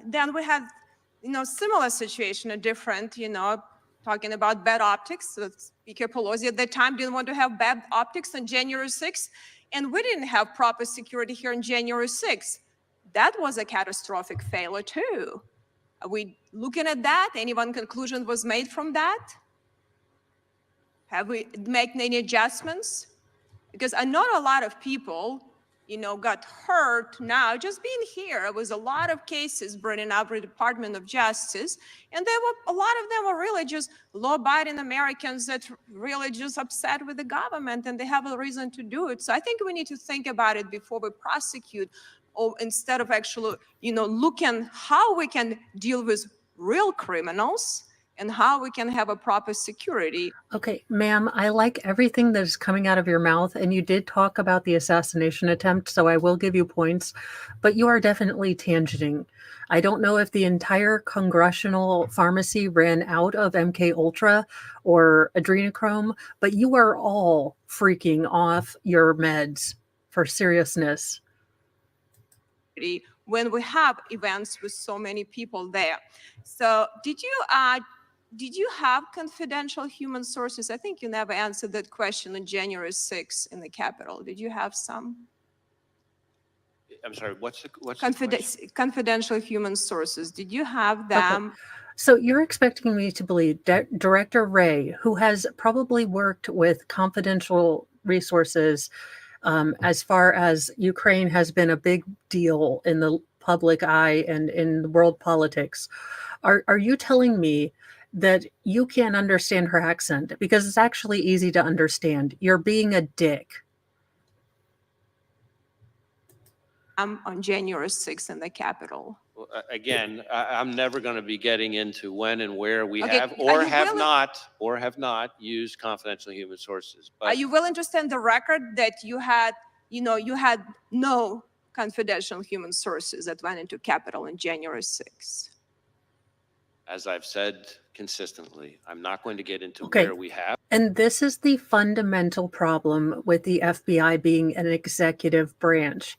Speaker 8: Then we had, similar situation, a different, talking about bad optics. So Speaker Pelosi at that time didn't want to have bad optics on January 6th, and we didn't have proper security here on January 6th. That was a catastrophic failure too. Are we looking at that? Any one conclusion was made from that? Have we made any adjustments? Because I know a lot of people, got hurt now just being here. It was a lot of cases bringing up the Department of Justice, and a lot of them were really just law-abiding Americans that really just upset with the government, and they have a reason to do it. So I think we need to think about it before we prosecute, or instead of actually, looking how we can deal with real criminals and how we can have a proper security.
Speaker 2: Okay, ma'am, I like everything that is coming out of your mouth, and you did talk about the assassination attempt, so I will give you points, but you are definitely tangenting. I don't know if the entire congressional pharmacy ran out of MK Ultra or adrenochrome, but you are all freaking off your meds for seriousness.
Speaker 8: When we have events with so many people there. So did you have confidential human sources? I think you never answered that question on January 6th in the Capitol. Did you have some?
Speaker 5: I'm sorry, what's the
Speaker 8: Confidential human sources. Did you have them?
Speaker 2: Okay. So you're expecting me to believe Director Wray, who has probably worked with confidential resources as far as Ukraine has been a big deal in the public eye and in world politics. Are you telling me that you can't understand her accent? Because it's actually easy to understand. You're being a dick.
Speaker 8: On January 6th in the Capitol.
Speaker 5: Well, again, I'm never going to be getting into when and where we
Speaker 8: Okay,
Speaker 5: have
Speaker 8: are you
Speaker 5: have not used confidential human sources. But
Speaker 8: are you willing to stand the record that you had no confidential human sources that went into Capitol on January 6th?
Speaker 5: as I've said consistently, I'm not going to get into
Speaker 2: Okay.
Speaker 5: where we have.
Speaker 2: And this is the fundamental problem with the FBI being an executive branch.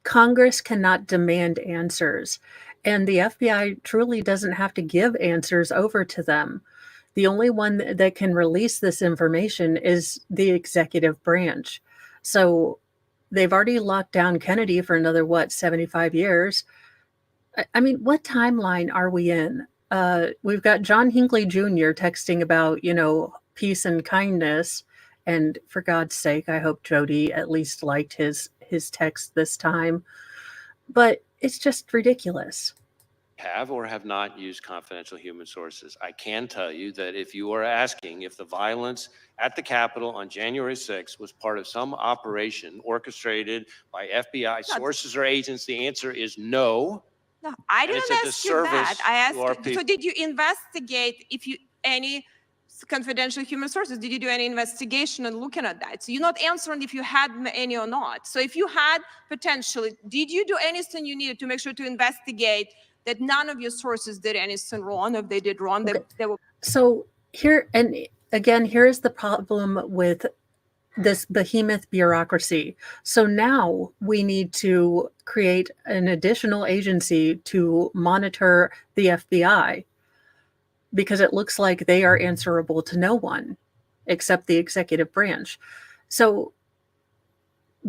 Speaker 2: Congress cannot demand answers, and the FBI truly doesn't have to give answers over to them. The only one that can release this information is the executive branch. So they've already locked down Kennedy for another, 75 years? I mean, what timeline are we in? We've got John Hinckley Jr. texting about, peace and kindness. And for God's sake, I hope Jody at least liked his text this time. But it's just ridiculous.
Speaker 5: Have or have not used confidential human sources. I can tell you that if you are asking if the violence at the Capitol on January 6th was part of some operation orchestrated by FBI sources or agents, the answer is no.
Speaker 8: No, I
Speaker 5: And
Speaker 8: didn't
Speaker 5: it's a
Speaker 8: ask you that.
Speaker 5: disservice
Speaker 8: I
Speaker 5: to our
Speaker 8: asked, so
Speaker 5: people.
Speaker 8: did you investigate any confidential human sources? Did you do any investigation and looking at that? So you're not answering if you had any or not. So if you had potentially, did you do anything you needed to make sure to investigate that none of your sources did anything wrong? If they did wrong,
Speaker 2: Okay.
Speaker 8: they were.
Speaker 2: So here, and again, here is the problem with this behemoth bureaucracy. So now we need to create an additional agency to monitor the FBI, because it looks like they are answerable to no one except the executive branch. So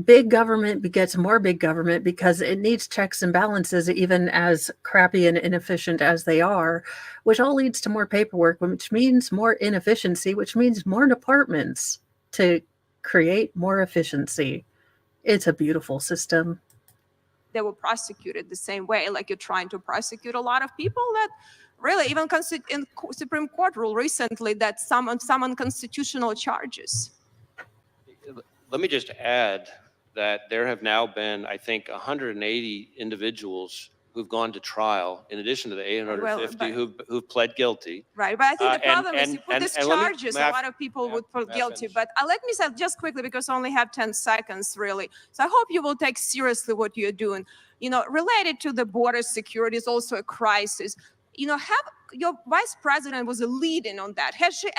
Speaker 2: big government begets more big government because it needs checks and balances, even as crappy and inefficient as they are, which all leads to more paperwork, which means more inefficiency, which means more departments to create more efficiency. It's a beautiful system.
Speaker 8: They were prosecuted the same way, like you're trying to prosecute a lot of people that really, even in Supreme Court rule recently that some unconstitutional charges.
Speaker 5: Let me just add that there have now been, I think, 180 individuals who've gone to trial, in addition to the 850 who've pled guilty.
Speaker 8: Right, but I think the problem is you put these
Speaker 5: and let me-
Speaker 8: charges,
Speaker 5: may
Speaker 8: a
Speaker 5: I-
Speaker 8: lot of people would put
Speaker 5: may I
Speaker 8: guilty.
Speaker 5: finish?
Speaker 8: But let me say just quickly, because I only have 10 seconds, really. So I hope you will take seriously what you're doing. You know, related to the border security is also a crisis. You know, your vice president was a lead-in on that. Has she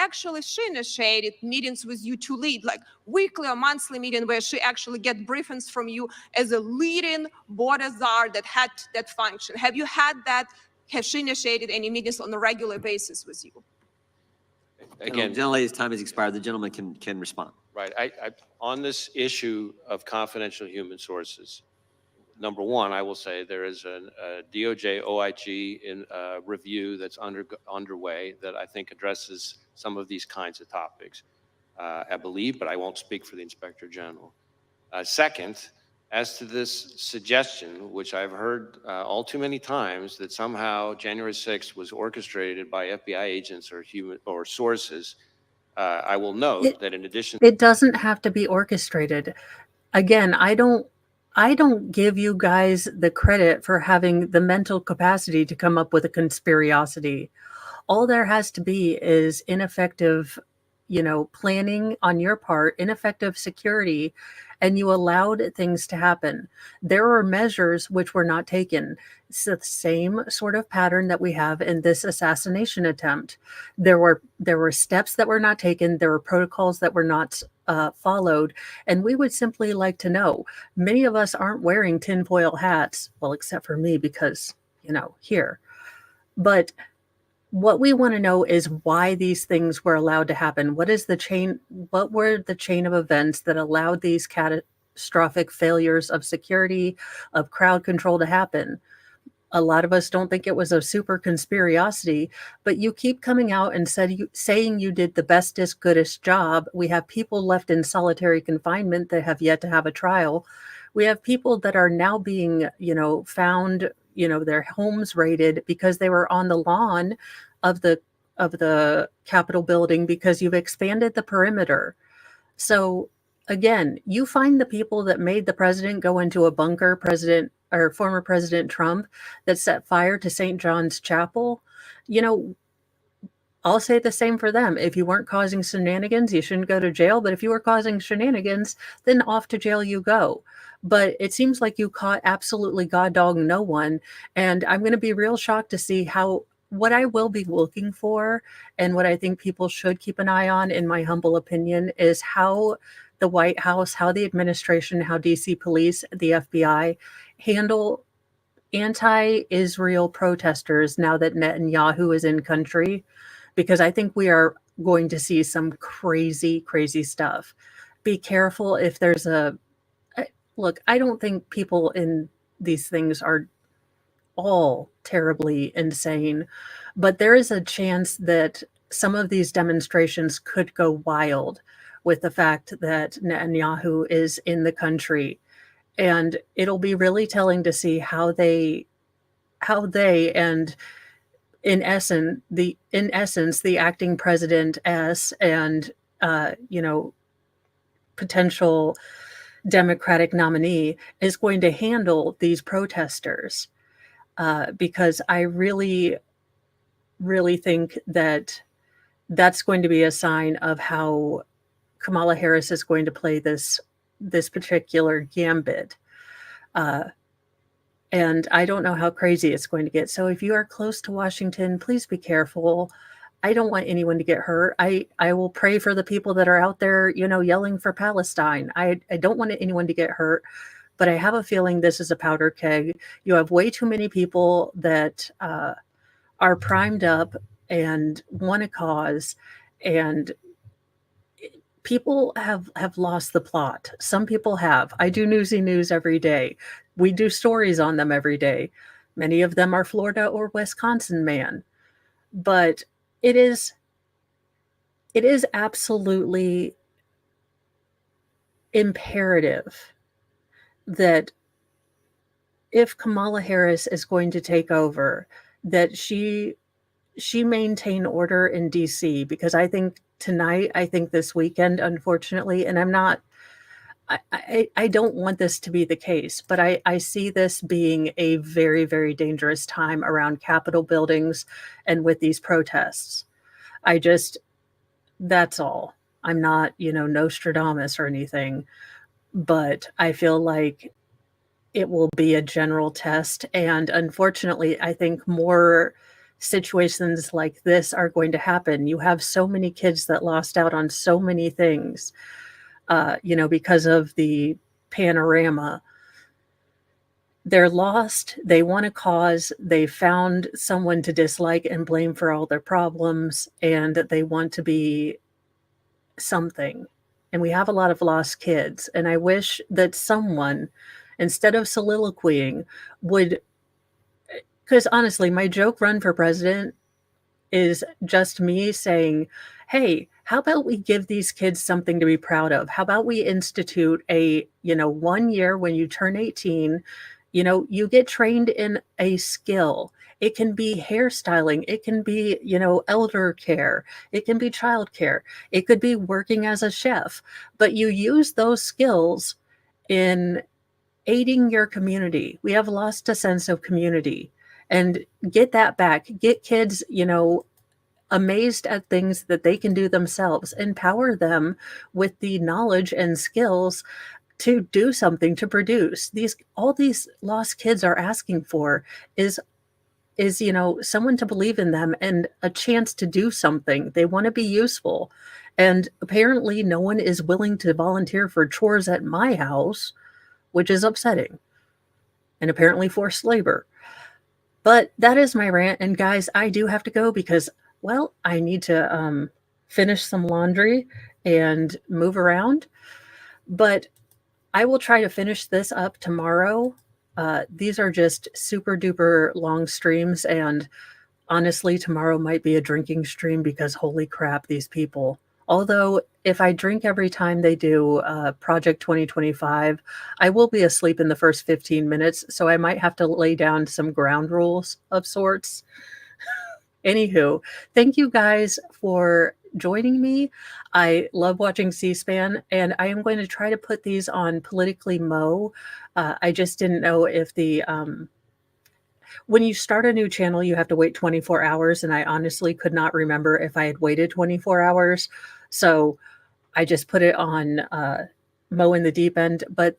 Speaker 8: initiated meetings with you to lead, like weekly or monthly meeting where she actually get briefings from you as a lead-in border czar that had that function? Have you had that? Has she initiated any meetings on a regular basis with you?
Speaker 5: Again,
Speaker 3: Gentlelady's time has expired. The gentleman can respond.
Speaker 5: right, on this issue of confidential human sources, number one, I will say there is a DOJ OIG review that's underway that I think addresses some of these kinds of topics, I believe, but I won't speak for the Inspector General. Second, as to this suggestion, which I've heard all too many times, that somehow January 6th was orchestrated by FBI agents or sources, I will note that in addition,
Speaker 2: It doesn't have to be orchestrated. Again, I don't give you guys the credit for having the mental capacity to come up with a conspiracy. All there has to be is ineffective, planning on your part, ineffective security, and you allowed things to happen. There are measures which were not taken. It's the same sort of pattern that we have in this assassination attempt. There were steps that were not taken. There were protocols that were not followed. And we would simply like to know. Many of us aren't wearing tinfoil hats, well, except for me because, here. But what we want to know is why these things were allowed to happen. What were the chain of events that allowed these catastrophic failures of security, of crowd control to happen? A lot of us don't think it was a super conspiracy, but you keep coming out and saying you did the bestest, goodest job. We have people left in solitary confinement that have yet to have a trial. We have people that are now being, found, their homes raided because they were on the lawn of the Capitol building because you've expanded the perimeter. So again, you find the people that made the president go into a bunker, former President Trump, that set fire to St. John's Chapel. I'll say the same for them. If you weren't causing shenanigans, you shouldn't go to jail. But if you were causing shenanigans, then off to jail you go. But it seems like you caught absolutely god dog no one. And I'm going to be real shocked to see what I will be looking for and what I think people should keep an eye on, in my humble opinion, is how the White House, how the administration, how DC police, the FBI handle anti-Israel protesters now that Netanyahu is in country, because I think we are going to see some crazy, crazy stuff. Be careful if there's look, I don't think people in these things are all terribly insane, but there is a chance that some of these demonstrations could go wild with the fact that Netanyahu is in the country. And it'll be really telling to see how they and in essence the acting president and potential Democratic nominee is going to handle these protesters, because I really, really think that that's going to be a sign of how Kamala Harris is going to play this particular gambit. And I don't know how crazy it's going to get. So if you are close to Washington, please be careful. I don't want anyone to get hurt. I will pray for the people that are out there, yelling for Palestine. I don't want anyone to get hurt, but I have a feeling this is a powder keg. You have way too many people that are primed up and want a cause, and people have lost the plot. Some people have. I do Newsy News every day. We do stories on them every day. Many of them are Florida or Wisconsin man. But it is absolutely imperative that if Kamala Harris is going to take over, that she maintain order in DC, because I think tonight, I think this weekend, unfortunately, and I don't want this to be the case, but I see this being a very, very dangerous time around Capitol buildings and with these protests. That's all. I'm not, Nostradamus or anything, but I feel like it will be a general test. And unfortunately, I think more situations like this are going to happen. You have so many kids that lost out on so many things, because of the panorama. They're lost. They want a cause. They found someone to dislike and blame for all their problems, and they want to be something. And we have a lot of lost kids. And I wish that someone, instead of soliloquying, would, because honestly, my joke run for president is just me saying, hey, how about we give these kids something to be proud of? How about we institute a, 1 year when you turn 18, you get trained in a skill. It can be hairstyling. It can be, elder care. It can be childcare. It could be working as a chef. But you use those skills in aiding your community. We have lost a sense of community. And get that back. Get kids, amazed at things that they can do themselves. Empower them with the knowledge and skills to do something, to produce. All these lost kids are asking for is someone to believe in them and a chance to do something. They want to be useful. And apparently no one is willing to volunteer for chores at my house, which is upsetting. And apparently forced labor. But that is my rant. And guys, I do have to go because, well, I need to finish some laundry and move around. But I will try to finish this up tomorrow. These are just super duper long streams. And honestly, tomorrow might be a drinking stream because holy crap, these people. Although if I drink every time they do Project 2025, I will be asleep in the first 15 minutes. So I might have to lay down some ground rules of sorts. Anywho, thank you guys for joining me. I love watching C-SPAN, and I am going to try to put these on Politically Mo. I just didn't know if when you start a new channel, you have to wait 24 hours, and I honestly could not remember if I had waited 24 hours. So I just put it on Mo in the Deep End, but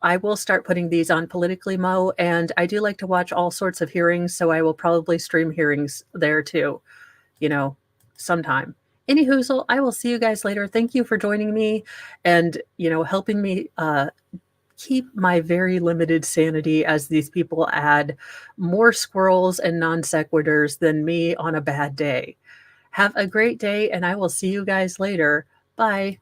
Speaker 2: I will start putting these on Politically Mo, and I do like to watch all sorts of hearings, so I will probably stream hearings there too, sometime. Anyhoozle, I will see you guys later. Thank you for joining me and, helping me keep my very limited sanity as these people add more squirrels and non sequiturs than me on a bad day. Have a great day, and I will see you guys later. Bye.